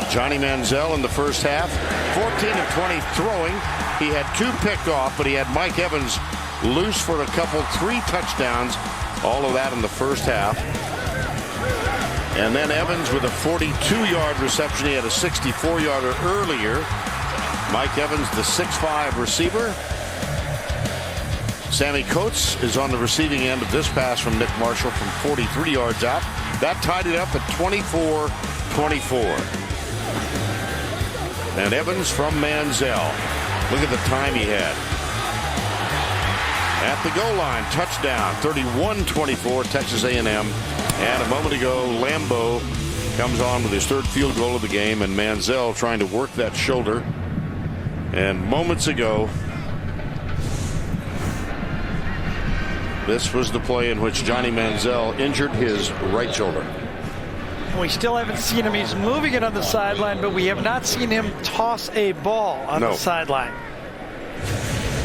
Johnny Manziel in the first half, 14 of 20 throwing. He had 2 picked off, but he had Mike Evans loose for a couple, 3 touchdowns. All of that in the first half. And then Evans with a 42-yard reception. He had a 64-yarder earlier. Mike Evans, the 6'5 receiver. Sammy Coates is on the receiving end of this pass from Nick Marshall from 43 yards out. That tied it up at 24-24. And Evans from Manziel. Look at the time he had. At the goal line, touchdown, 31-24, Texas A&M. And a moment ago, Lambeau comes on with his 3rd field goal of the game, and Manziel trying to work that shoulder. And moments ago, this was the play in which Johnny Manziel injured his right shoulder. We still haven't seen him. He's moving it on the sideline, but we have not seen him toss a ball on the sideline.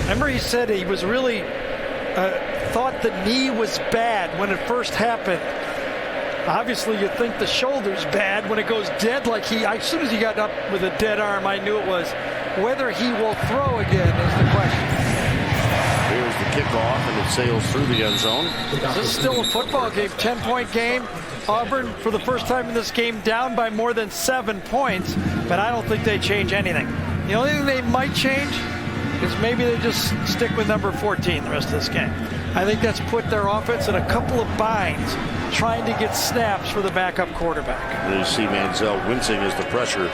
Remember, he said he was really thought the knee was bad when it first happened. Obviously, you think the shoulder's bad when it goes dead. Like as soon as he got up with a dead arm, I knew it was. Whether he will throw again is the question. Here's the kickoff, and it sails through the end zone. This is still a football game, 10-point game. Auburn, for the first time in this game, down by more than 7 points, but I don't think they change anything. The only thing they might change is maybe they just stick with number 14 the rest of this game. I think that's put their offense in a couple of binds trying to get snaps for the backup quarterback. You see Manziel wincing as the pressure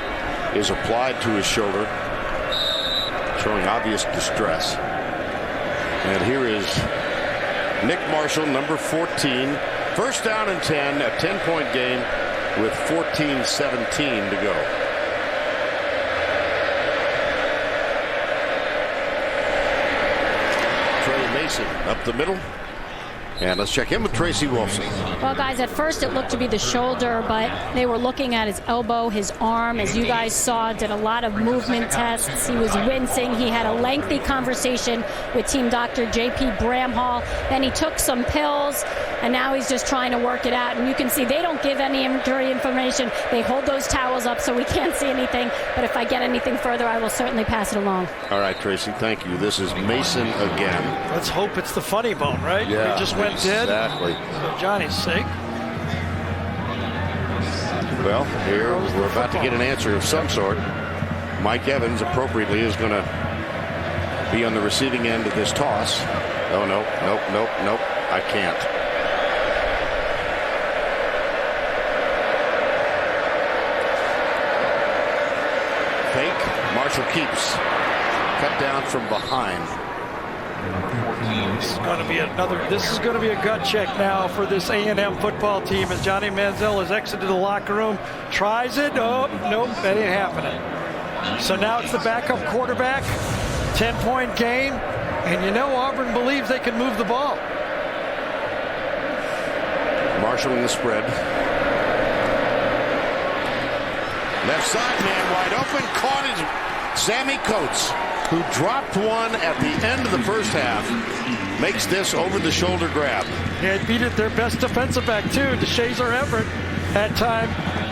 is applied to his shoulder, showing obvious distress. And here is Nick Marshall, number 14. First down and 10, a 10-point game with 14-17 to go. Tre Mason up the middle. And let's check in with Tracy Wolfson. Well, guys, at first it looked to be the shoulder, but they were looking at his elbow, his arm, as you guys saw, did a lot of movement tests. He was wincing. He had a lengthy conversation with team doctor J.P. Bramhall. Then he took some pills, and now he's just trying to work it out. And you can see they don't give any injury information. They hold those towels up so we can't see anything. But if I get anything further, I will certainly pass it along. All right, Tracy, thank you. This is Mason again. Let's hope it's the funny bone, right? Yeah, he just went dead. Exactly. For Johnny's sake. Well, here we're about to get an answer of some sort. Mike Evans, appropriately, is going to be on the receiving end of this toss. Oh, no, nope. I can't. Marshall keeps. Cut down from behind. This is going to be a gut check now for this A&M football team as Johnny Manziel has exited the locker room. Tries it. Oh, nope, that ain't happening. So now it's the backup quarterback. 10-point game. And you know Auburn believes they can move the ball. Marshall in the spread. Left side man wide open. Caught his Sammy Coates, who dropped one at the end of the first half, makes this over-the-shoulder grab. Yeah, it beat it their best defensive back, too. DeShazer Everett, that time,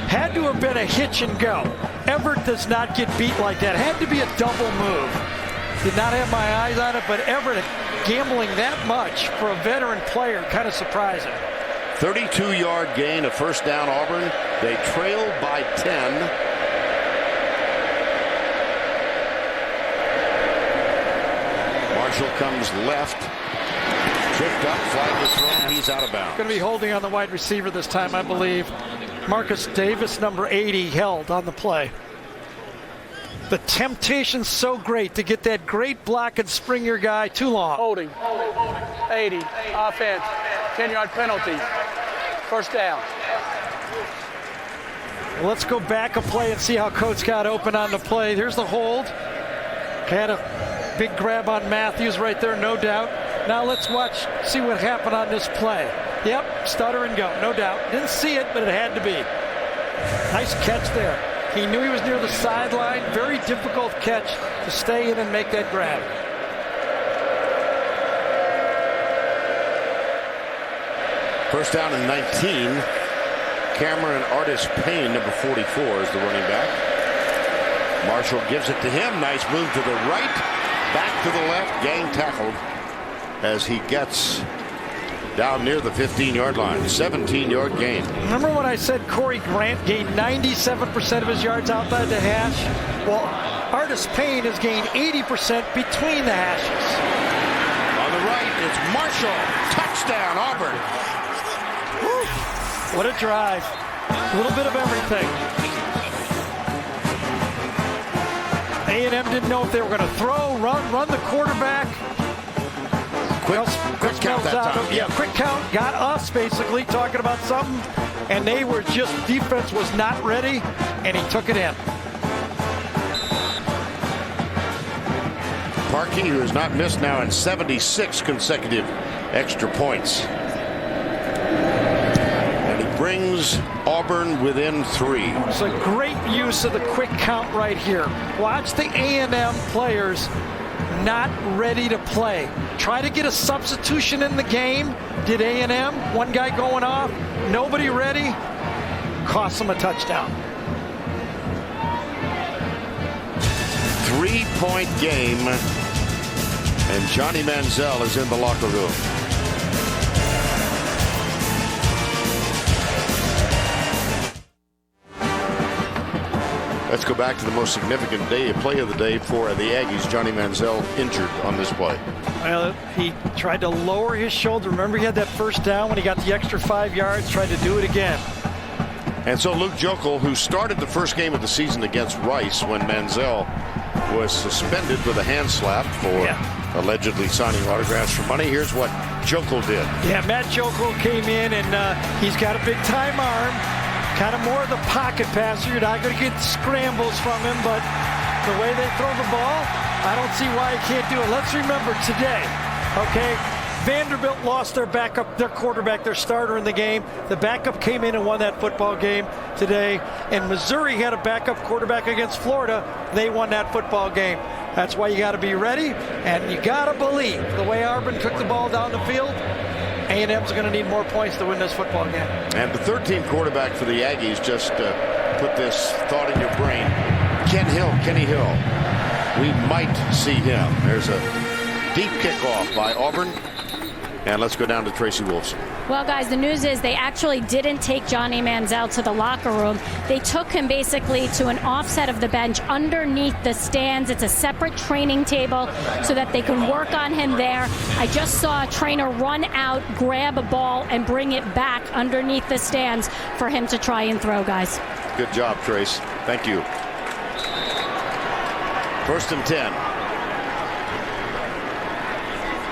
had to have been a hitch and go. Everett does not get beat like that. Had to be a double move. Did not have my eyes on it, but Everett gambling that much for a veteran player, kind of surprising. 32-yard gain, a first down Auburn. They trail by 10. Marshall comes left, tripped up, flag is thrown, he's out of bounds. Going to be holding on the wide receiver this time, I believe. Marcus Davis, number 80, held on the play. The temptation's so great to get that great block and spring your guy too long. Holding, 80, offense, 10-yard penalty, first down. Well, let's go back a play and see how Coates got open on the play. Here's the hold. Had a big grab on Matthews right there, no doubt. Now let's see what happened on this play. Yep, stutter and go, no doubt. Didn't see it, but it had to be. Nice catch there. He knew he was near the sideline. Very difficult catch to stay in and make that grab. First down and 19. Cameron Artis Payne, number 44, is the running back. Marshall gives it to him. Nice move to the right. Back to the left. Gang tackled as he gets down near the 15-yard line. 17-yard gain. Remember when I said Corey Grant gained 97% of his yards outside the hash? Well, Artis Payne has gained 80% between the hashes. On the right, it's Marshall. Touchdown, Auburn. What a drive. A little bit of everything. A&M didn't know if they were going to throw, run the quarterback. Quick count that time. Yeah, quick count. Got us basically talking about something, and they were just, defense was not ready, and he took it in. Parkey, who has not missed now in 76 consecutive extra points. And he brings Auburn within 3. It's a great use of the quick count right here. Watch the A&M players not ready to play. Try to get a substitution in the game. Did A&M. One guy going off. Nobody ready. Cost them a touchdown. 3-point game. And Johnny Manziel is in the locker room. Let's go back to the most significant play of the day for the Aggies. Johnny Manziel injured on this play. Well, he tried to lower his shoulder. Remember, he had that first down when he got the extra 5 yards, tried to do it again. And so Luke Joeckel, who started the first game of the season against Rice when Manziel was suspended with a hand slap for allegedly signing autographs for money. Here's what Joeckel did. Yeah, Matt Joeckel came in, and he's got a big-time arm. Kind of more of the pocket passer. You're not going to get scrambles from him, but the way they throw the ball, I don't see why he can't do it. Let's remember today, okay, Vanderbilt lost their backup, their quarterback, their starter in the game. The backup came in and won that football game today. And Missouri had a backup quarterback against Florida. They won that football game. That's why you got to be ready, and you got to believe the way Auburn took the ball down the field, A&M's going to need more points to win this football game. And the 13th quarterback for the Aggies, just put this thought in your brain. Kenny Hill. We might see him. There's a deep kickoff by Auburn. And let's go down to Tracy Wolfson. Well, guys, the news is they actually didn't take Johnny Manziel to the locker room. They took him basically to an offset of the bench underneath the stands. It's a separate training table so that they can work on him there. I just saw a trainer run out, grab a ball, and bring it back underneath the stands for him to try and throw, guys. Good job, Trace. Thank you. First and 10.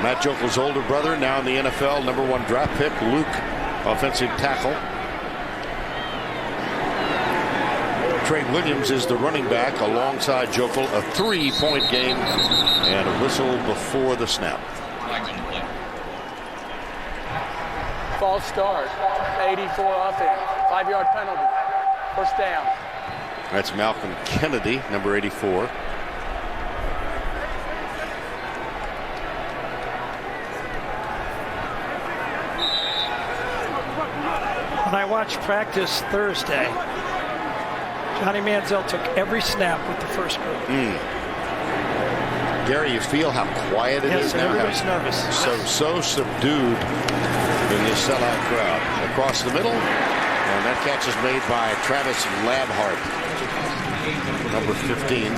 Matt Jokel's older brother, now in the NFL, #1 draft pick, Luke, offensive tackle. Tre Williams is the running back alongside Jokel. A 3-point game and a whistle before the snap. False start. 84 offense. 5-yard penalty. First down. That's Malcolm Kennedy, number 84. When I watched practice Thursday, Johnny Manziel took every snap with the first group. Gary, you feel how quiet it is now? Everybody's nervous. So subdued in this sellout crowd. Across the middle, and that catch is made by Travis Labhart, number 15.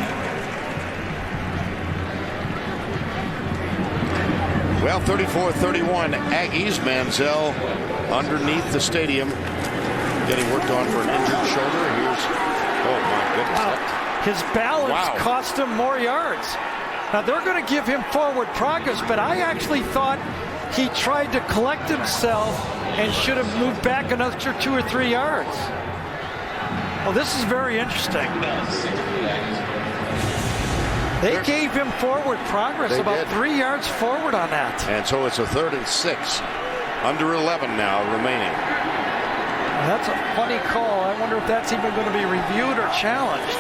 Well, 34-31, Aggies. Manziel underneath the stadium, getting worked on for an injured shoulder. Here's, oh my goodness. Wow. His balance cost him more yards. Now they're going to give him forward progress, but I actually thought he tried to collect himself and should have moved back an extra 2 or 3 yards. Well, this is very interesting. They gave him forward progress, about 3 yards forward on that. And so it's a 3rd and 6. Under 11 now remaining. That's a funny call. I wonder if that's even going to be reviewed or challenged.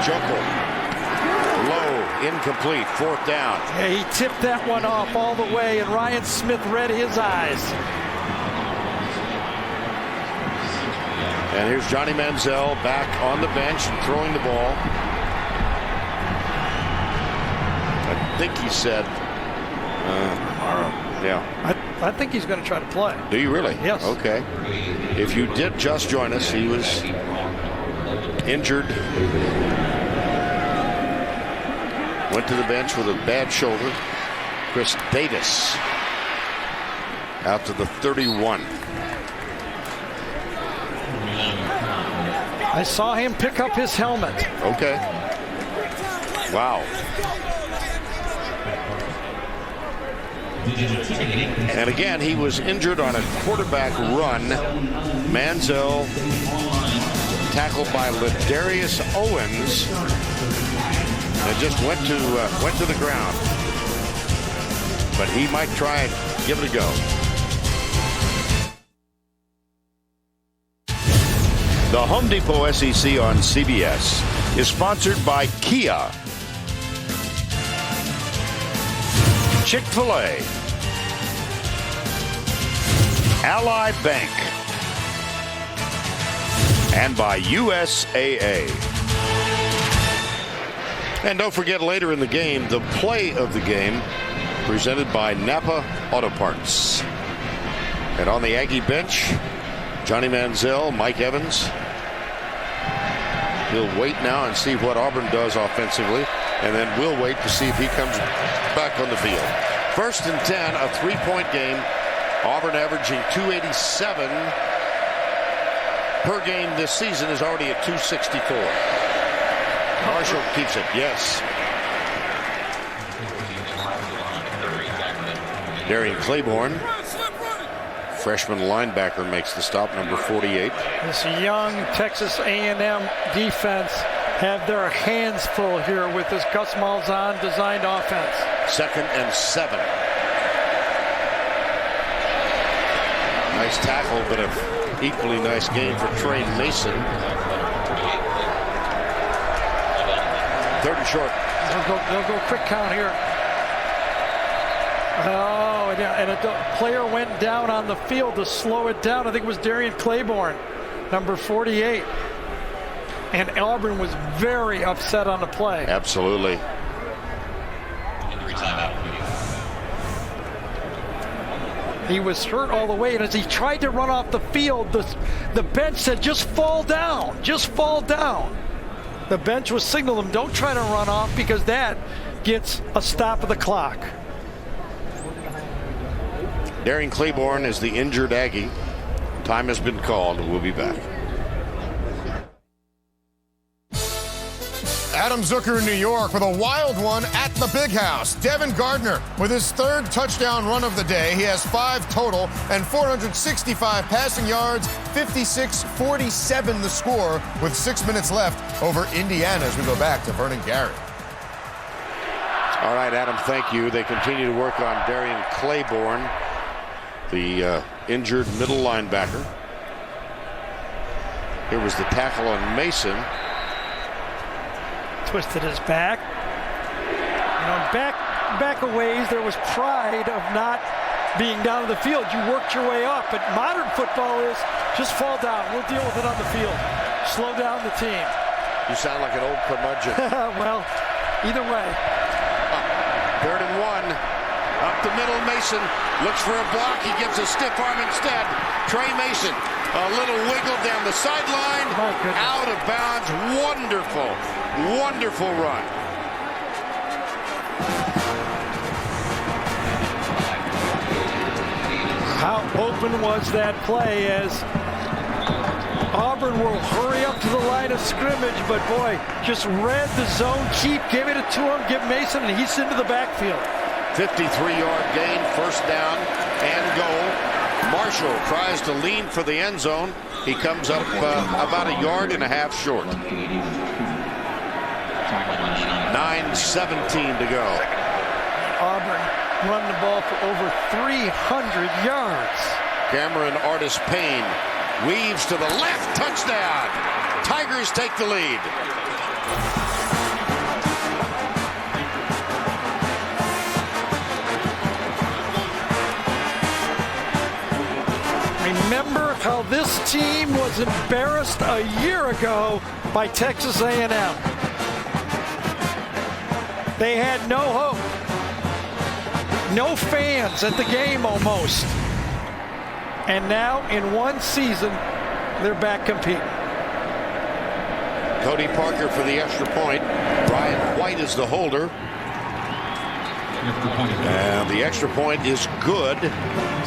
Jokel. Low, incomplete, 4th down. Yeah, he tipped that one off all the way, and Ryan Smith read his eyes. And here's Johnny Manziel back on the bench and throwing the ball. I think he said, yeah. I think he's going to try to play. Do you really? Yes. Okay. If you did just join us, he was injured. Went to the bench with a bad shoulder. Chris Davis out to the 31. I saw him pick up his helmet. Okay. Wow. And again, he was injured on a quarterback run. Manziel tackled by LaDarius Owens and just went to the ground. But he might try and give it a go. The Home Depot SEC on CBS is sponsored by Kia, Chick-fil-A, Ally Bank, and by USAA. And don't forget, later in the game, the play of the game presented by Napa Auto Parts. And on the Aggie bench, Johnny Manziel, Mike Evans. He'll wait now and see what Auburn does offensively, and then we'll wait to see if he comes back on the field. 1st and 10, a 3-point game. Auburn averaging 287 per game this season, is already at 264. Marshall keeps it, yes. Darian Claiborne, freshman linebacker, makes the stop, number 48. This young Texas A&M defense have their hands full here with this Gus Malzahn designed offense. 2nd and 7. Nice tackle, but an equally nice game for Tre Mason. 3rd and short. They'll go quick count here. Oh, and a player went down on the field to slow it down. I think it was Darian Claiborne, number 48. And Auburn was very upset on the play. Absolutely. He was hurt all the way, and as he tried to run off the field, the bench said, just fall down, just fall down. The bench was signaling him, don't try to run off, because that gets a stop of the clock. Darian Claiborne is the injured Aggie. Time has been called. We'll be back. Adam Zucker in New York with a wild one at the Big House. Devin Gardner with his 3rd touchdown run of the day. He has 5 total and 465 passing yards, 56-47 the score with 6 minutes left over Indiana as we go back to Vernon Gary. All right, Adam, thank you. They continue to work on Darian Claiborne, the injured middle linebacker. Here was the tackle on Mason. Twisted his back. You know, back a ways, there was pride of not being down in the field. You worked your way up, but modern football is just fall down. We'll deal with it on the field. Slow down the team. You sound like an old curmudgeon. Well, either way. 3rd and 1. Up the middle, Mason looks for a block. He gets a stiff arm instead. Tre Mason, a little wiggle down the sideline. Out of bounds. Wonderful, wonderful run. How open was that play as Auburn will hurry up to the line of scrimmage, but boy, just read the zone, keep giving it to him, give Mason, and he's into the backfield. 53-yard gain, 1st down and goal. Marshall tries to lean for the end zone. He comes up about 1.5 yards short. 9:17 to go. Auburn run the ball for over 300 yards. Cameron Artis Payne weaves to the left, touchdown. Tigers take the lead. Remember how this team was embarrassed a year ago by Texas A&M. They had no hope. No fans at the game almost. And now in one season, they're back competing. Cody Parker for the extra point. Brian White is the holder. And the extra point is good.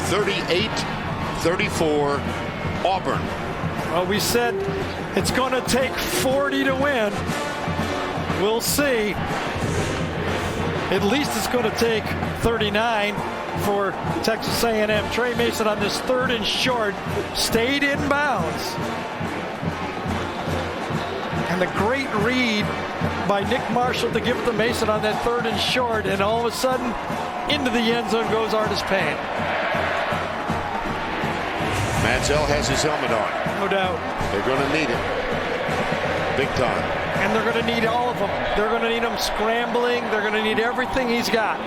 38-34 Auburn. Well, we said it's going to take 40 to win. We'll see. At least it's going to take 39 for Texas A&M. Tre Mason on this 3rd and short stayed in bounds. And the great read by Nick Marshall to give it to Mason on that 3rd and short, and all of a sudden into the end zone goes Artis Payne. Manziel has his helmet on. No doubt. They're going to need it. Big time. And they're going to need all of them. They're going to need him scrambling. They're going to need everything he's got.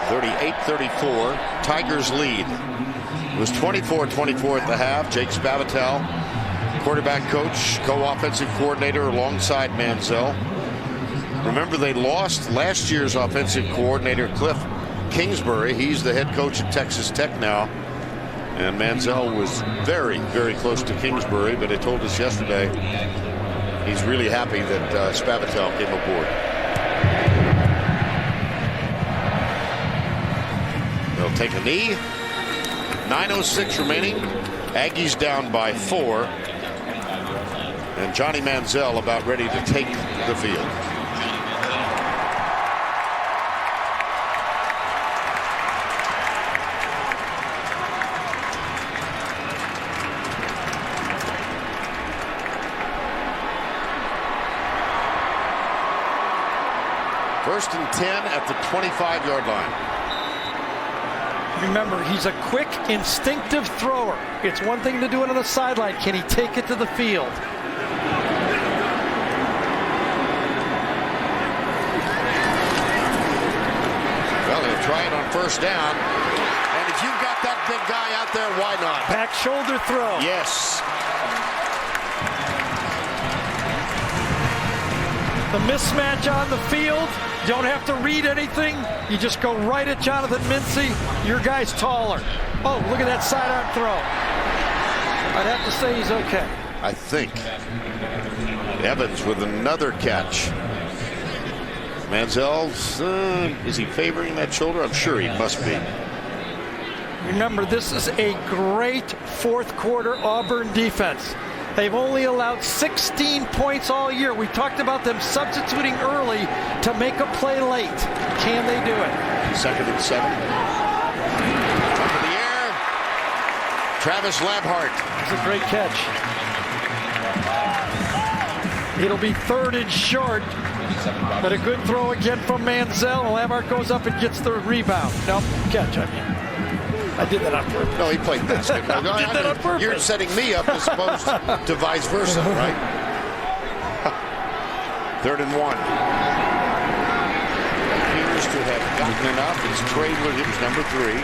38-34. Tigers lead. It was 24-24 at the half. Jake Spavital, quarterback coach, co-offensive coordinator alongside Manziel. Remember, they lost last year's offensive coordinator, Cliff Kingsbury. He's the head coach at Texas Tech now. And Manziel was very, very close to Kingsbury, but he told us yesterday he's really happy that Spavital came aboard. They'll take a knee. 9:06 remaining. Aggies down by 4. And Johnny Manziel about ready to take the field. First and 10 at the 25-yard line. Remember, he's a quick, instinctive thrower. It's one thing to do it on the sideline. Can he take it to the field? Well, he'll try it on 1st down. And if you've got that big guy out there, why not? Back shoulder throw. Yes. The mismatch on the field. Don't have to read anything. You just go right at Jonathan Mincy. Your guy's taller. Oh, look at that sidearm throw. I'd have to say he's okay. I think. Evans with another catch. Manziel, is he favoring that shoulder? I'm sure he must be. Remember, this is a great 4th quarter Auburn defense. They've only allowed 16 points all year. We talked about them substituting early to make a play late. Can they do it? 2nd and 7. Up in the air. Travis Labhart. It's a great catch. It'll be 3rd and short, but a good throw again from Manziel. Labhart goes up and gets the rebound. Nope, catch, I mean. I did that on purpose. No, he played basketball. I did that on purpose. You're setting me up as opposed to vice versa, right? 3rd and 1. Appears to have gotten enough. It's Tre Williams, number 3.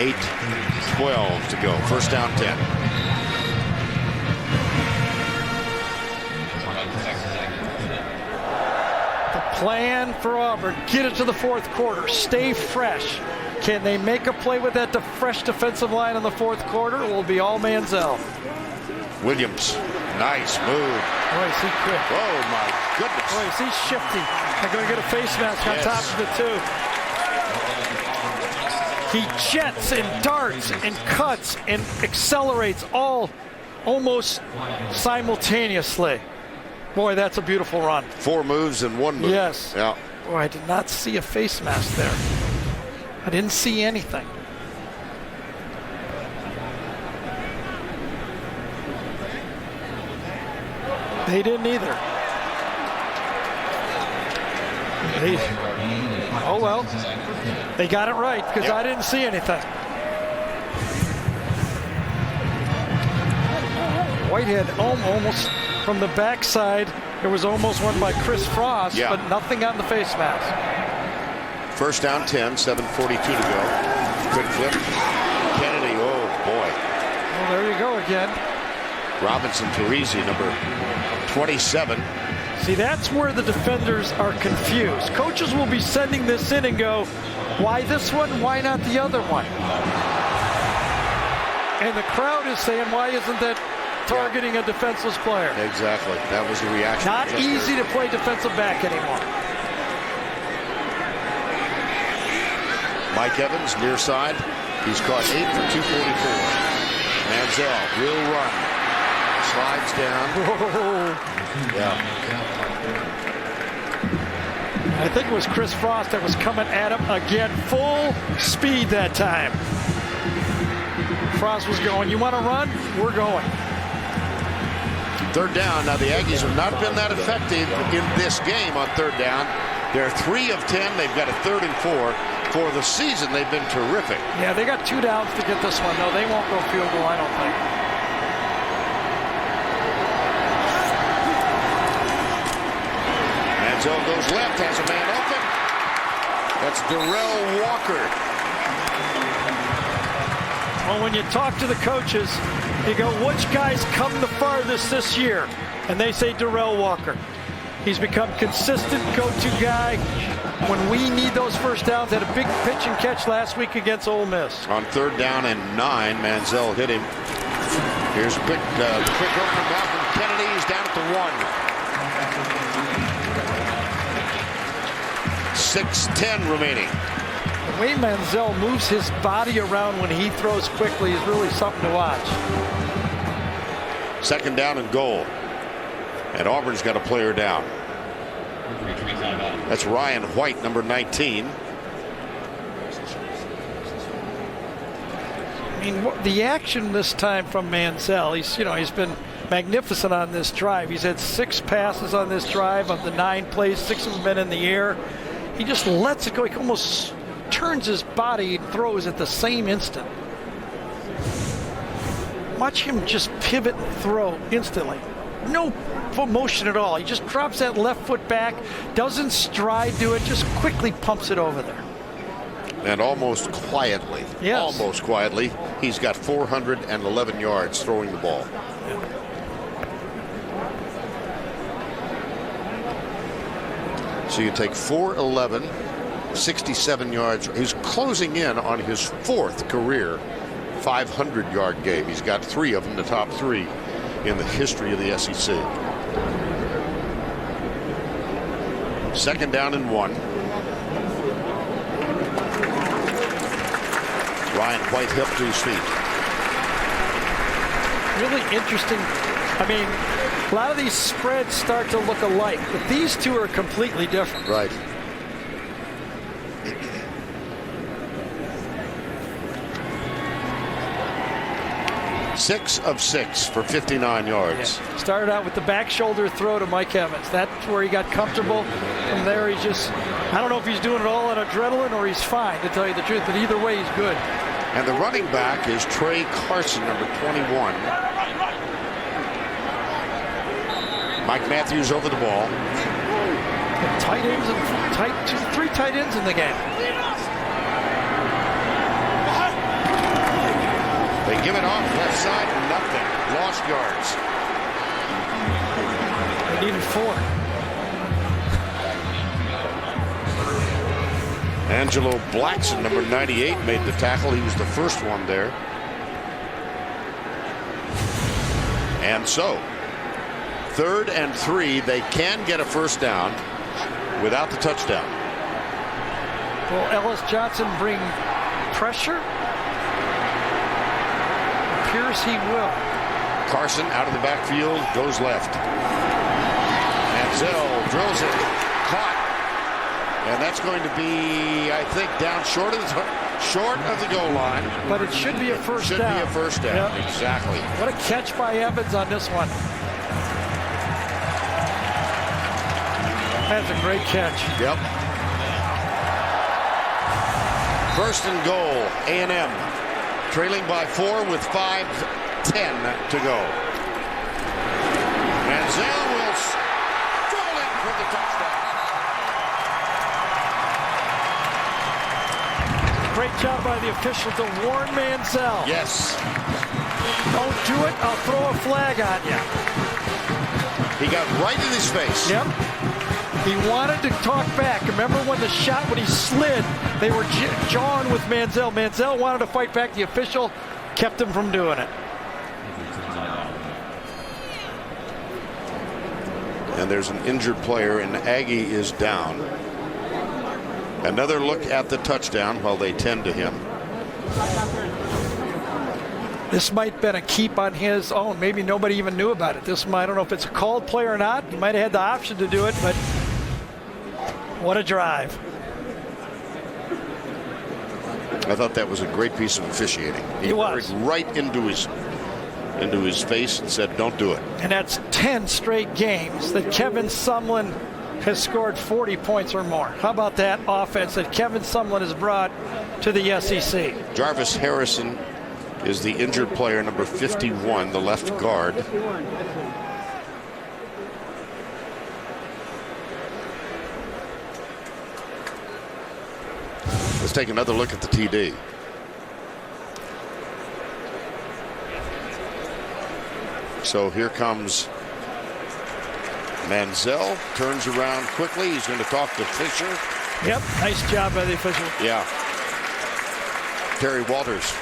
8:12 to go. 1st down, 10. Plan for Auburn, get it to the 4th quarter, stay fresh. Can they make a play with that fresh defensive line in the 4th quarter? It will be all Manziel. Williams, nice move. Boy, is he quick. Oh, my goodness. Boy, is he shifty. They're going to get a face mask on top of it, too. He jets and darts and cuts and accelerates all almost simultaneously. Boy, that's a beautiful run. 4 moves and 1 move. Yes. Yeah. Boy, I did not see a face mask there. I didn't see anything. They didn't either. Oh, well. They got it right because I didn't see anything. Whitehead almost from the backside. There was almost one by Kris Frost, but nothing on the face mask. 1st down, 10, 7:42 to go. Quick flip. Kennedy, oh boy. Well, there you go again. Robinson Teresi, number 27. See, that's where the defenders are confused. Coaches will be sending this in and go, why this one? Why not the other one? And the crowd is saying, why isn't that targeting a defenseless player? Exactly. That was the reaction. Not easy to play defensive back anymore. Mike Evans, near side. He's caught 8 for 244. Manziel will run. Slides down. Whoa. Yeah. I think it was Kris Frost that was coming at him again. Full speed that time. Frost was going, you want to run? We're going. 3rd down. Now the Aggies have not been that effective in this game on 3rd down. They're 3 of 10. They've got a 3rd and 4. For the season, they've been terrific. Yeah, they got 2 downs to get this one. No, they won't go field goal, I don't think. Manziel goes left, has a man open. That's Darrell Walker. Well, when you talk to the coaches, you go, which guys come the farthest this year? And they say Darrell Walker. He's become consistent go-to guy. When we need those 1st downs, had a big pitch and catch last week against Ole Miss. On 3rd down and 9, Manziel hit him. Here's a quick open Malcolm Kennedy. He's down at the 1. 6:10 remaining. The way Manziel moves his body around when he throws quickly is really something to watch. 2nd down and goal. And Auburn's got a player down. That's Ryan White, number 19. I mean, the action this time from Manziel, he's been magnificent on this drive. He's had 6 passes on this drive. Of the 9 plays, 6 of them been in the air. He just lets it go. He almost turns his body and throws at the same instant. Watch him just pivot and throw instantly. No motion at all. He just drops that left foot back, doesn't stride to it, just quickly pumps it over there. And almost quietly, he's got 411 yards throwing the ball. So you take 411, 67 yards. He's closing in on his 4th career 500-yard game. He's got 3 of them, the top 3 in the history of the SEC. 2nd down and 1. Ryan White helped to his feet. really interesting. I mean, a lot of these spreads start to look alike, but these two are completely different. Right. Six of 6 for 59 yards. Yeah. Started out with the back shoulder throw to Mike Evans. That's where he got comfortable. From there, he's just, I don't know if he's doing it all on adrenaline or he's fine, to tell you the truth, but either way, he's good. And the running back is Tre Carson, number 21. Mike Matthews over the ball. Tight ends and three tight ends in the game. They give it off left side, nothing. Lost yards. They needed 4. Angelo Blackson, number 98, made the tackle. He was the first one there. And so, 3rd and 3, they can get a first down without the touchdown. Will Ellis Johnson bring pressure? Appears he will. Carson out of the backfield, goes left. Manziel drills it, caught. And that's going to be, I think, down short of the goal line. But it should be a first down. Should be a first down, yep. Exactly. What a catch by Evans on this one. That's a great catch. Yep. First and goal, A&M. Trailing by 4 with 5:10 to go. Manziel will stroll in for the touchdown. Great job by the official to warn Manziel. Yes. Don't do it, I'll throw a flag on you. He got right in his face. Yep. He wanted to talk back. Remember when the shot, when he slid, they were jawing with Manziel. Manziel wanted to fight back. The official kept him from doing it. And there's an injured player, and Aggie is down. Another look at the touchdown while they tend to him. This might have been a keep on his own. Maybe nobody even knew about it. I don't know if it's a called play or not. He might have had the option to do it, but what a drive. I thought that was a great piece of officiating. He was right into his face and said, don't do it. And that's 10 straight games that Kevin Sumlin has scored 40 points or more. How about that offense that Kevin Sumlin has brought to the SEC? Jarvis Harrison is the injured player, number 51, the left guard. Let's take another look at the TD. So here comes Manziel, turns around quickly. He's going to talk to Fisher. Yep, nice job by the official. Yeah. Terry Walters.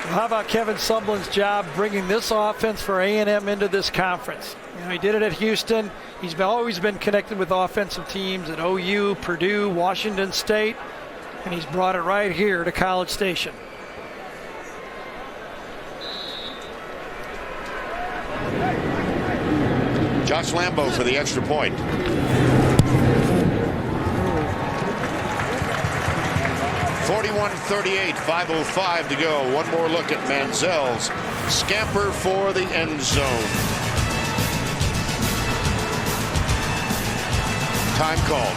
Well, how about Kevin Sumlin's job bringing this offense for A&M into this conference? You know, he did it at Houston. He's always been connected with offensive teams at OU, Purdue, Washington State, and he's brought it right here to College Station. Josh Lambo for the extra point. (41-38), 5:05 to go. One more look at Manziel's scamper for the end zone. Time called.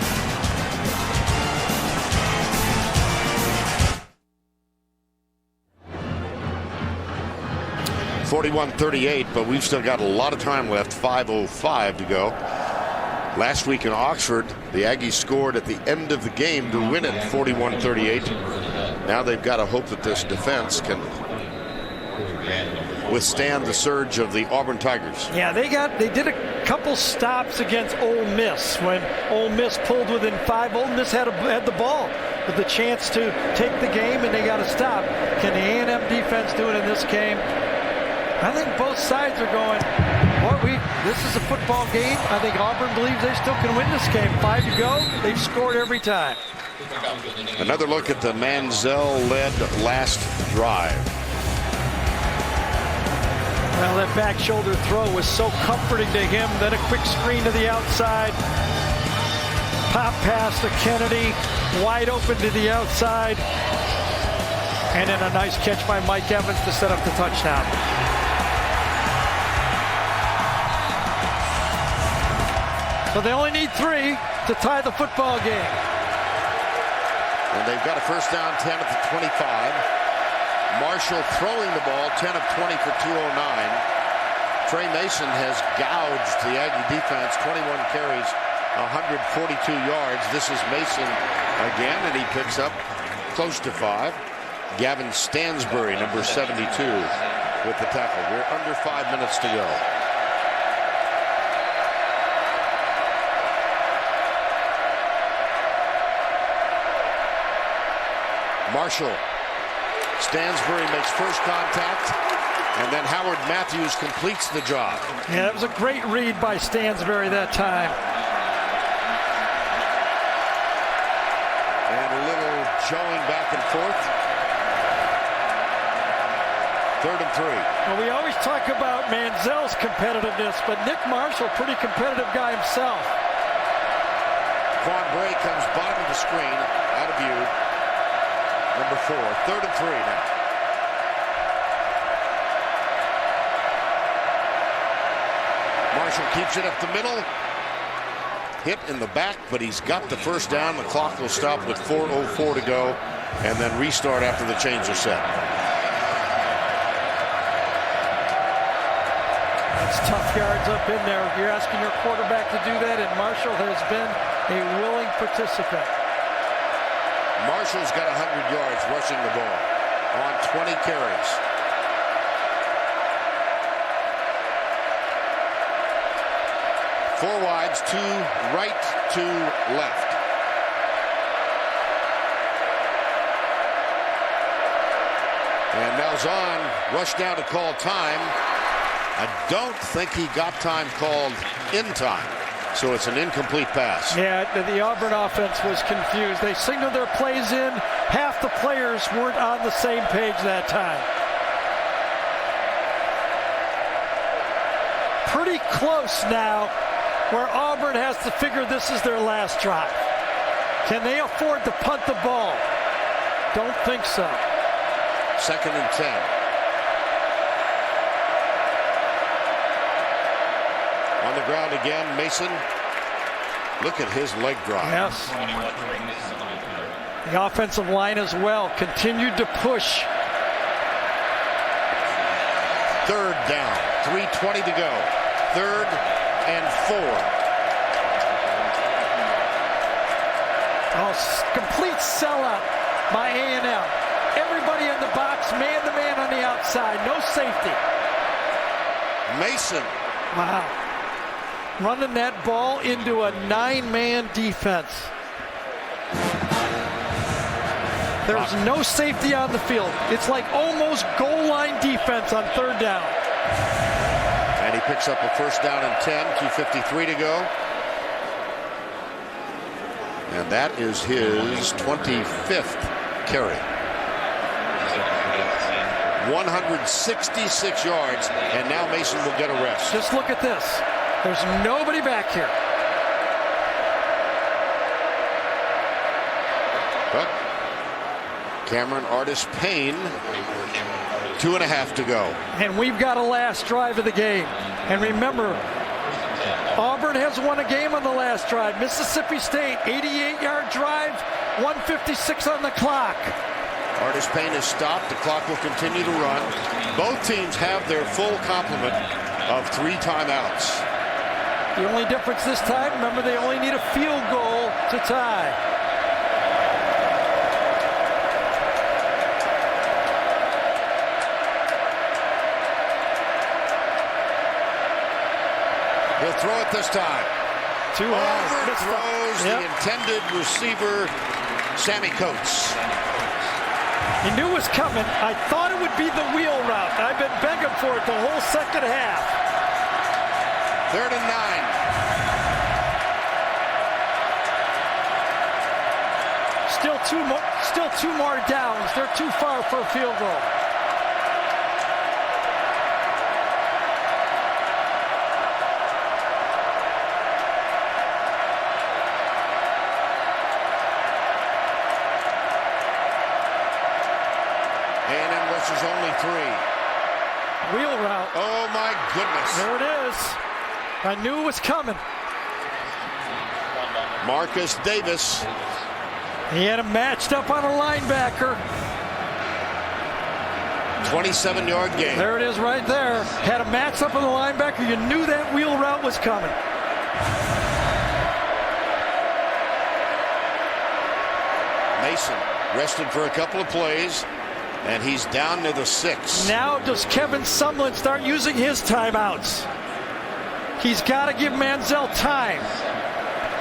(41-38), but we've still got a lot of time left. 5:05 to go. Last week in Oxford, the Aggies scored at the end of the game to win it 41-38. Now they've got to hope that this defense can withstand the surge of the Auburn Tigers. Yeah, they did a couple stops against Ole Miss when Ole Miss pulled within 5. Ole Miss had the ball with the chance to take the game, and they got to stop. Can the A&M defense do it in this game? I think both sides are going, this is a football game. I think Auburn believes they still can win this game. 5 to go. They've scored every time. Another look at the Manziel-led last drive. Well, that back shoulder throw was so comforting to him. Then a quick screen to the outside. Pop pass to Kennedy. Wide open to the outside. And then a nice catch by Mike Evans to set up the touchdown. So they only need 3 to tie the football game. And they've got a first down, 10 at the 25. Marshall throwing the ball, 10 of 20 for 209. Tre Mason has gouged the Aggie defense, 21 carries, 142 yards. This is Mason again, and he picks up close to 5. Gavin Stansbury, number 72, with the tackle. We're under 5 minutes to go. Marshall. Stansbury makes first contact, and then Howard Matthews completes the job. Yeah, that was a great read by Stansbury that time. And a little showing back and forth. 3rd and 3. Well, we always talk about Manziel's competitiveness, but Nick Marshall, pretty competitive guy himself. Quan Bray comes bottom of the screen, out of view. Number 4, 3rd and 3 now. Marshall keeps it up the middle. Hit in the back, but he's got the first down. The clock will stop with 4:04 to go, and then restart after the change is set. That's tough yards up in there. You're asking your quarterback to do that, and Marshall has been a willing participant. Marshall's got 100 yards rushing the ball on 20 carries. Four wides, 2 right, 2 left. And Malzahn rushed down to call time. I don't think he got time called in time. So it's an incomplete pass. Yeah, the Auburn offense was confused. They signaled their plays in. Half the players weren't on the same page that time. Pretty close now, where Auburn has to figure this is their last drive. Can they afford to punt the ball? Don't think so. 2nd and 10. On the ground again, Mason. Look at his leg drop. Yes. The offensive line as well continued to push. 3rd down, 3:20 to go. 3rd and 4. Oh, complete sellout by A&M. Everybody in the box, man-to-man on the outside. No safety. Mason. Wow. Running that ball into a 9-man defense. There's no safety on the field. It's like almost goal line defense on 3rd down. And he picks up a first down and 10, 2:53 to go. And that is his 25th carry. 166 yards, and now Mason will get a rest. Just look at this. There's nobody back here. But Cameron Artis-Payne, 2.5 to go. And we've got a last drive of the game. And remember, Auburn has won a game on the last drive. Mississippi State, 88-yard drive, 1:56 on the clock. Artis-Payne is stopped. The clock will continue to run. Both teams have their full complement of 3 timeouts. The only difference this time, remember, they only need a field goal to tie. He'll throw it this time. Too high. Overthrows the intended receiver, Sammy Coates. He knew it was coming. I thought it would be the wheel route. I've been begging for it the whole second half. 3rd and 9. Still two more downs. They're too far for a field goal. Wheel route. Oh, my goodness. There it is. I knew it was coming. Marcus Davis. He had him matched up on a linebacker. 27-yard gain. There it is right there. Had him matched up on the linebacker. You knew that wheel route was coming. Mason rested for a couple of plays, and he's down to the 6. Now does Kevin Sumlin start using his timeouts? He's got to give Manziel time.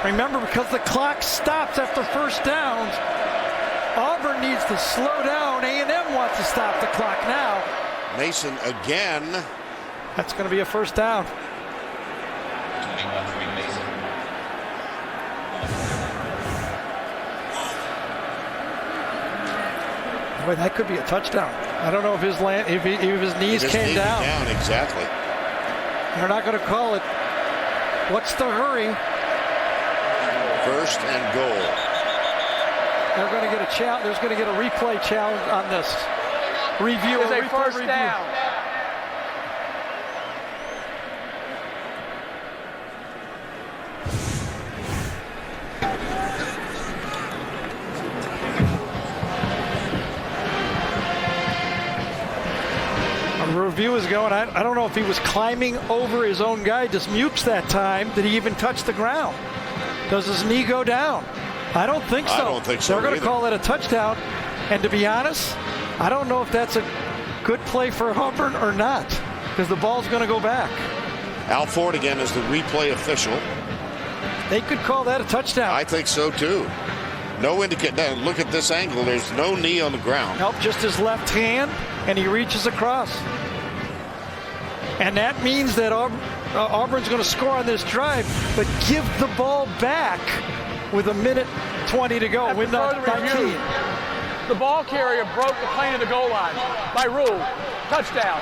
Remember, because the clock stops after first downs, Auburn needs to slow down. A&M wants to stop the clock now. Mason again. That's going to be a first down. Boy, that could be a touchdown. I don't know if his knees came down. Exactly. They're not going to call it. What's the hurry? First and goal. They're going to get a challenge. There's going to get a replay challenge on this. Review. It's a first down. Review is going. I don't know if he was climbing over his own guy. Dismukes that time. Did he even touch the ground? Does his knee go down? I don't think so. I don't think so. They're going to call it a touchdown. And to be honest, I don't know if that's a good play for Auburn or not, because the ball's going to go back. Al Ford again is the replay official. They could call that a touchdown. I think so too. No indicate. Now look at this angle. There's no knee on the ground. Nope, just his left hand, and he reaches across. And that means that Auburn's going to score on this drive, but give the ball back with 1:20 to go. Win 19. The ball carrier broke the plane of the goal line. By rule, touchdown.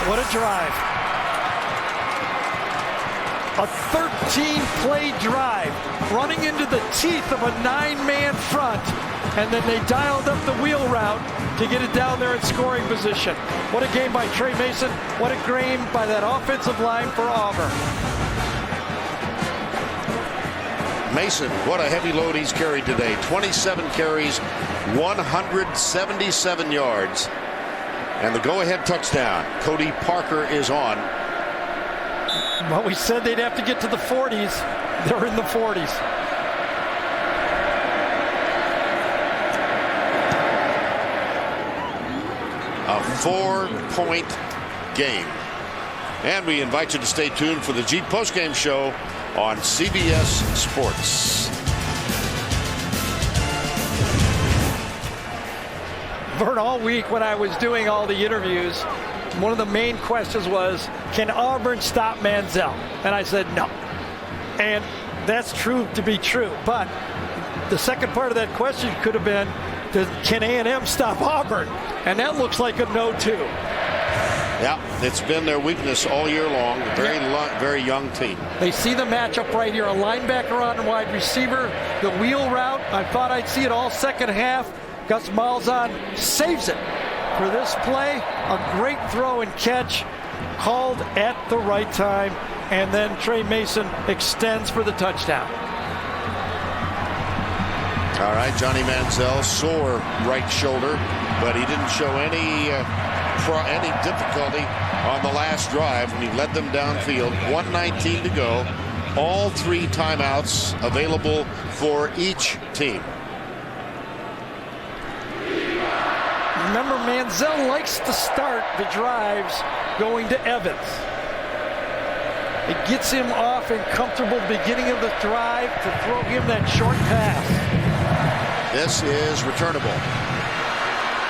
What a drive. A 13-play drive, running into the teeth of a 9-man front, and then they dialed up the wheel route to get it down there in scoring position. What a game by Tre Mason. What a game by that offensive line for Auburn. Mason, what a heavy load he's carried today. 27 carries, 177 yards. And the go-ahead touchdown. Cody Parker is on. Well, we said they'd have to get to the 40s. They're in the 40s. A 4-point game. And we invite you to stay tuned for the Jeep postgame show on CBS Sports. Vern, all week when I was doing all the interviews, one of the main questions was, can Auburn stop Manziel? And I said no. And that's true to be true. But the second part of that question could have been, can A&M stop Auburn? And that looks like a no, too. Yeah, it's been their weakness all year long. A very young team. They see the matchup right here. A linebacker on wide receiver. The wheel route, I thought I'd see it all second half. Gus Malzahn saves it for this play. A great throw and catch called at the right time. And then Tre Mason extends for the touchdown. All right, Johnny Manziel, sore right shoulder, but he didn't show any difficulty on the last drive when he led them downfield. 1:19 to go. All 3 timeouts available for each team. Remember, Manziel likes to start the drives going to Evans. It gets him off in comfortable beginning of the drive to throw him that short pass. This is returnable.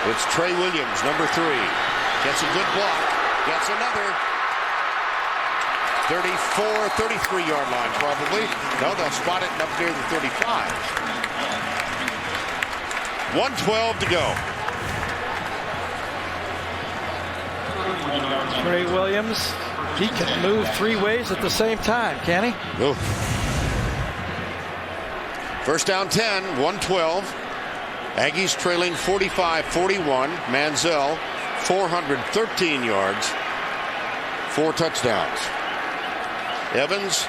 It's Trey Williams, number 3. Gets a good block. Gets another. 33-yard line, probably. No, they'll spot it up near the 35. 1:12 to go. Trey Williams, he can move 3 ways at the same time, can he? Oh. First down 10, 1:12. Aggies trailing 45-41. Manziel 413 yards, 4 touchdowns. Evans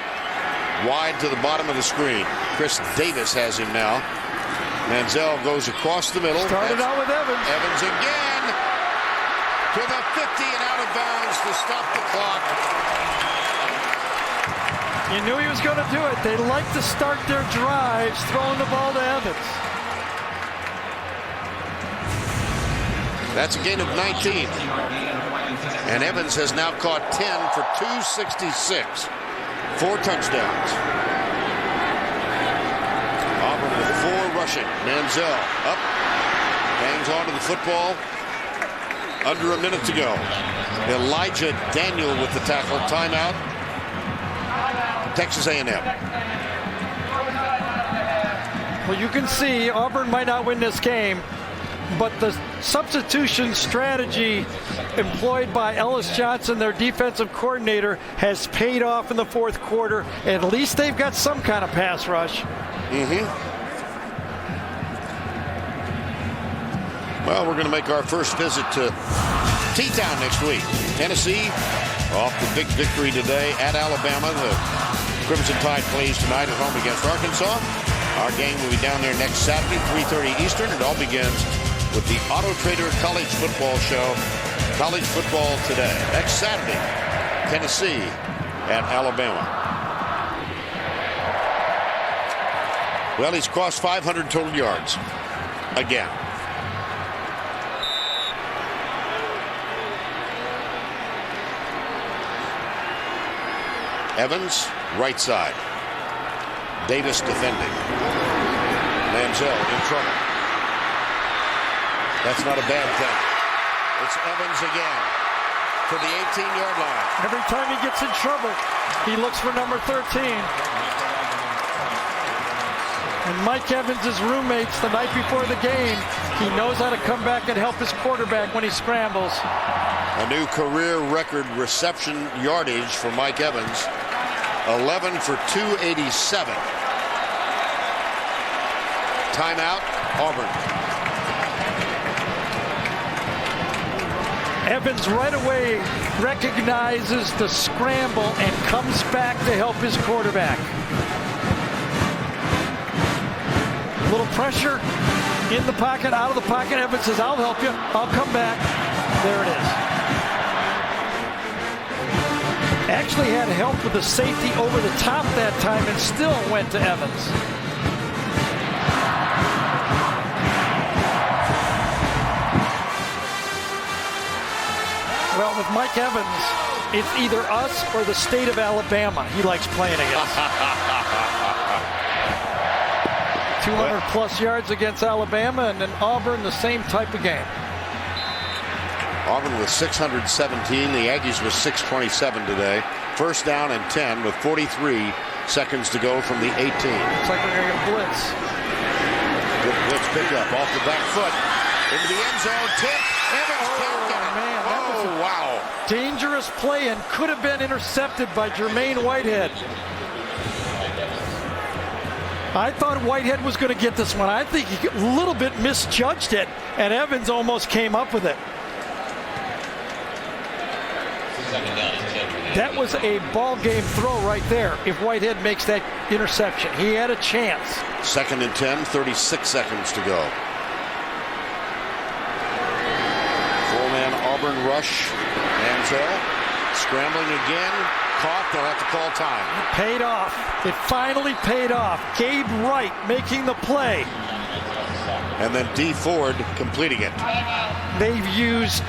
wide to the bottom of the screen. Chris Davis has him now. Manziel goes across the middle. Started out with Evans. Evans again to the 50 and out of bounds to stop the clock. You knew he was going to do it. They like to start their drives throwing the ball to Evans. That's a gain of 19. And Evans has now caught 10 for 266. 4 touchdowns. Auburn with 4 rushing. Manziel up. Hangs on to the football. Under a minute to go. Elijah Daniel with the tackle. Timeout. Texas A&M. Well, you can see Auburn might not win this game, but the substitution strategy employed by Ellis Johnson, their defensive coordinator, has paid off in the fourth quarter. At least they've got some kind of pass rush. Well, we're going to make our first visit to T-Town next week. Tennessee off the big victory today at Alabama. The Crimson Tide plays tonight at home against Arkansas. Our game will be down there next Saturday, 3:30 Eastern. It all begins with the Auto Trader College Football Show. College football today. Next Saturday, Tennessee at Alabama. Well, he's crossed 500 total yards again. Evans, right side. Davis defending. Manziel in trouble. That's not a bad thing. It's Evans again to the 18-yard line. Every time he gets in trouble, he looks for number 13. And Mike Evans' roommates the night before the game, he knows how to come back and help his quarterback when he scrambles. A new career record reception yardage for Mike Evans. 11 for 287. Timeout, Auburn. Evans right away recognizes the scramble and comes back to help his quarterback. A little pressure in the pocket, out of the pocket. Evans says, I'll help you. I'll come back. There it is. Actually had help with the safety over the top that time and still went to Evans. Well, with Mike Evans, it's either us or the state of Alabama he likes playing against. 200 plus yards against Alabama, and then Auburn, the same type of game. Auburn with 617. The Aggies with 627 today. First down and 10 with 43 seconds to go from the 18. Looks like we're going to get a blitz. Good blitz pickup off the back foot. Into the end zone. Tip. Evans can't get it. Man, that was a wow. Dangerous play and could have been intercepted by Jermaine Whitehead. I thought Whitehead was going to get this one. I think he a little bit misjudged it, and Evans almost came up with it. That was a ball game throw right there if Whitehead makes that interception. He had a chance. Second and 10, 36 seconds to go. Four-man Auburn rush. Manziel scrambling again. Caught. They'll have to call time. It paid off. It finally paid off. Gabe Wright making the play. And then Dee Ford completing it. They've used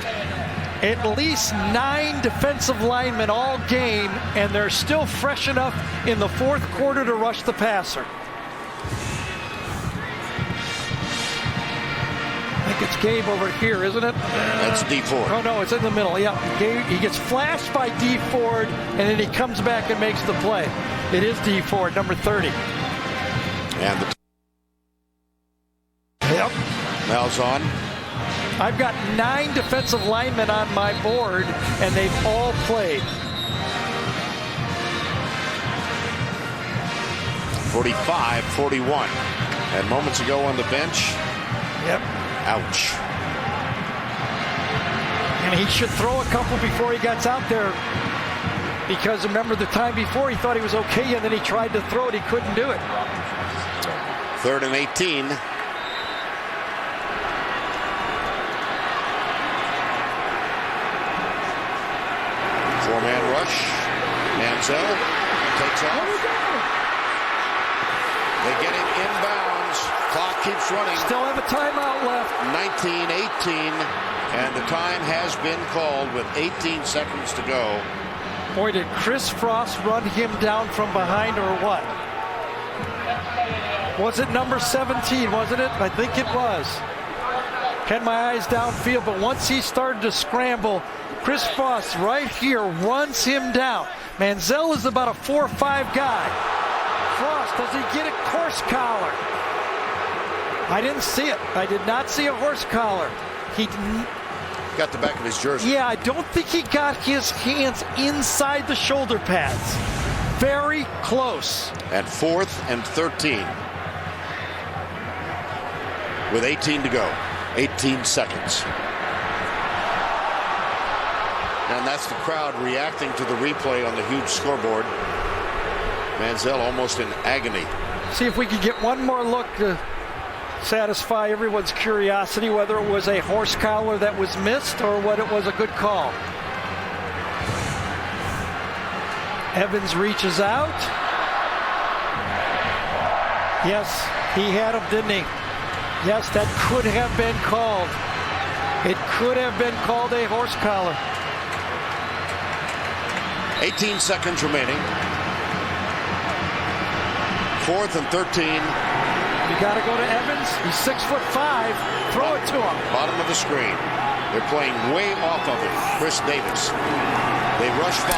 at least 9 defensive linemen all game, and they're still fresh enough in the fourth quarter to rush the passer. I think it's Gabe over here, isn't it? That's Dee Ford. Oh, no, it's in the middle. Yeah, Gabe, he gets flashed by Dee Ford, and then he comes back and makes the play. It is Dee Ford, number 30. And the Yep. Now's on. I've got 9 defensive linemen on my board, and they've all played. 45-41. And moments ago on the bench. Yep. Ouch. And he should throw a couple before he gets out there, because remember the time before he thought he was okay, and then he tried to throw it. He couldn't do it. 3rd and 18. Four-man rush. Manziel takes off. They get him inbounds. Clock keeps running. Still have a timeout left. 19-18, and the time has been called with 18 seconds to go. Boy, did Kris Frost run him down from behind or what? Was it number 17, wasn't it? I think it was. Had my eyes downfield, but once he started to scramble, Kris Frost right here runs him down. Manziel is about a 4'5" guy. Frost, does he get a horse collar? I didn't see it. I did not see a horse collar. He got the back of his jersey. Yeah, I don't think he got his hands inside the shoulder pads. Very close. At 4th and 13. With 18 to go. 18 seconds. And that's the crowd reacting to the replay on the huge scoreboard. Manziel almost in agony. See if we can get one more look to satisfy everyone's curiosity, whether it was a horse collar that was missed or whether it was a good call. Evans reaches out. Yes, he had him, didn't he? Yes, that could have been called. It could have been called a horse collar. 18 seconds remaining. 4th and 13. You got to go to Evans. He's 6'5". Throw it to him. Bottom of the screen. They're playing way off of it. Chris Davis. They rush 5.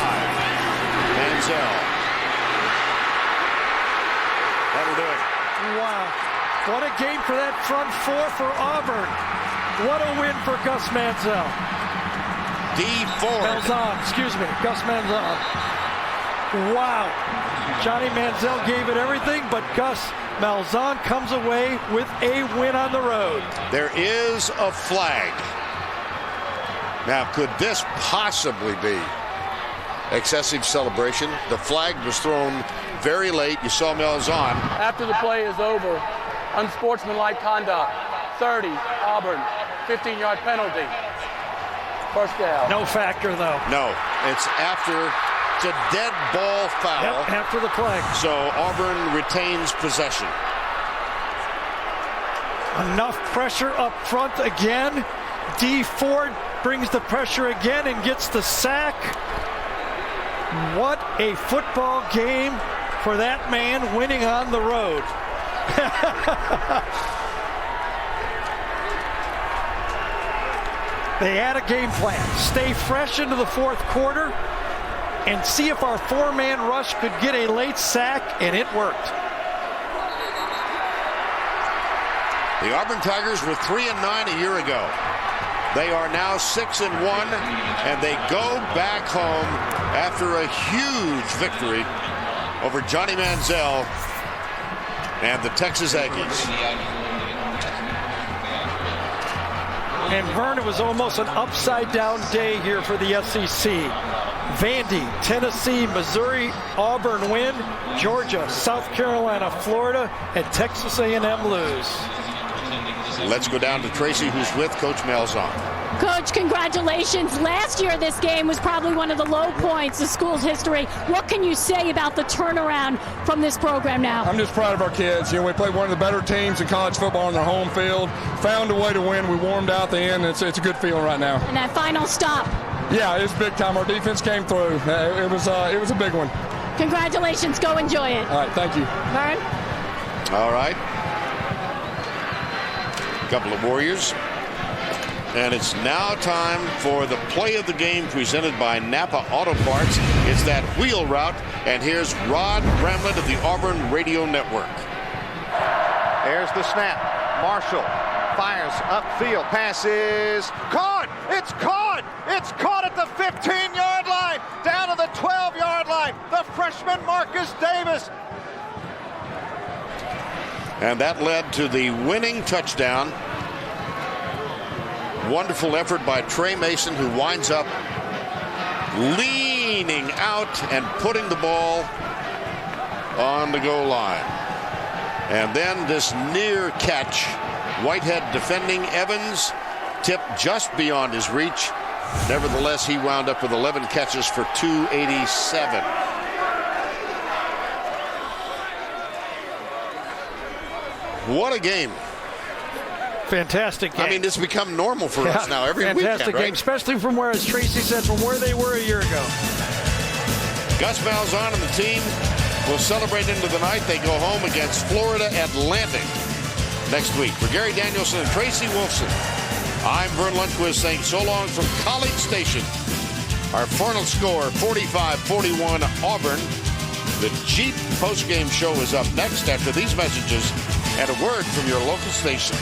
Manziel. That'll do it. Wow. What a game for that front four for Auburn. What a win for Gus Manziel. Dee Ford. Malzahn, excuse me. Gus Malzahn. Wow. Johnny Manziel gave it everything, but Gus Malzahn comes away with a win on the road. There is a flag. Now, could this possibly be excessive celebration? The flag was thrown very late. You saw Malzahn. After the play is over, unsportsmanlike conduct. 30, Auburn, 15-yard penalty. First down. No factor, though. No, it's after. It's a dead ball foul. Yep, after the play. So Auburn retains possession. Enough pressure up front again. Dee Ford brings the pressure again and gets the sack. What a football game for that man, winning on the road. They had a game plan. Stay fresh into the fourth quarter and see if our four-man rush could get a late sack, and it worked. The Auburn Tigers were 3-9 a year ago. They are now 6-1, and they go back home after a huge victory over Johnny Manziel and the Texas Aggies. And Vern, it was almost an upside-down day here for the SEC. Vandy, Tennessee, Missouri, Auburn win. Georgia, South Carolina, Florida, and Texas A&M lose. Let's go down to Tracy, who's with Coach Malzahn. Coach, congratulations. Last year, this game was probably one of the low points of school's history. What can you say about the turnaround from this program now? I'm just proud of our kids. You know, we played one of the better teams in college football on their home field, found a way to win. We warmed out the end. It's a good feeling right now. And that final stop. Yeah, it was big time. Our defense came through. It was a big one. Congratulations. Go enjoy it. All right, thank you. Vern? All right. Couple of Warriors. And it's now time for the play of the game presented by Napa Auto Parts. It's that wheel route. And here's Rod Bramlett of the Auburn Radio Network. There's the snap. Marshall fires upfield. Pass is caught. It's caught. It's caught at the 15-yard line. Down to the 12-yard line. The freshman Marcus Davis. And that led to the winning touchdown Wonderful effort by Tre Mason, who winds up leaning out and putting the ball on the goal line. And then this near catch. Whitehead defending Evans, tipped just beyond his reach. Nevertheless, he wound up with 11 catches for 287. What a game. Fantastic game. I mean, it's become normal for us now every weekend, fantastic game, especially from where, as Tracy said, from where they were a year ago. Gus Malzahn and the team will celebrate into the night. They go home against Florida Atlantic next week. For Gary Danielson and Tracy Wolfson, I'm Vern Lundquist saying so long from College Station. Our final score, 45-41 Auburn. The Jeep postgame show is up next after these messages and a word from your local station.